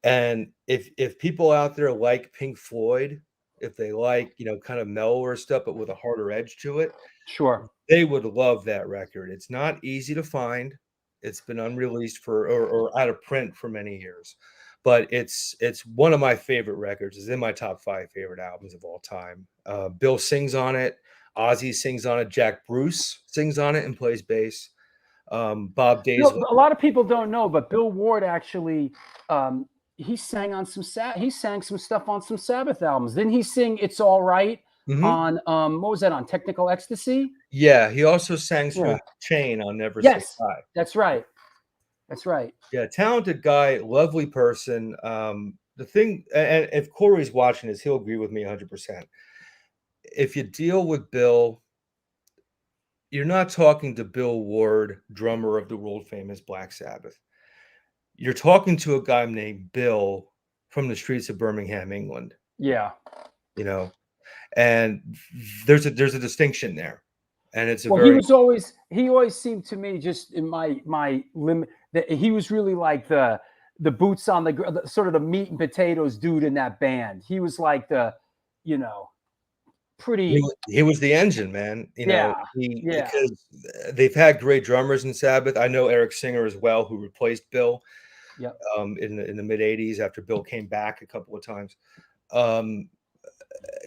Speaker 6: And if people out there like Pink Floyd, if they like, kind of mellower stuff, but with a harder edge to it,
Speaker 1: Sure.
Speaker 6: they would love that record. It's not easy to find. It's been unreleased or out of print for many years, but it's one of my favorite records. It's in my top 5 favorite albums of all time. Bill sings on it. Ozzy sings on it. Jack Bruce sings on it and plays bass. Bob Daisley.
Speaker 1: A lot of people don't know, but Bill Ward actually, he sang some stuff on some Sabbath albums. Didn't he sing "It's All Right" on what was that on Technical Ecstasy?
Speaker 6: Yeah, he also sang Smooth Chain on Never Say Die.
Speaker 1: That's right. That's right.
Speaker 6: Yeah, talented guy, lovely person. The thing, and if Corey's watching this, he'll agree with me 100%. If you deal with Bill, you're not talking to Bill Ward, drummer of the world famous Black Sabbath. You're talking to a guy named Bill from the streets of Birmingham, England.
Speaker 1: Yeah.
Speaker 6: And there's a distinction there. And it's
Speaker 1: he always seemed to me, just in my limit, that he was really like the boots on the sort of the meat and potatoes dude in that band. He was like the, pretty.
Speaker 6: He was the engine, man. Because they've had great drummers in Sabbath. I know Eric Singer as well, who replaced Bill.
Speaker 1: Yeah.
Speaker 6: In the mid '80s after Bill came back a couple of times.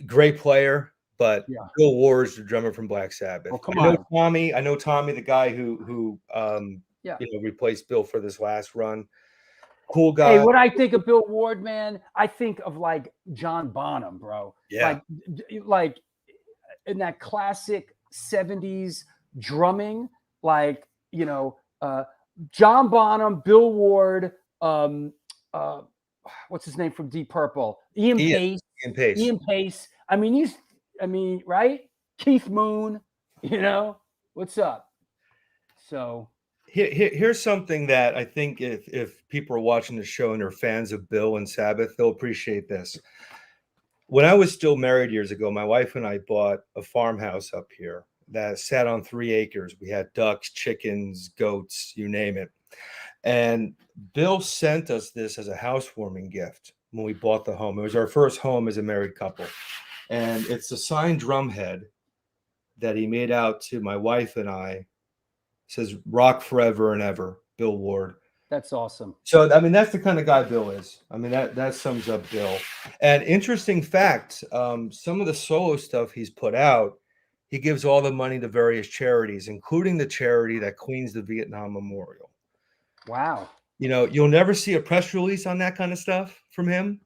Speaker 6: Great player, but Bill Ward's the drummer from Black Sabbath.
Speaker 1: Oh,
Speaker 6: I know Tommy, the guy who replaced Bill for this last run. Cool guy.
Speaker 1: Hey, when I think of Bill Ward, man, I think of like John Bonham, bro.
Speaker 6: Yeah.
Speaker 1: Like in that classic 70s drumming, like, John Bonham, Bill Ward, what's his name from Deep Purple? Ian Pace. Ian Pace. I mean, right? Keith Moon, what's up? So
Speaker 6: here's something that I think if people are watching the show and they're fans of Bill and Sabbath, they'll appreciate this. When I was still married years ago, my wife and I bought a farmhouse up here that sat on 3 acres. We had ducks, chickens, goats, you name it. And Bill sent us this as a housewarming gift when we bought the home. It was our first home as a married couple. And it's a signed drum head that he made out to my wife and I. It says "Rock Forever and Ever," Bill Ward.
Speaker 1: That's awesome.
Speaker 6: So, that's the kind of guy Bill is. That sums up Bill. And interesting fact, some of the solo stuff he's put out, he gives all the money to various charities, including the charity that cleans the Vietnam Memorial.
Speaker 1: Wow.
Speaker 6: You'll never see a press release on that kind of stuff from him.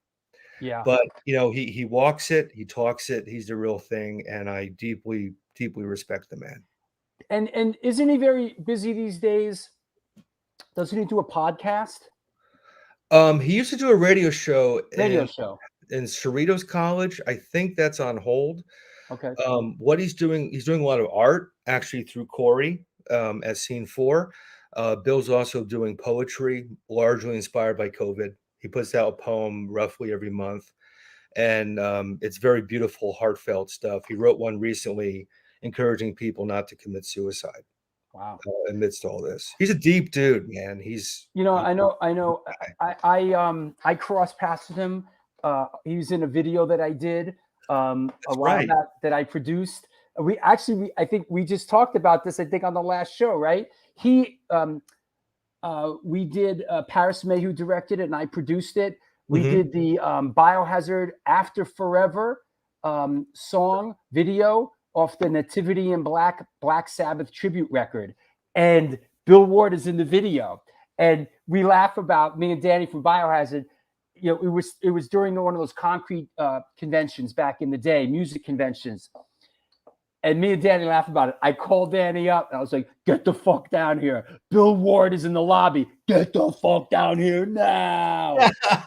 Speaker 1: Yeah.
Speaker 6: But, he walks it, he talks it, he's the real thing. And I deeply, deeply respect the man.
Speaker 1: And isn't he very busy these days? Doesn't he do a podcast?
Speaker 6: He used to do a radio show in Cerritos College. I think that's on hold.
Speaker 1: Okay.
Speaker 6: What he's doing a lot of art actually through Corey at Scene 4. Bill's also doing poetry, largely inspired by COVID. He puts out a poem roughly every month, and it's very beautiful, heartfelt stuff. He wrote one recently encouraging people not to commit suicide.
Speaker 1: Wow.
Speaker 6: Amidst all this, he's a deep dude, man. He's,
Speaker 1: I crossed paths with him. He was in a video that I did a while back that I produced. I think we just talked about this, I think, on the last show, right? We did Paris Mayhew directed it and I produced it. We did the Biohazard After Forever song video off the Nativity in Black Sabbath tribute record. And Bill Ward is in the video. And we laugh about, me and Danny from Biohazard, it was during one of those concrete conventions back in the day, music conventions. And me and Danny laugh about it. I called Danny up and I was like, "Get the fuck down here. Bill Ward is in the lobby. Get the fuck down here now."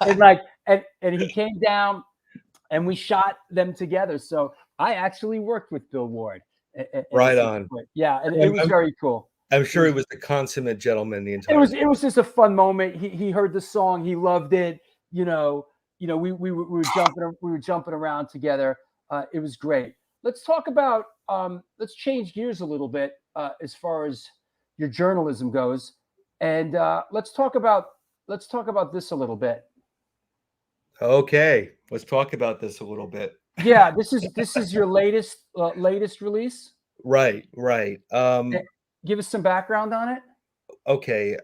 Speaker 1: and he came down and we shot them together. So I actually worked with Bill Ward.
Speaker 6: Right on.
Speaker 1: Yeah, and it was very cool.
Speaker 6: I'm sure he was the consummate gentleman the entire time.
Speaker 1: It was just a fun moment. He heard the song, he loved it. We were jumping around together. It was great. Let's talk about let's change gears a little bit as far as your journalism goes, and let's talk about this a little bit.
Speaker 6: Okay, let's talk about this a little bit.
Speaker 1: Yeah, this is your latest release.
Speaker 6: Right, right.
Speaker 1: Give us some background on it.
Speaker 6: Okay.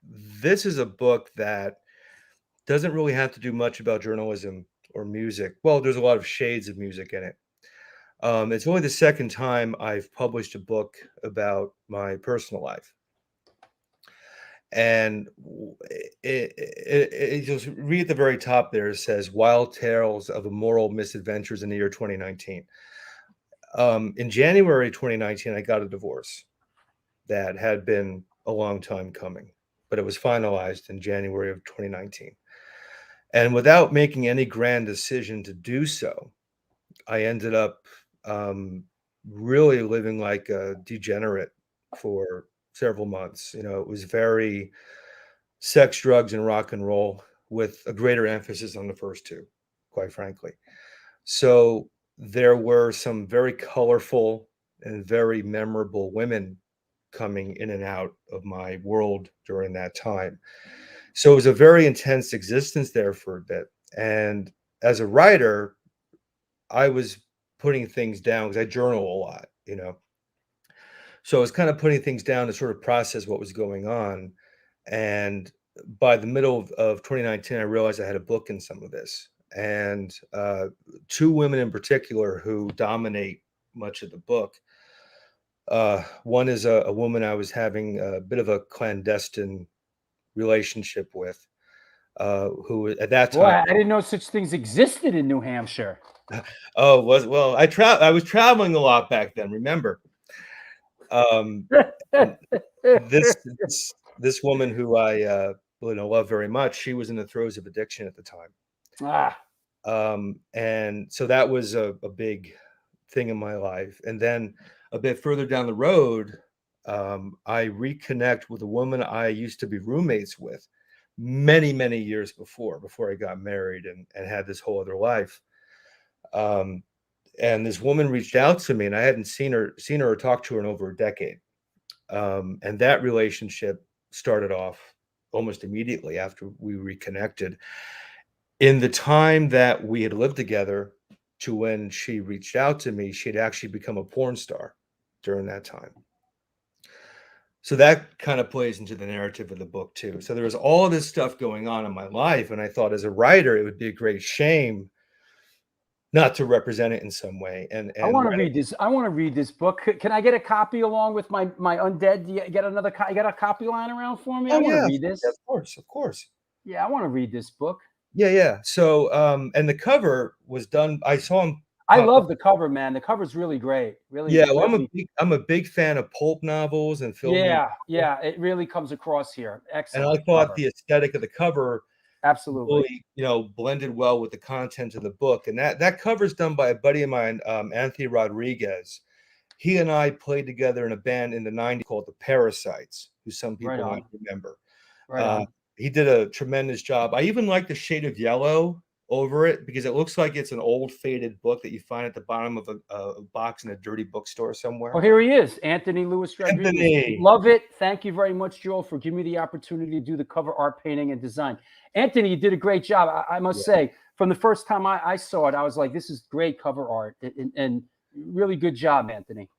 Speaker 6: This is a book that doesn't really have to do much about journalism or music. Well, there's a lot of shades of music in it. It's only the second time I've published a book about my personal life. And just read at the very top there, it says Wild Tales of Immoral Misadventures in the year 2019. In January 2019, I got a divorce that had been a long time coming, but it was finalized in January of 2019. And without making any grand decision to do so, I ended up really living like a degenerate for several months. You know, it was very sex, drugs, and rock and roll, with a greater emphasis on the first two, quite frankly. So there were some very colorful and very memorable women coming in and out of my world during that time. So it was a very intense existence there for a bit. And as a writer, I was putting things down because I journal a lot, you know. So I was kind of putting things down to sort of process what was going on. And by the middle of 2019, I realized I had a book in some of this. And two women in particular who dominate much of the book. One is a woman I was having a bit of a clandestine relationship with, who at that
Speaker 1: Boy,
Speaker 6: time.
Speaker 1: I didn't know such things existed in New Hampshire.
Speaker 6: Oh, well, I was traveling a lot back then, remember. This woman who I love very much, she was in the throes of addiction at the time. And so that was a big thing in my life. And then a bit further down the road, I reconnect with a woman I used to be roommates with many, many years before I got married and had this whole other life. And this woman reached out to me, and I hadn't seen her or talked to her in over a decade. And that relationship started off almost immediately after we reconnected. In the time that we had lived together to when she reached out to me, she had actually become a porn star during that time. So that kind of plays into the narrative of the book too. So there was all of this stuff going on in my life, and I thought as a writer, it would be a great shame not to represent it in some way. And
Speaker 1: I want to read this. I want to read this book. Can I get a copy along with my Undead? Do you get another? You got a copy lying around for me? I want to read this.
Speaker 6: Yeah, of course.
Speaker 1: Yeah, I want to read this book.
Speaker 6: Yeah. So, and the cover was done. I saw him.
Speaker 1: I love the cover, man. The cover's really great. Really.
Speaker 6: Yeah,
Speaker 1: well,
Speaker 6: I'm a big fan of pulp novels and film.
Speaker 1: Yeah. It really comes across here. Excellent.
Speaker 6: And I thought the aesthetic of the cover
Speaker 1: absolutely
Speaker 6: really, blended well with the content of the book. And that cover's done by a buddy of mine, Anthony Rodriguez. He and I played together in a band in the 90s called the Parasites, who some people might remember. He did a tremendous job. I even like the shade of yellow over it because it looks like it's an old faded book that you find at the bottom of a box in a dirty bookstore somewhere.
Speaker 1: Oh, here he is, Anthony Louis Rodriguez. Love it. Thank you very much, Joel, for giving me the opportunity to do the cover art, painting, and design. Anthony, you did a great job. I must say, from the first time I saw it, I was like, this is great cover art, and really good job, Anthony.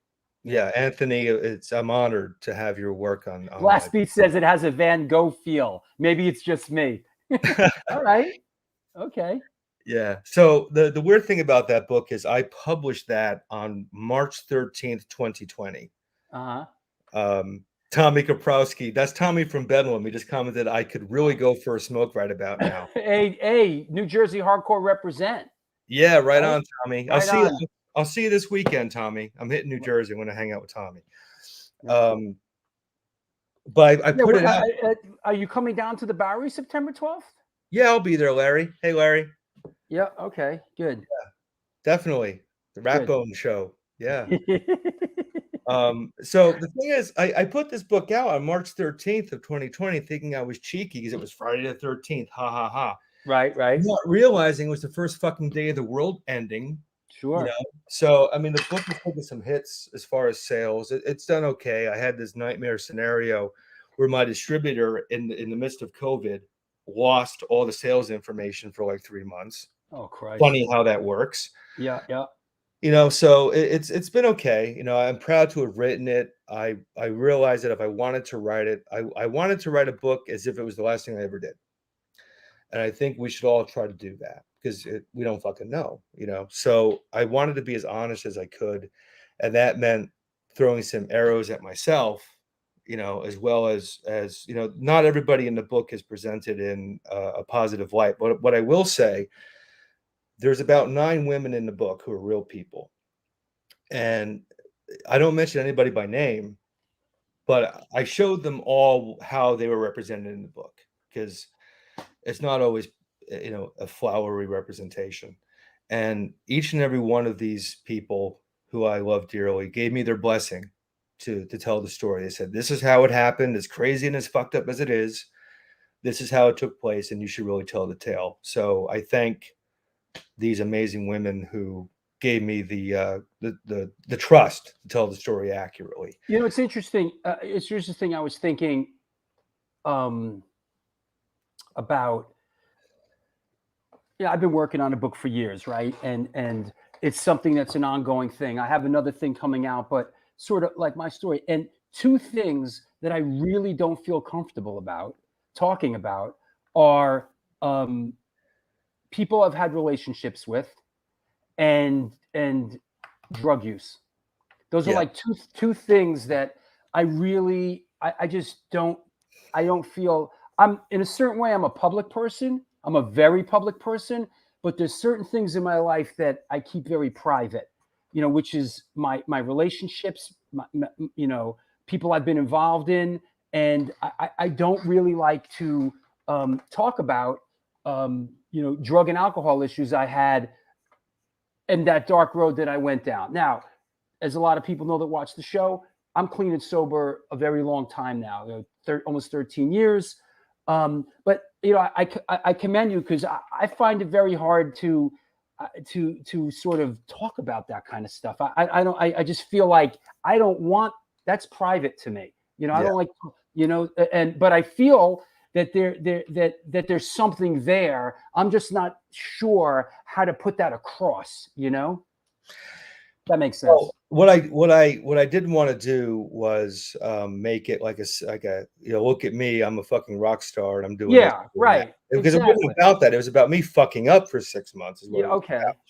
Speaker 6: Yeah, Anthony, I'm honored to have your work on
Speaker 1: Last Beat says it has a Van Gogh feel. Maybe it's just me. All right. Okay.
Speaker 6: Yeah. So the weird thing about that book is I published that on March 13th, 2020. Tommy Kaprowski, that's Tommy from Bedlam. He just commented I could really go for a smoke right about now.
Speaker 1: Hey, New Jersey hardcore represent.
Speaker 6: Yeah, right on, Tommy. I'll see you this weekend, Tommy. I'm hitting New Jersey. I'm going to hang out with Tommy. But I put it out.
Speaker 1: Are you coming down to the Bowery September 12th?
Speaker 6: Yeah, I'll be there, Larry. Hey, Larry.
Speaker 1: Yeah. Okay. Good.
Speaker 6: Yeah, definitely. The Rat Bone Show. Yeah. So the thing is, I put this book out on March 13th of 2020, thinking I was cheeky because it was Friday the 13th. Ha ha ha.
Speaker 1: Right.
Speaker 6: Not realizing it was the first fucking day of the world ending.
Speaker 1: Sure.
Speaker 6: So I mean, the book has taken some hits as far as sales. It's done okay. I had this nightmare scenario where my distributor, in the midst of COVID, lost all the sales information for like 3 months.
Speaker 1: Oh, Christ.
Speaker 6: Funny how that works.
Speaker 1: Yeah.
Speaker 6: So it's been okay. I'm proud to have written it. I realized that if I wanted to write it, I wanted to write a book as if it was the last thing I ever did. And I think we should all try to do that because we don't fucking know, So I wanted to be as honest as I could. And that meant throwing some arrows at myself, as well as, not everybody in the book is presented in a positive light. But what I will say, there's about 9 women in the book who are real people. And I don't mention anybody by name, but I showed them all how they were represented in the book, because it's not always, a flowery representation. And each and every one of these people who I love dearly gave me their blessing to tell the story. They said, this is how it happened, as crazy and as fucked up as it is. This is how it took place, and you should really tell the tale. So I thank these amazing women who gave me the trust to tell the story accurately.
Speaker 1: It's interesting. It's interesting. I was thinking about. I've been working on a book for years, right? And it's something that's an ongoing thing. I have another thing coming out, but sort of like my story. And 2 things that I really don't feel comfortable about talking about are people I've had relationships with and drug use. Those are like two things that I just don't feel. I'm in a certain way, I'm a public person. I'm a very public person, but there's certain things in my life that I keep very private, which is my relationships, people I've been involved in. And I don't really like to talk about, drug and alcohol issues I had and that dark road that I went down. Now, as a lot of people know that watch the show, I'm clean and sober a very long time now, almost 13 years. But I commend you, because I find it very hard to sort of talk about that kind of stuff. I just feel like I don't want, that's private to me. I don't like, but I feel that there's something there. I'm just not sure how to put that across, That makes sense.
Speaker 6: Well, what I didn't want to do was make it like a look at me, I'm a fucking rock star and I'm doing this,
Speaker 1: right.
Speaker 6: Because it wasn't about that. It was about me fucking up for 6 months.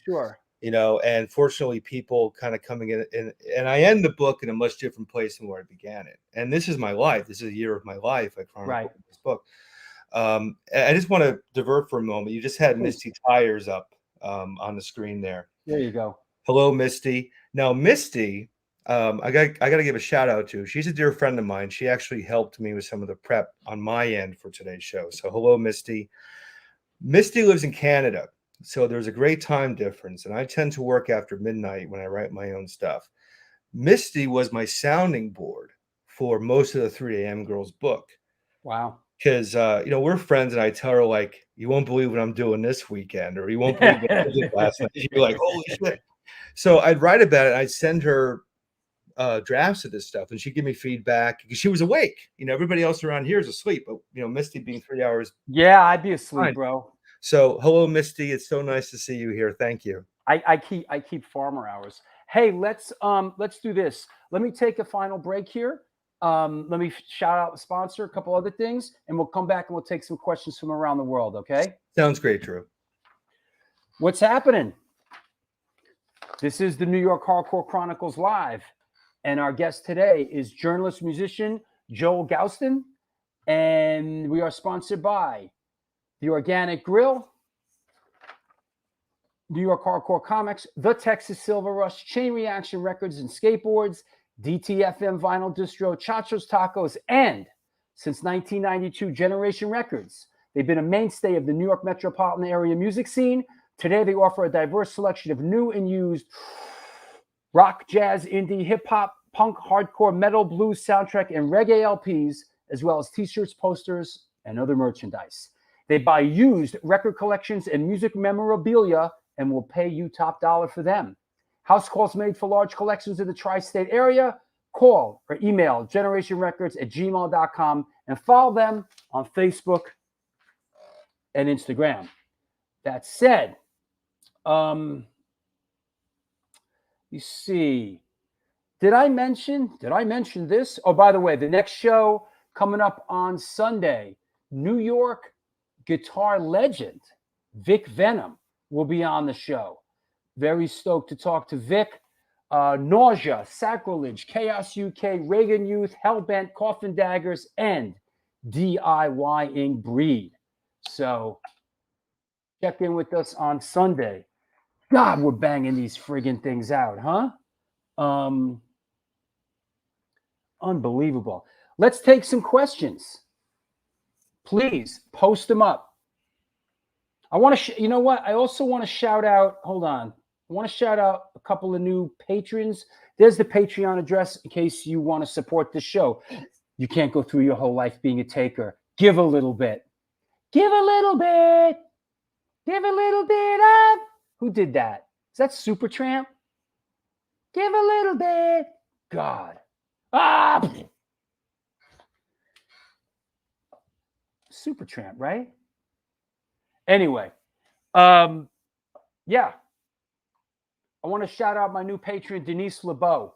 Speaker 1: Sure.
Speaker 6: And fortunately people kind of coming in, and I end the book in a much different place than where I began it. And this is my life. This is a year of my life. I chronicled this book. I just want to divert for a moment. You just had Misty Tires up on the screen there.
Speaker 1: There you go.
Speaker 6: Hello, Misty. Now, Misty, I got to give a shout out to. She's a dear friend of mine. She actually helped me with some of the prep on my end for today's show. So, hello, Misty. Misty lives in Canada, so there's a great time difference, and I tend to work after midnight when I write my own stuff. Misty was my sounding board for most of the 3 a.m. Girls book.
Speaker 1: Wow.
Speaker 6: Because we're friends, and I tell her, like, you won't believe what I'm doing this weekend, or you won't believe what I did last night. She'd be like, holy shit. So I'd write about it. I'd send her drafts of this stuff, and she'd give me feedback because she was awake. Everybody else around here is asleep, but Misty being 3 hours.
Speaker 1: Yeah, I'd be asleep,
Speaker 6: fine.
Speaker 1: Bro.
Speaker 6: So hello, Misty. It's so nice to see you here. Thank you.
Speaker 1: I keep farmer hours. Hey, let's do this. Let me take a final break here. Let me shout out the sponsor, a couple other things, and we'll come back and we'll take some questions from around the world. Okay?
Speaker 6: Sounds great, Drew.
Speaker 1: What's happening? This is the New York Hardcore Chronicles Live, and our guest today is journalist musician Joel Gausten, and we are sponsored by The Organic Grill, New York Hardcore Comics, The Texas Silver Rush, Chain Reaction Records and Skateboards, DTFM Vinyl Distro, Chacho's Tacos, and since 1992, Generation Records. They've been a mainstay of the New York metropolitan area music scene. Today, they offer a diverse selection of new and used rock, jazz, indie, hip-hop, punk, hardcore, metal, blues, soundtrack, and reggae LPs, as well as t-shirts, posters, and other merchandise. They buy used record collections and music memorabilia and will pay you top dollar for them. House calls made for large collections in the tri-state area. Call or email generationrecords@gmail.com and follow them on Facebook and Instagram. That said, you see, did I mention this? Oh, by the way, the next show coming up on Sunday, New York guitar legend Vic Venom will be on the show. Very stoked to talk to Vic. Nausea, Sacrilege, Chaos UK, Reagan Youth, Hellbent, Coffin Daggers, and DIYing Breed. So check in with us on Sunday. God, we're banging these friggin' things out, huh? Unbelievable. Let's take some questions. Please post them up. I want to, you know what? I also want to shout out, hold on. I want to shout out a couple of new patrons. There's the Patreon address in case you want to support the show. You can't go through your whole life being a taker. Give a little bit. Give a little bit. Give a little bit up. Who did that? Is that Supertramp? Give a little bit. God. Ah! Supertramp, right? Anyway, yeah. I want to shout out my new patron, Denise LeBeau.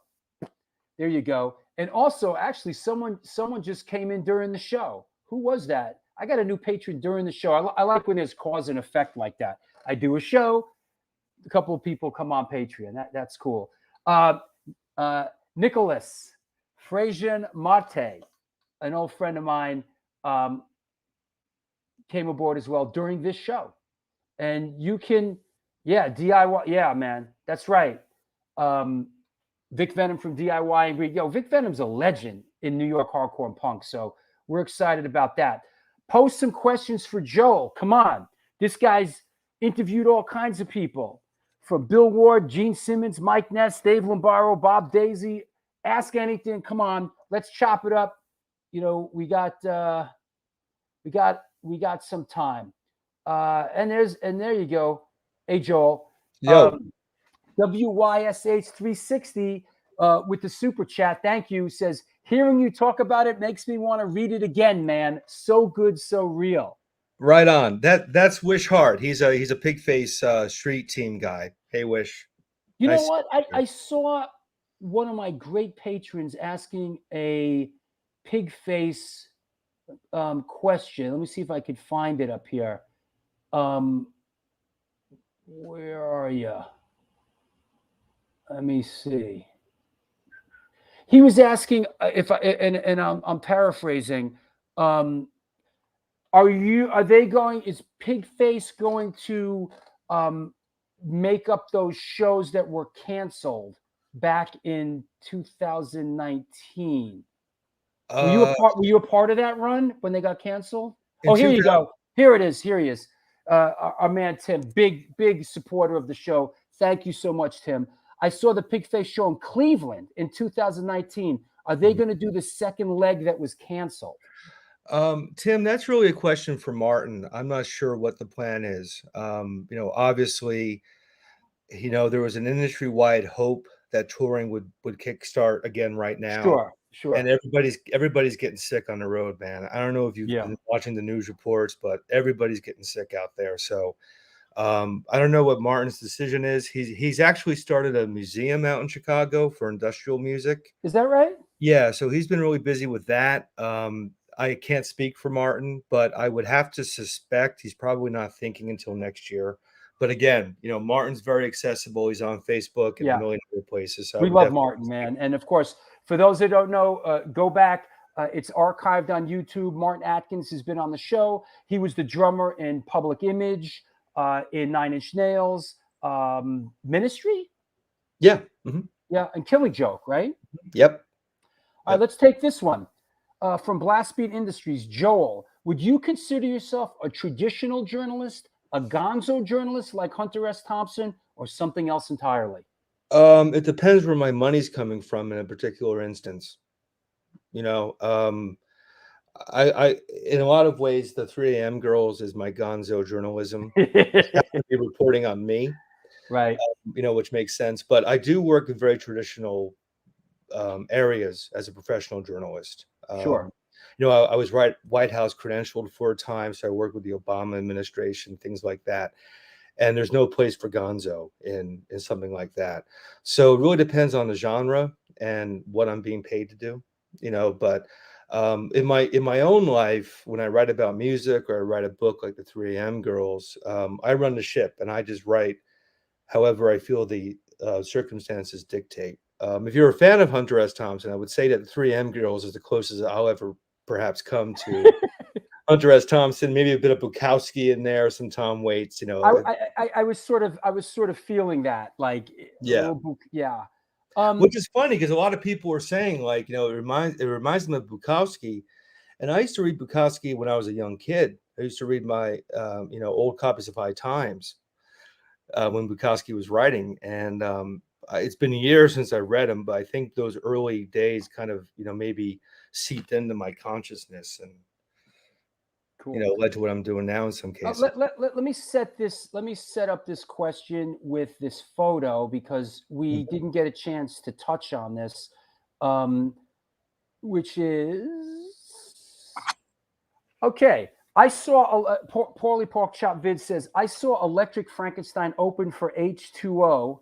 Speaker 1: There you go. And also, actually, someone just came in during the show. Who was that? I got a new patron during the show. I like when there's cause and effect like that. I do a show, a couple of people come on Patreon. That's cool. Nicholas Frasian Marte, an old friend of mine, came aboard as well during this show. And you can, yeah, DIY. Yeah, man, that's right. Vic Venom from DIY and Breed. Yo, Vic Venom's a legend in New York hardcore and punk. So we're excited about that. Post some questions for Joel. Come on. This guy's interviewed all kinds of people. From Bill Ward, Gene Simmons, Mike Ness, Dave Lombaro, Bob Daisy. Ask anything. Come on. Let's chop it up. You know, we got some time. And there you go. Hey, Joel.
Speaker 6: Yo.
Speaker 1: WYSH 360 with the super chat. Thank you. Says, hearing you talk about it makes me want to read it again, man. So good, so real.
Speaker 6: Right on. That's Wish Hard. He's a Pigface street team guy. Hey, Wish.
Speaker 1: You
Speaker 6: Nice.
Speaker 1: know what? I saw one of my great patrons asking a Pigface question. Let me see if I could find it up here. Where are you? Let me see. He was asking if I, and I'm paraphrasing. Is Pigface going to make up those shows that were canceled back in 2019? Were you a part of that run when they got canceled? Oh, here you go. Here it is. Here he is. Our man Tim, big supporter of the show. Thank you so much, Tim. I saw the Pigface show in Cleveland in 2019. Are they going to do the second leg that was canceled?
Speaker 6: Tim, that's really a question for Martin. I'm not sure what the plan is. Obviously, there was an industry-wide hope that touring would kickstart again right now.
Speaker 1: Sure.
Speaker 6: And everybody's getting sick on the road, man. I don't know if you've been watching the news reports, but everybody's getting sick out there. So I don't know what Martin's decision is. He's actually started a museum out in Chicago for industrial music.
Speaker 1: Is that right?
Speaker 6: Yeah, so he's been really busy with that. I can't speak for Martin, but I would have to suspect he's probably not thinking until next year. But again, Martin's very accessible. He's on Facebook and a million other places. So
Speaker 1: we love Martin, man. And of course, for those that don't know, go back. It's archived on YouTube. Martin Atkins has been on the show. He was the drummer in Public Image, in Nine Inch Nails, Ministry.
Speaker 6: Yeah.
Speaker 1: Mm-hmm. Yeah, and Killing Joke, right?
Speaker 6: Yep.
Speaker 1: All right, let's take this one. From Blastbeat Industries, Joel, would you consider yourself a traditional journalist, a gonzo journalist like Hunter S. Thompson, or something else entirely?
Speaker 6: It depends where my money's coming from in a particular instance. I in a lot of ways, the 3 a.m. girls is my gonzo journalism. Be reporting on me,
Speaker 1: right?
Speaker 6: Which makes sense. But I do work in very traditional areas as a professional journalist.
Speaker 1: Sure.
Speaker 6: I was White House credentialed for a time, so I worked with the Obama administration, things like that. And there's no place for gonzo in something like that. So it really depends on the genre and what I'm being paid to do, But in my own life, when I write about music or I write a book like the 3AM Girls, I run the ship and I just write however I feel the circumstances dictate. If you're a fan of Hunter S. Thompson, I would say that the 3M Girls is the closest I'll ever perhaps come to Hunter S. Thompson. Maybe a bit of Bukowski in there, some Tom Waits.
Speaker 1: I was sort of feeling that, like,
Speaker 6: Yeah.
Speaker 1: Yeah.
Speaker 6: Which is funny because a lot of people were saying, like, it reminds them of Bukowski. And I used to read Bukowski when I was a young kid. I used to read my old copies of High Times when Bukowski was writing, and it's been years since I read him, but I think those early days kind of maybe seeped into my consciousness and
Speaker 1: cool.
Speaker 6: led to what I'm doing now in some cases.
Speaker 1: Let me set up this question with this photo, because we didn't get a chance to touch on this, which is okay. I saw Poorly Pork Chop Vid says, I saw Electric Frankenstein open for H2O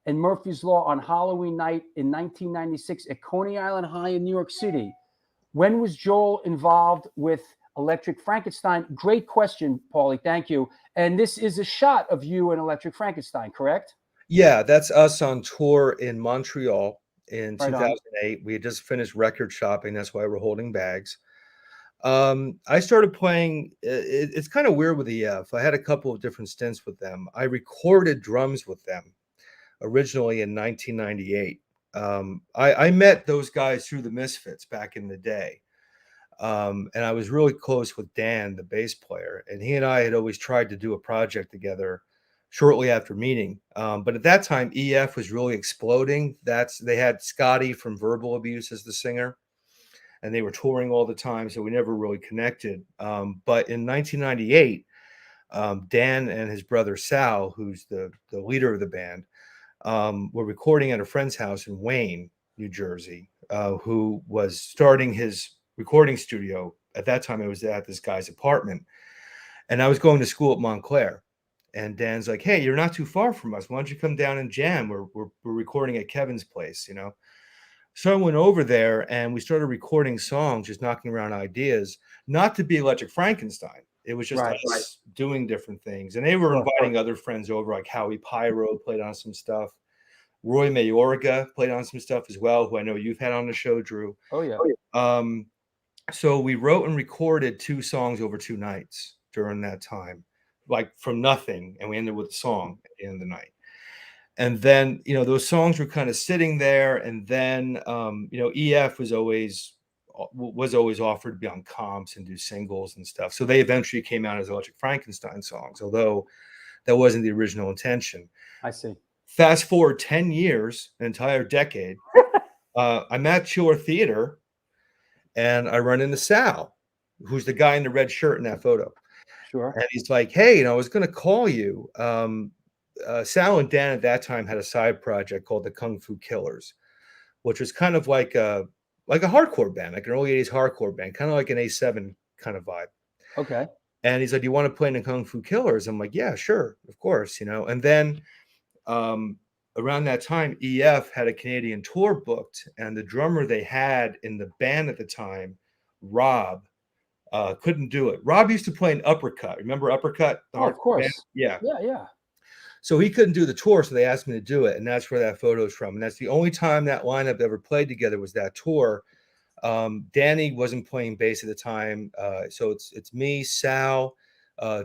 Speaker 1: and Murphy's Law on Halloween night in 1996 at Coney Island High in New York City. When was Joel involved with Electric Frankenstein? Great question, Paulie. Thank you. And this is a shot of you and Electric Frankenstein, correct?
Speaker 6: Yeah, that's us on tour in Montreal in
Speaker 1: Right
Speaker 6: 2008. On. We had just finished record shopping. That's why we're holding bags. I started playing. It's kind of weird with EF. I had a couple of different stints with them. I recorded drums with them originally in 1998. I met those guys through the Misfits back in the day. And I was really close with Dan, the bass player, and he and I had always tried to do a project together shortly after meeting. But at that time, EF was really exploding. They had Scotty from Verbal Abuse as the singer, and they were touring all the time, so we never really connected. But in 1998, Dan and his brother Sal, who's the leader of the band, were recording at a friend's house in Wayne, New Jersey, who was starting his recording studio. At that time, it was at this guy's apartment. And I was going to school at Montclair. And Dan's like, hey, you're not too far from us. Why don't you come down and jam? We're recording at Kevin's place, So I went over there and we started recording songs, just knocking around ideas, not to be Electric Frankenstein. It was just us doing different things. And they were inviting other friends over, like Howie Pyro played on some stuff. Roy Mayorga played on some stuff as well, who I know you've had on the show, Drew.
Speaker 1: Oh, yeah.
Speaker 6: So we wrote and recorded 2 songs over 2 nights during that time, like from nothing. And we ended with a song at the end of the night. And then, those songs were kind of sitting there. And then, EF was always offered to be on comps and do singles and stuff. So they eventually came out as Electric Frankenstein songs, although that wasn't the original intention.
Speaker 1: I see. Fast
Speaker 6: forward 10 years, an entire decade. I'm at Chiller Theater and I run into Sal, who's the guy in the red shirt in that photo.
Speaker 1: Sure.
Speaker 6: And he's like, hey, I was going to call you. Sal and Dan at that time had a side project called the Kung Fu Killers, which was kind of like a hardcore band, like an early 80s hardcore band, kind of like an A7 kind of vibe.
Speaker 1: Okay.
Speaker 6: And he's like, do you want to play in the Kung Fu Killers? I'm like, yeah, sure, of course, And then around that time, EF had a Canadian tour booked, and the drummer they had in the band at the time, Rob, couldn't do it. Rob used to play an Uppercut. Remember Uppercut?
Speaker 1: Oh, of course.
Speaker 6: Band? Yeah.
Speaker 1: Yeah.
Speaker 6: So he couldn't do the tour, so they asked me to do it, and that's where that photo is from. And that's the only time that lineup ever played together was that tour. Danny wasn't playing bass at the time, so it's me, Sal,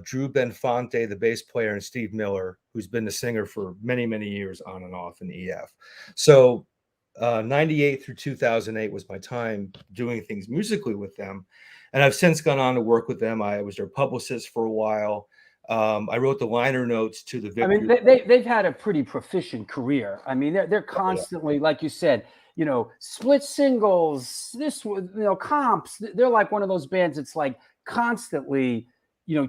Speaker 6: Drew Benfonte, the bass player, and Steve Miller, who's been the singer for many, many years on and off in EF. So 98 through 2008 was my time doing things musically with them. And I've since gone on to work with them. I was their publicist for a while. I wrote the liner notes to the Victory.
Speaker 1: I mean, they've had a pretty proficient career. I mean, they're constantly, like you said, split singles, comps. They're like one of those bands that's like constantly,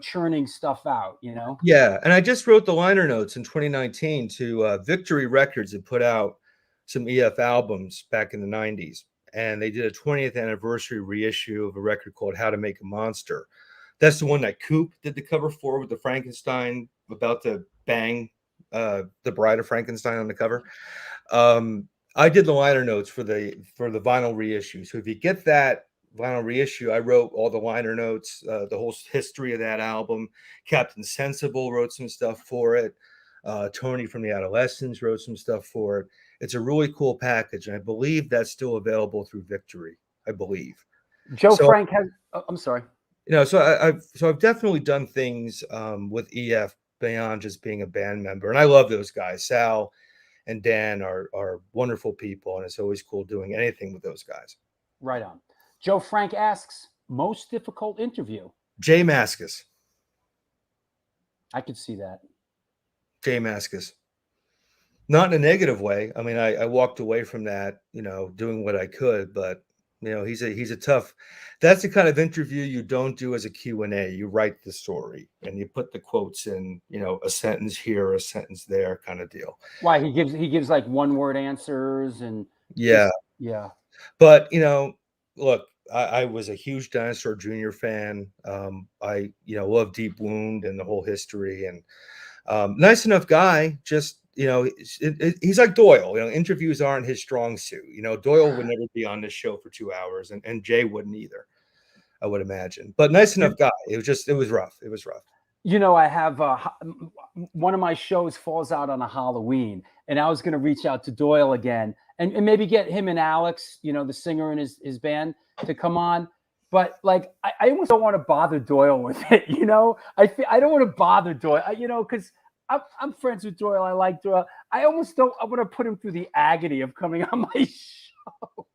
Speaker 1: churning stuff out,
Speaker 6: Yeah. And I just wrote the liner notes in 2019 to Victory Records that put out some EF albums back in the 90s. and they did a 20th anniversary reissue of a record called How to Make a Monster. That's the one that Coop did the cover for, with the Frankenstein about to bang the Bride of Frankenstein on the cover. I did the liner notes for the vinyl reissue. So if you get that vinyl reissue, I wrote all the liner notes, the whole history of that album. Captain Sensible wrote some stuff for it. Tony from the Adolescents wrote some stuff for it. It's a really cool package, and I believe that's still available through Victory. I believe.
Speaker 1: Joe Frank has. I'm sorry.
Speaker 6: So I've definitely done things with EF beyond just being a band member, and I love those guys. Sal and Dan are wonderful people, and it's always cool doing anything with those guys.
Speaker 1: Right on. Joe Frank asks, most difficult interview?
Speaker 6: Jay Mascis.
Speaker 1: I could see that.
Speaker 6: Jay Mascis. Not in a negative way. I mean, I walked away from that, doing what I could, but he's a tough. That's the kind of interview you don't do as a Q&A. You write the story and you put the quotes in, a sentence here, a sentence there, kind of deal.
Speaker 1: Why he gives like one word answers and
Speaker 6: yeah.
Speaker 1: But
Speaker 6: look, I was a huge Dinosaur Jr. fan. I love Deep Wound and the whole history, and nice enough guy. Just he's like Doyle. Interviews aren't his strong suit. Doyle would never be on this show for 2 hours, and Jay wouldn't either, I would imagine. But nice enough guy. It was rough. It was rough.
Speaker 1: I have one of my shows falls out on a Halloween, and I was going to reach out to Doyle again and maybe get him and Alex, the singer in his band, to come on. But like, I almost don't want to bother Doyle with it. I don't want to bother Doyle, because I'm friends with Doyle. I like Doyle. I almost don't. I want to put him through the agony of coming on my show.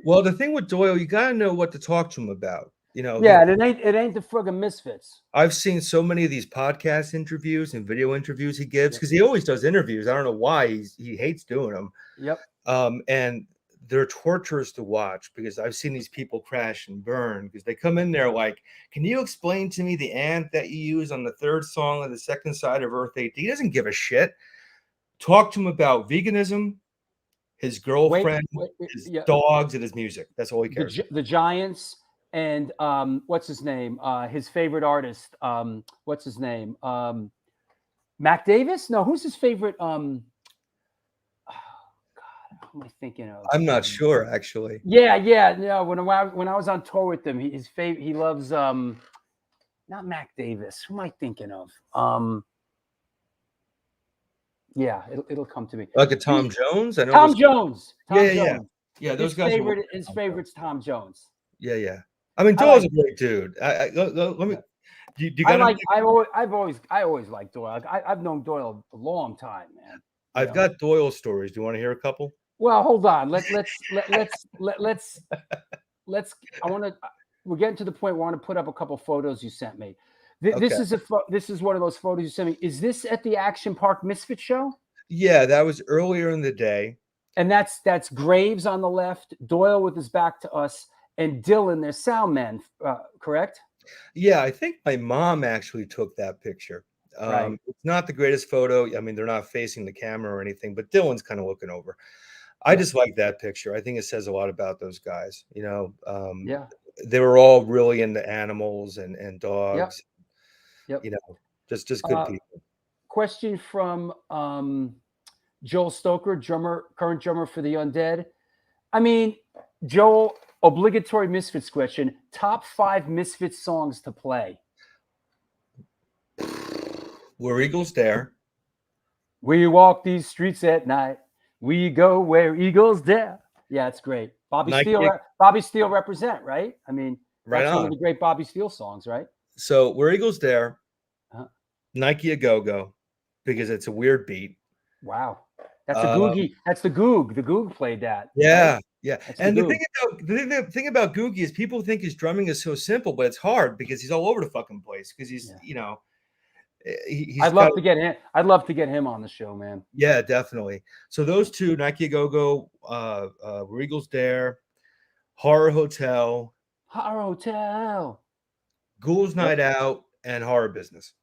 Speaker 6: Well, the thing with Doyle, you got to know what to talk to him about.
Speaker 1: Yeah, and it ain't the friggin' Misfits.
Speaker 6: I've seen so many of these podcast interviews and video interviews he gives, because he always does interviews. I don't know why he hates doing them.
Speaker 1: Yep.
Speaker 6: And they're torturous to watch, because I've seen these people crash and burn, because they come in there like, can you explain to me the amp that you use on the third song of the second side of Earth 8? He doesn't give a shit. Talk to him about veganism, his girlfriend, his dogs, and his music. That's all he cares.
Speaker 1: The Giants. And what's his name? His favorite artist. What's his name? Mac Davis? No, who's his favorite? Oh God, who am I thinking of?
Speaker 6: I'm not sure, actually.
Speaker 1: Yeah. No, when I was on tour with him, he loves not Mac Davis. Who am I thinking of? Yeah, it'll come to me.
Speaker 6: Like a Tom Jones? I know
Speaker 1: Tom Jones.
Speaker 6: Yeah. Those guys.
Speaker 1: His favorite's Tom Jones.
Speaker 6: Yeah. I mean, Doyle's a great dude. Let me.
Speaker 1: I always liked Doyle. I've known Doyle a long time, man.
Speaker 6: I've got Doyle stories. Do you want to hear a couple?
Speaker 1: Well, hold on. Let's. We're getting to the point where I want to put up a couple photos you sent me. This is one of those photos you sent me. Is this at the Action Park Misfit show? Yeah,
Speaker 6: that was earlier in the day.
Speaker 1: And that's Graves on the left, Doyle with his back to us, and Dylan, their sound man, correct?
Speaker 6: Yeah, I think my mom actually took that picture.
Speaker 1: Right.
Speaker 6: It's not the greatest photo. I mean, they're not facing the camera or anything, but Dylan's kind of looking over. I just like that picture. I think it says a lot about those guys. They were all really into animals and dogs.
Speaker 1: Yep.
Speaker 6: Just good people.
Speaker 1: Question from Joel Stoker, current drummer for the Undead. I mean, Joel, obligatory Misfits question. Top 5 Misfits songs to play.
Speaker 6: Where Eagles Dare.
Speaker 1: We walk these streets at night. We go where eagles dare. Yeah, it's great. Bobby Steele represent, right? I mean, that's one of the great Bobby Steele songs, right?
Speaker 6: So Where Eagles Dare, Nike A Go-Go, because it's a weird beat.
Speaker 1: Wow. That's a Googie. That's the Goog. The Goog played that.
Speaker 6: Yeah,
Speaker 1: right?
Speaker 6: yeah. And the thing about Googie is people think his drumming is so simple, but it's hard because he's all over the fucking place. Because he's
Speaker 1: I'd love to get him on the show, man.
Speaker 6: Yeah, definitely. So those two, Nike A Go-Go, Where Eagles Dare, Horror Hotel,
Speaker 1: Ghouls
Speaker 6: Night Out, and Horror Business.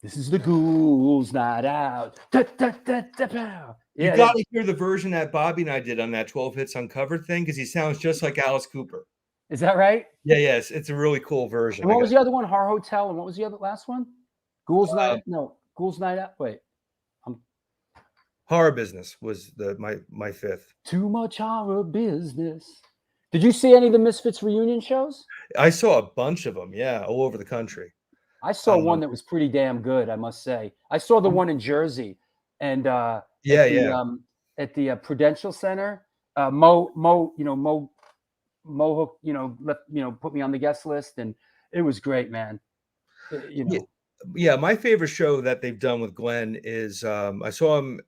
Speaker 1: This is the Ghouls Night Out. Da, da, da, da, pow.
Speaker 6: You
Speaker 1: Yeah,
Speaker 6: got to hear the version that Bobby and I did on that 12 Hits Uncovered thing because he sounds just like Alice Cooper.
Speaker 1: is that right?
Speaker 6: Yeah, yes, it's a really cool version.
Speaker 1: And what was the other one? Horror Hotel. And what was the other last one? Ghouls Night. No, Ghouls Night Out. Wait,
Speaker 6: Horror Business was my fifth.
Speaker 1: too much horror business. Did you see any of the Misfits reunion shows?
Speaker 6: I saw a bunch of them, yeah, all over the country.
Speaker 1: I saw one that was pretty damn good, I must say. I saw the one in Jersey, and at the Prudential Center. Mo, Hook, put me on the guest list, and it was great, man.
Speaker 6: Yeah, my favorite show that they've done with Glenn is I saw him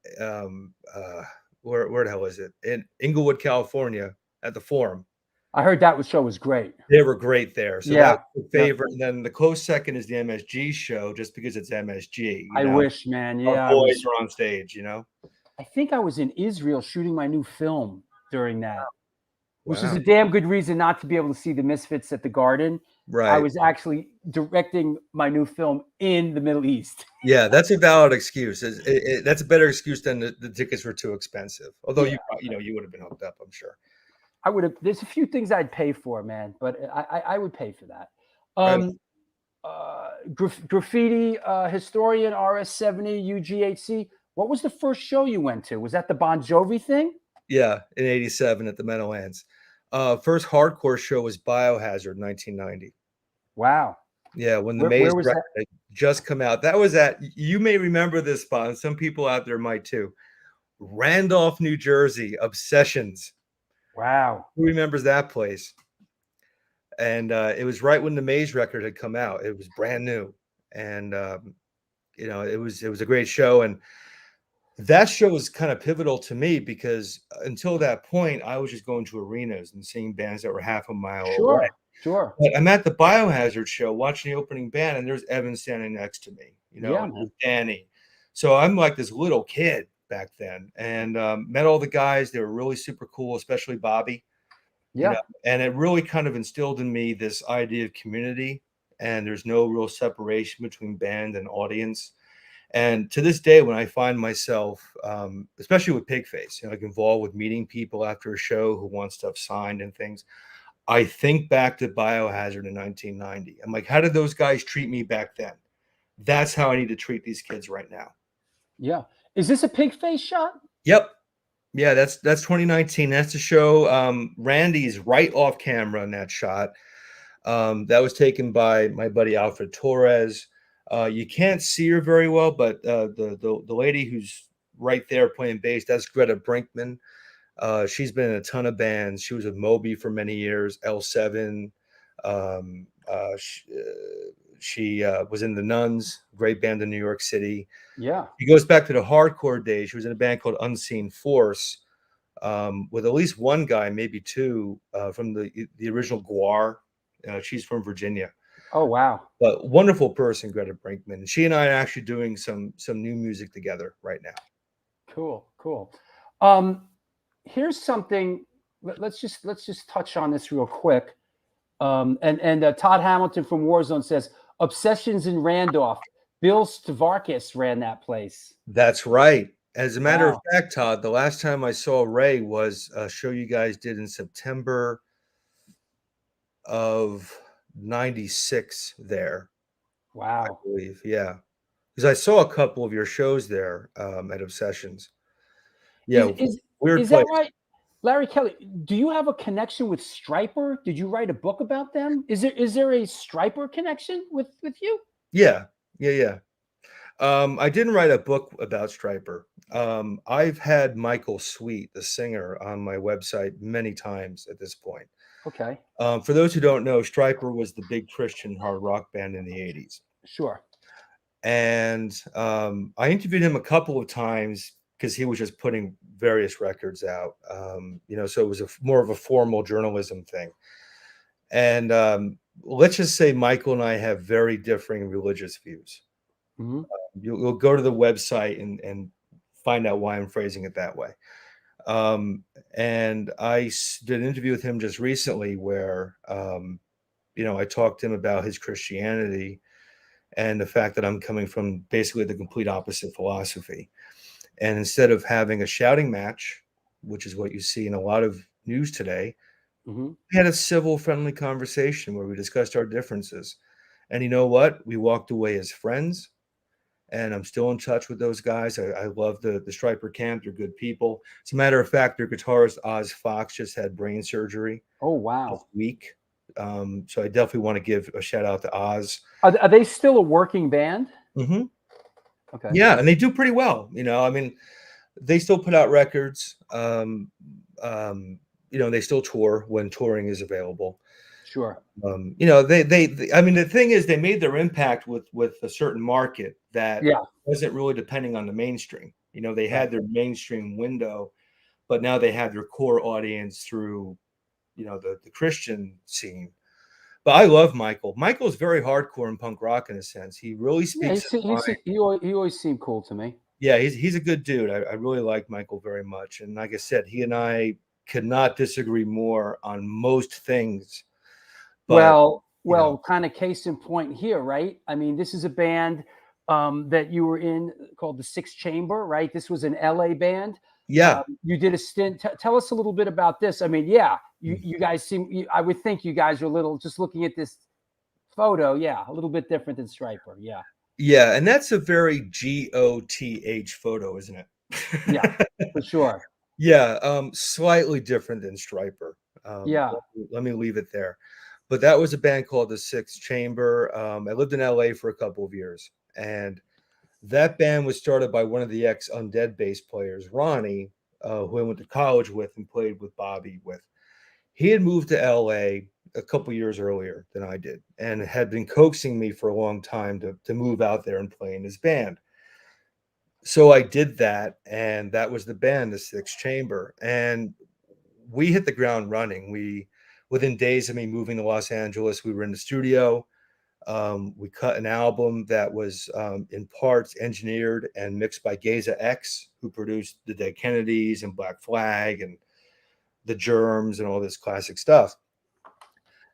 Speaker 6: where the hell is it? In Inglewood, California, at the Forum.
Speaker 1: I heard that show was great.
Speaker 6: They were great there. So
Speaker 1: yeah,
Speaker 6: that's my favorite. And then the close second is the MSG show, just because it's MSG.
Speaker 1: I wish, man. Yeah,
Speaker 6: our boys are on stage.
Speaker 1: I think I was in Israel shooting my new film during that, which is a damn good reason not to be able to see the Misfits at the Garden.
Speaker 6: Right.
Speaker 1: I was actually directing my new film in the Middle East.
Speaker 6: Yeah, that's a valid excuse. That's a better excuse than the tickets were too expensive. Although you would have been hooked up, I'm sure.
Speaker 1: I would have. There's a few things I'd pay for, man, but I would pay for that. Graffiti historian RS70 UGHC. What was the first show you went to? Was that the Bon Jovi thing?
Speaker 6: Yeah, in '87 at the Meadowlands. First hardcore show was Biohazard, 1990.
Speaker 1: Wow.
Speaker 6: Yeah, when the Maze record had just come out. That was at, you may remember this spot, and some people out there might too. Randolph, New Jersey, Obsessions.
Speaker 1: Wow.
Speaker 6: Who remembers that place? And it was right when the Maze record had come out. It was brand new. And it was a great show. And that show was kind of pivotal to me because until that point, I was just going to arenas and seeing bands that were half a mile away.
Speaker 1: Sure.
Speaker 6: But I'm at the Biohazard show watching the opening band, and there's Evan standing next to me, and Danny. So I'm like this little kid back then, and met all the guys. They were really super cool, especially Bobby.
Speaker 1: Yeah.
Speaker 6: And it really kind of instilled in me this idea of community, and there's no real separation between band and audience. And to this day, when I find myself, especially with Pigface, like involved with meeting people after a show who want stuff signed and things, I think back to Biohazard in 1990. I'm like, how did those guys treat me back then? That's how I need to treat these kids right now.
Speaker 1: Yeah. Is this a Pigface shot?
Speaker 6: Yep. Yeah, that's 2019. That's the show. Randy's right off camera in that shot. That was taken by my buddy Alfred Torres. You can't see her very well, but the lady who's right there playing bass, that's Greta Brinkman. She's been in a ton of bands. She was with Moby for many years, L7. She was in the Nuns, great band in New York City.
Speaker 1: Yeah.
Speaker 6: He goes back to the hardcore days. She was in a band called Unseen Force with at least one guy, maybe two, from the original Guar. She's from Virginia.
Speaker 1: Oh, wow.
Speaker 6: But wonderful person, Greta Brinkman. She and I are actually doing some new music together right now.
Speaker 1: Cool. Here's something. Let's just touch on this real quick. Todd Hamilton from Warzone says Obsessions in Randolph. Bill Stavarkis ran that place.
Speaker 6: That's right. As a matter of fact, Todd, the last time I saw Ray was a show you guys did in September of '96 there.
Speaker 1: Wow.
Speaker 6: I believe. Yeah. Because I saw a couple of your shows there at Obsessions. Yeah.
Speaker 1: Is that right? Larry Kelly, do you have a connection with Stryper? Did you write a book about them? Is there a Stryper connection with you?
Speaker 6: Yeah. I didn't write a book about Stryper. I've had Michael Sweet, the singer, on my website many times at this point.
Speaker 1: Okay.
Speaker 6: For those who don't know, Stryper was the big Christian hard rock band in the 80s.
Speaker 1: Sure.
Speaker 6: And I interviewed him a couple of times because he was just putting various records out. So it was more of a formal journalism thing. And let's just say Michael and I have very differing religious views.
Speaker 1: Mm-hmm.
Speaker 6: You'll go to the website and find out why I'm phrasing it that way. And I did an interview with him just recently where, I talked to him about his Christianity, and the fact that I'm coming from basically the complete opposite philosophy. And instead of having a shouting match, which is what you see in a lot of news today,
Speaker 1: Mm-hmm.
Speaker 6: we had a civil, friendly conversation where we discussed our differences. And you know what? We walked away as friends, and I'm still in touch with those guys. I love the Striper camp. They're good people. As a matter of fact, their guitarist Oz Fox just had brain surgery
Speaker 1: Oh, wow.
Speaker 6: this week. So I definitely want to give a shout out to Oz.
Speaker 1: Are they still a working band?
Speaker 6: Mm-hmm.
Speaker 1: Okay.
Speaker 6: Yeah, and they do pretty well. I mean, they still put out records. They still tour when touring is available.
Speaker 1: Sure.
Speaker 6: They I mean, the thing is, they made their impact with a certain market that wasn't really depending on the mainstream. They had their mainstream window, but now they have their core audience through, the Christian scene. But I love Michael. Michael's very hardcore in punk rock in a sense. He really speaks.
Speaker 1: He always seemed cool to me.
Speaker 6: Yeah, he's a good dude. I really like Michael very much. And like I said, he and I could not disagree more on most things. But,
Speaker 1: Well, kind of case in point here, right? I mean, this is a band that you were in called the Sixth Chamber, right? This was an LA band.
Speaker 6: Yeah.
Speaker 1: You did a stint. Tell us a little bit about this. I mean, you guys seem, I would think you guys are a little, just looking at this photo, a little bit different than Striper. Yeah.
Speaker 6: Yeah. And that's a very GOTH photo, isn't it?
Speaker 1: Yeah, for sure.
Speaker 6: Yeah. Slightly different than Striper. Let me leave it there. But that was a band called the Sixth Chamber. I lived in LA for a couple of years, and that band was started by one of the ex-Undead bass players, Ronnie, who I went to college with and played with Bobby with. He had moved to LA a couple years earlier than I did, and had been coaxing me for a long time to move out there and play in his band. So I did that, and that was the band, the Sixth Chamber, and we hit the ground running. Within days of me moving to Los Angeles, we were in the studio. We cut an album that was in parts engineered and mixed by Geza X, who produced the Dead Kennedys and Black Flag and the Germs and all this classic stuff.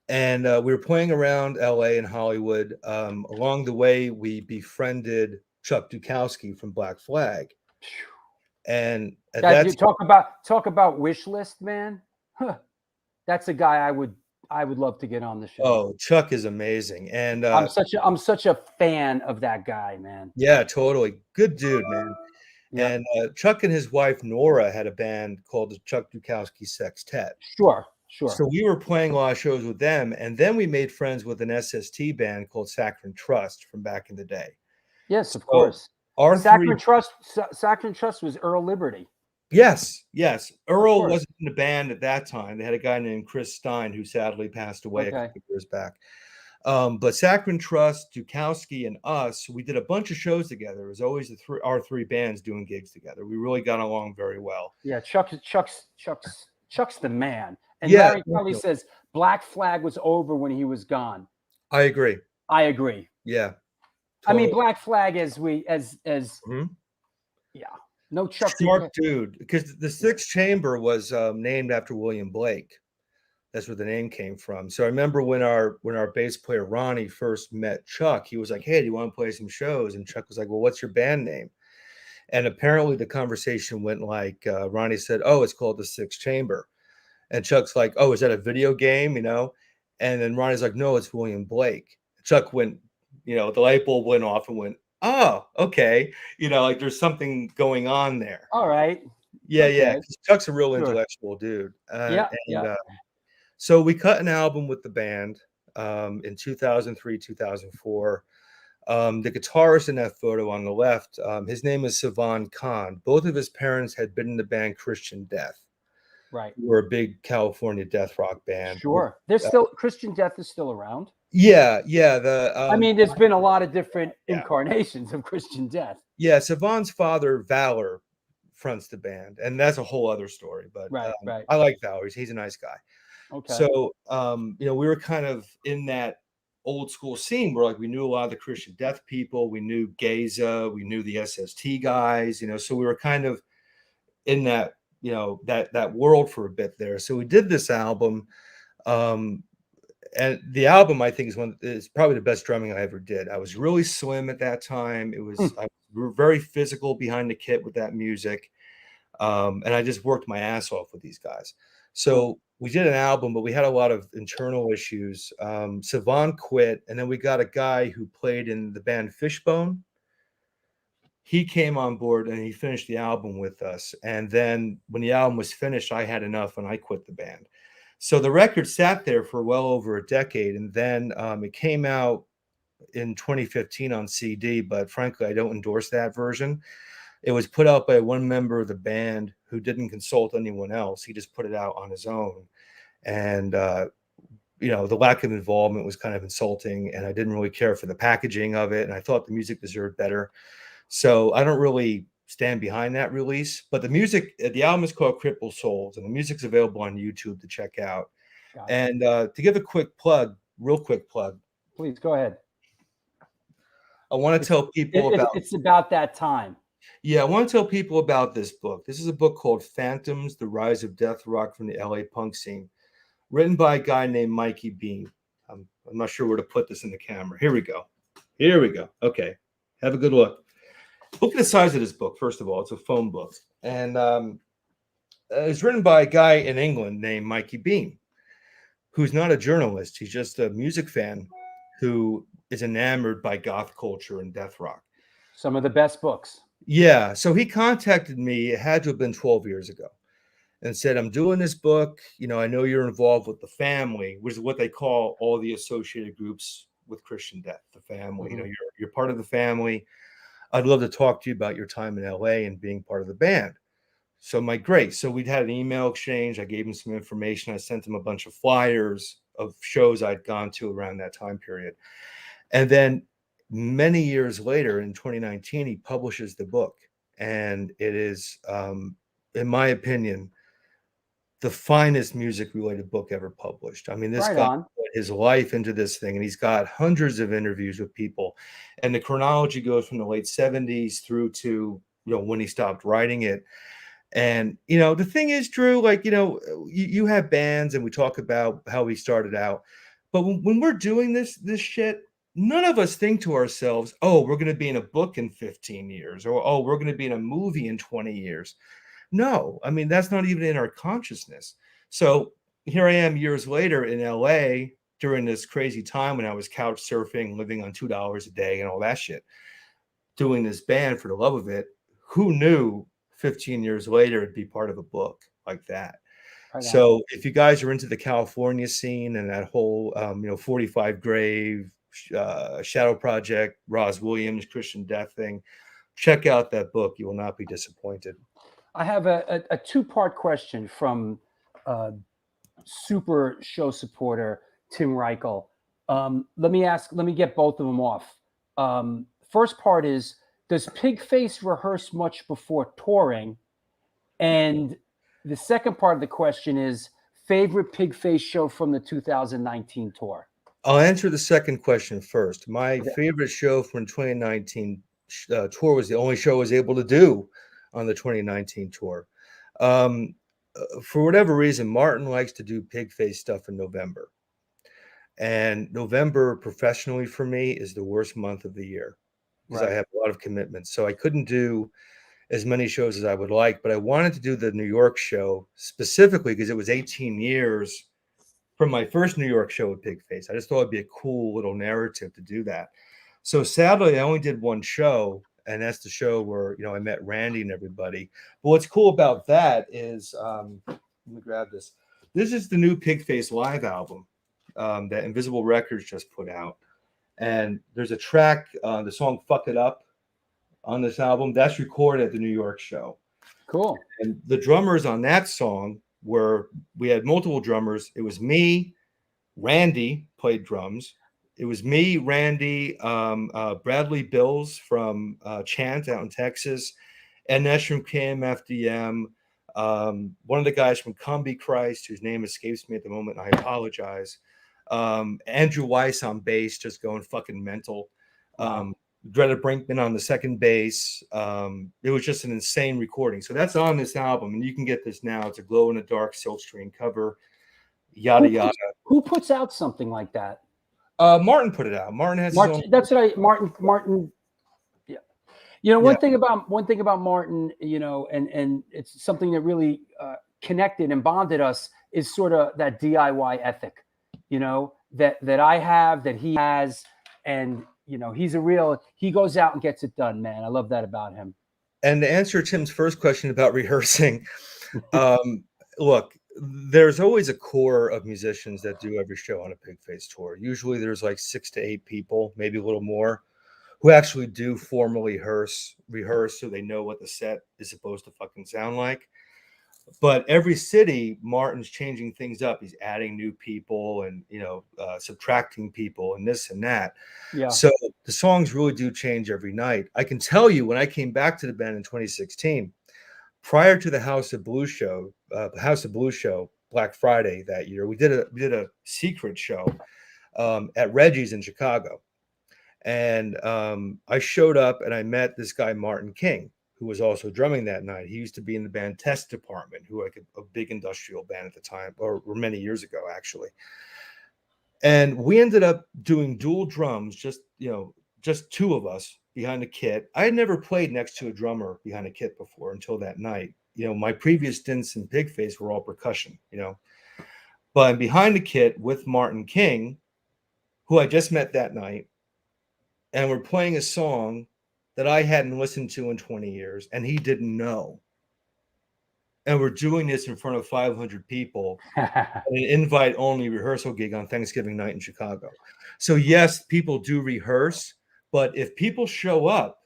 Speaker 6: And we were playing around LA and Hollywood. Along the way, we befriended Chuck Dukowski from Black Flag. And
Speaker 1: you talk about wish list, man. Huh. That's a guy I would love to get on the show.
Speaker 6: Oh, Chuck is amazing, and
Speaker 1: I'm such a fan of that guy, man.
Speaker 6: Yeah, totally, good dude, man.
Speaker 1: Yeah.
Speaker 6: And Chuck and his wife Nora had a band called the Chuck Dukowski Sextet.
Speaker 1: Sure.
Speaker 6: So we were playing a lot of shows with them, and then we made friends with an SST band called Saccharine Trust from back in the day.
Speaker 1: Yes, of course. Saccharine Trust was Earl Liberty.
Speaker 6: Yes. Earl wasn't in the band at that time. They had a guy named Chris Stein who sadly passed away a couple of years back. But Saccharine Trust, Dukowski, and us, we did a bunch of shows together. It was always our three bands doing gigs together. We really got along very well.
Speaker 1: Yeah, Chuck's the man. And Larry Kelly says Black Flag was over when he was gone.
Speaker 6: I agree.
Speaker 1: Totally.
Speaker 6: Yeah.
Speaker 1: I mean, Black Flag no Chuck.
Speaker 6: Smart dude, because the Sixth Chamber was named after William Blake. That's where the name came from. So I remember when our bass player Ronnie first met Chuck, he was like, "Hey, do you want to play some shows?" And Chuck was like, "Well, what's your band name?" And apparently the conversation went like, Ronnie said, "Oh, it's called the Sixth Chamber," and Chuck's like, "Oh, is that a video game?" And then Ronnie's like, "No, it's William Blake." Chuck went, the light bulb went off and went, "Oh, okay." Like there's something going on there.
Speaker 1: All right.
Speaker 6: Yeah, okay. Yeah. Chuck's a real intellectual dude. So we cut an album with the band in 2003, 2004. The guitarist in that photo on the left, his name is Savan Khan. Both of his parents had been in the band Christian Death.
Speaker 1: Right.
Speaker 6: We're a big California death rock band.
Speaker 1: Sure. There's still Christian Death is still around.
Speaker 6: Yeah.
Speaker 1: I mean, there's been a lot of different incarnations of Christian Death.
Speaker 6: Yeah, Savan's father, Valor, fronts the band, and that's a whole other story. But
Speaker 1: right.
Speaker 6: I like Valor. He's a nice guy.
Speaker 1: Okay.
Speaker 6: So, we were kind of in that old school scene where we knew a lot of the Christian Death people. We knew Geza. We knew the SST guys, so we were kind of in that, that world for a bit there. So we did this album. and the album I think is probably the best drumming I ever did. I was really slim at that time. We were very physical behind the kit with that music. And I just worked my ass off with these guys. So we did an album, but we had a lot of internal issues. Sivan quit, and then we got a guy who played in the band Fishbone. He came on board and he finished the album with us. And then when the album was finished, I had enough and I quit the band. So the record sat there for well over a decade. And then it came out in 2015 on CD, but frankly, I don't endorse that version. It was put out by one member of the band who didn't consult anyone else. He just put it out on his own. And, the lack of involvement was kind of insulting, and I didn't really care for the packaging of it. And I thought the music deserved better. So I don't really stand behind that release, but the album is called Crippled Souls, and the music's available on YouTube to check out. And to give a real quick plug.
Speaker 1: Please go ahead.
Speaker 6: I want to tell people
Speaker 1: it's about that time.
Speaker 6: Yeah, I want to tell people about this book. This is a book called Phantoms, The Rise of Death Rock from the LA Punk Scene, written by a guy named Mikey Bean. I'm not sure where to put this in the camera. Here we go. Okay, have a good look. Look at the size of this book, first of all. It's a foam book. And it's written by a guy in England named Mikey Bean, who's not a journalist. He's just a music fan who is enamored by goth culture and death rock.
Speaker 1: Some of the best books.
Speaker 6: Yeah. So he contacted me, it had to have been 12 years ago, and said, I'm doing this book. I know you're involved with the family, which is what they call all the associated groups with Christian death, the family.
Speaker 1: Mm-hmm.
Speaker 6: You're part of the family. I'd love to talk to you about your time in LA and being part of the band. So I'm like, great. So we'd had an email exchange. I gave him some information. I sent him a bunch of flyers of shows I'd gone to around that time period. And then many years later, in 2019, he publishes the book. And it is, in my opinion, the finest music-related book ever published. I mean, this guy put his life into this thing, and he's got hundreds of interviews with people. And the chronology goes from the late 70s through to, when he stopped writing it. And, the thing is, Drew, you have bands and we talk about how we started out. But when we're doing this shit, none of us think to ourselves, oh, we're going to be in a book in 15 years, or, oh, we're going to be in a movie in 20 years. No, I mean, that's not even in our consciousness. So here I am years later in LA during this crazy time when I was couch surfing, living on $2 a day and all that shit, doing this band for the love of it. Who knew 15 years later it'd be part of a book like that? So if you guys are into the California scene and that whole, 45 Grave, Shadow Project, Roz Williams, Christian Death thing, check out that book. You will not be disappointed.
Speaker 1: I have a two-part question from super show supporter Tim Reichel. Let me get both of them off. First part is, does Pigface rehearse much before touring? And the second part of the question is, favorite Pigface show from the 2019 tour?
Speaker 6: I'll answer the second question first. My favorite show from 2019 tour was the only show I was able to do on the 2019 tour. For whatever reason, Martin likes to do Pigface stuff in November. And November professionally for me is the worst month of the year because I have a lot of commitments. So I couldn't do as many shows as I would like, but I wanted to do the New York show specifically because it was 18 years from my first New York show with Pigface. I just thought it'd be a cool little narrative to do that. So sadly, I only did one show, and that's the show where, I met Randy and everybody. But what's cool about that is, let me grab this. This is the new Pigface live album that Invisible Records just put out. And there's a track, the song Fuck It Up on this album. That's recorded at the New York show.
Speaker 1: Cool. And
Speaker 6: the drummers on that song we had multiple drummers. It was me, Randy played drums. It was me, Randy, Bradley Bills from Chant out in Texas, and that's from KMFDM. One of the guys from Combi Christ, whose name escapes me at the moment, and I apologize. Andrew Weiss on bass, just going fucking mental. Greta Brinkman on the second bass. It was just an insane recording. So that's on this album, and you can get this now. It's a glow-in-the-dark silkscreen cover. yada yada.
Speaker 1: Who puts out something like that?
Speaker 6: Martin put it out. Martin has his own.
Speaker 1: That's what Martin. Yeah, you know, one thing about Martin, you know, and it's something that really connected and bonded us is sort of that DIY ethic, you know, that I have, that he has, and you know, he goes out and gets it done, man. I love that about him.
Speaker 6: And to answer Tim's first question about rehearsing, look, there's always a core of musicians that do every show on a Pigface tour. Usually there's like 6 to 8 people, maybe a little more, who actually do formally rehearse so they know what the set is supposed to fucking sound like. But every city, Martin's changing things up. He's adding new people and, you know, subtracting people and this and that.
Speaker 1: Yeah.
Speaker 6: So the songs really do change every night. I can tell you, when I came back to the band in 2016, prior to the House of Blues show, Black Friday that year, we did a secret show at Reggie's in Chicago. And I showed up and I met this guy, Martin King, who was also drumming that night. He used to be in the band Test Department, who like a big industrial band at the time, or many years ago, actually. And we ended up doing dual drums, just 2 of us behind the kit. I had never played next to a drummer behind a kit before until that night. You know, my previous stints in Pigface were all percussion, you know. But I'm behind the kit with Martin King, who I just met that night, and we're playing a song that I hadn't listened to in 20 years, and he didn't know. And we're doing this in front of 500 people, an invite-only rehearsal gig on Thanksgiving night in Chicago. So yes, people do rehearse, but if people show up,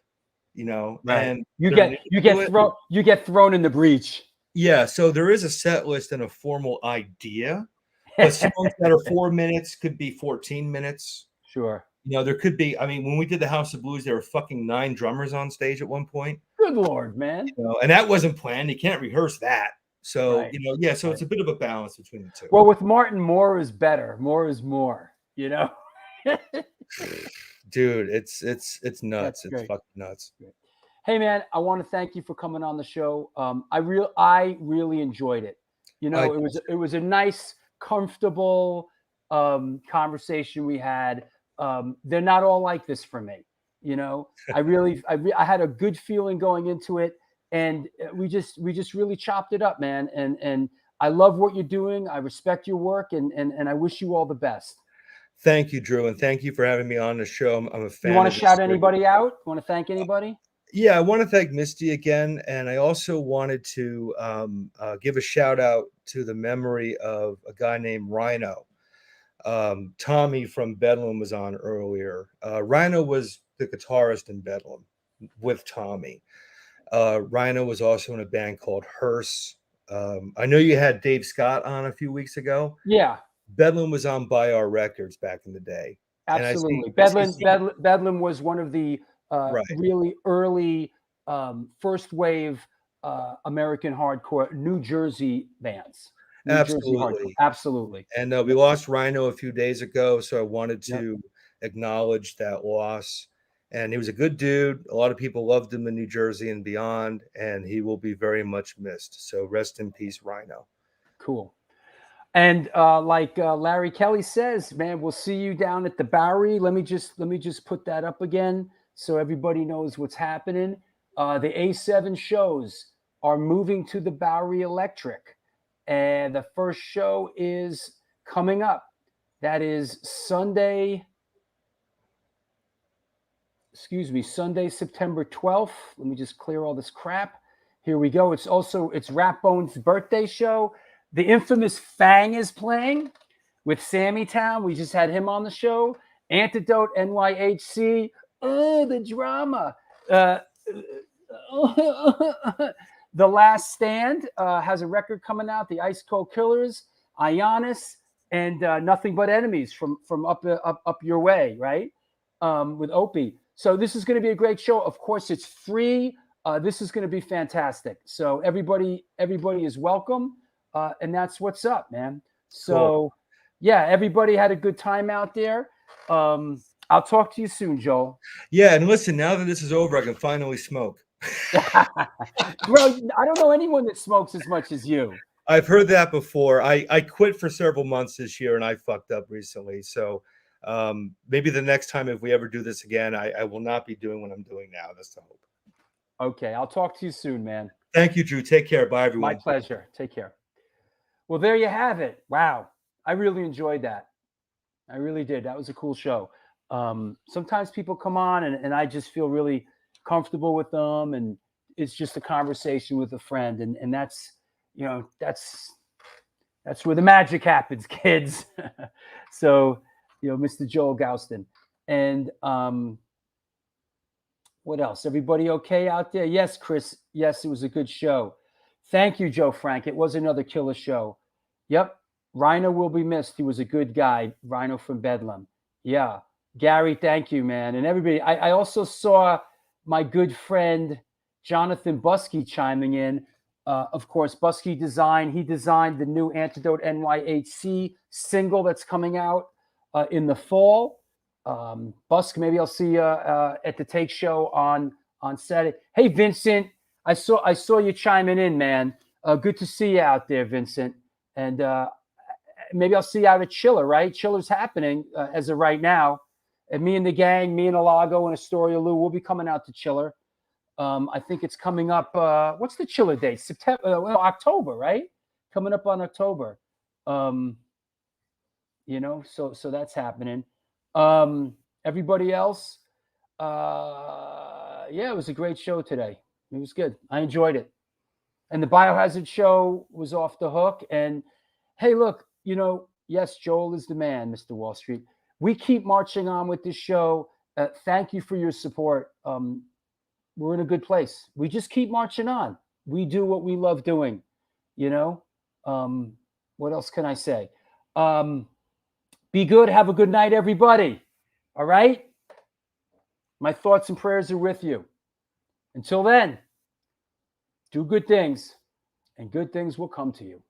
Speaker 6: you know,
Speaker 1: right,
Speaker 6: and
Speaker 1: you get thrown in the breach.
Speaker 6: Yeah, so there is a set list and a formal idea, but songs that are 4 minutes could be 14 minutes.
Speaker 1: Sure.
Speaker 6: You know, there could be, I mean, when we did the House of Blues, there were fucking 9 drummers on stage at one point.
Speaker 1: Good Lord, man.
Speaker 6: You know, and that wasn't planned. You can't rehearse that. So,
Speaker 1: right.
Speaker 6: You know, yeah, so it's a bit of a balance between the two.
Speaker 1: Well, with Martin, more is better. More is more, you know?
Speaker 6: Dude, it's nuts.
Speaker 1: That's
Speaker 6: it's
Speaker 1: great.
Speaker 6: Fucking nuts.
Speaker 1: Hey, man, I want to thank you for coming on the show. I really enjoyed it. You know, it was a nice, comfortable conversation we had. They're not all like this for me, you know. I had a good feeling going into it, and we just really chopped it up, man. And I love what you're doing. I respect your work, and I wish you all the best.
Speaker 6: Thank you, Drew, and thank you for having me on the show. I'm a fan.
Speaker 1: You want to shout anybody out? You want to thank anybody?
Speaker 6: Yeah, I want to thank Misty again, and I also wanted to give a shout out to the memory of a guy named Rhino. Tommy from Bedlam was on earlier. Rhino was the guitarist in Bedlam with Tommy. Rhino was also in a band called Hearse. I know you had Dave Scott on a few weeks ago.
Speaker 1: Yeah.
Speaker 6: Bedlam was on By Our Records back in the day.
Speaker 1: Absolutely. Bedlam was one of the really early first wave American hardcore New Jersey bands. Absolutely.
Speaker 6: And we lost Rhino a few days ago, so I wanted to acknowledge that loss. And he was a good dude. A lot of people loved him in New Jersey and beyond, and he will be very much missed. So rest in peace, Rhino.
Speaker 1: Cool. And like Larry Kelly says, man, we'll see you down at the Bowery. Let me just put that up again so everybody knows what's happening. The A7 shows are moving to the Bowery Electric. And the first show is coming up. That is Sunday, September 12th. Let me just clear all this crap. Here we go. It's Ratbone's birthday show. The infamous Fang is playing with Sammy Town. We just had him on the show. Antidote, NYHC. Oh, the drama. The Last Stand has a record coming out. The Ice Cold Killers, Ionis, and Nothing But Enemies from up your way, right? With Opie. So this is going to be a great show. Of course, it's free. This is going to be fantastic. So everybody is welcome, and that's what's up, man. So cool. Yeah, everybody had a good time out there. I'll talk to you soon, Joel.
Speaker 6: Yeah, and listen, now that this is over, I can finally smoke.
Speaker 1: Bro, I don't know anyone that smokes as much as you.
Speaker 6: I've heard that before. I quit for several months this year, and I fucked up recently. So maybe the next time, if we ever do this again, I will not be doing what I'm doing now. That's the hope.
Speaker 1: Okay, I'll talk to you soon, man.
Speaker 6: Thank you, Drew. Take care. Bye, everyone.
Speaker 1: My pleasure. Take care. Well, there you have it. Wow. I really enjoyed that. I really did. That was a cool show. Sometimes people come on and I just feel really comfortable with them, and it's just a conversation with a friend. And that's, that's where the magic happens, kids. So, Mr. Joel Gausten. And what else? Everybody okay out there? Yes, Chris. Yes, it was a good show. Thank you, Joe Frank. It was another killer show. Yep. Rhino will be missed. He was a good guy. Rhino from Bedlam. Yeah. Gary, thank you, man. And everybody, I also saw my good friend Jonathan Buskey chiming in. Of course, Buskey he designed the new Antidote NYHC single that's coming out in the fall. Busk, maybe I'll see you at the Take Show on Saturday. Hey, Vincent, I saw you chiming in, man. Good to see you out there, Vincent. And maybe I'll see you out at Chiller, right? Chiller's happening as of right now. And me and the gang, me and Alago and Astoria Lou, we'll be coming out to Chiller. I think it's coming up. What's the Chiller date? October, right? Coming up on October. So that's happening. Everybody else, it was a great show today. It was good. I enjoyed it. And the Biohazard show was off the hook. And hey, look, yes, Joel is the man, Mr. Wall Street. We keep marching on with this show. Thank you for your support. We're in a good place. We just keep marching on. We do what we love doing. What else can I say? Be good. Have a good night, everybody. All right? My thoughts and prayers are with you. Until then, do good things, and good things will come to you.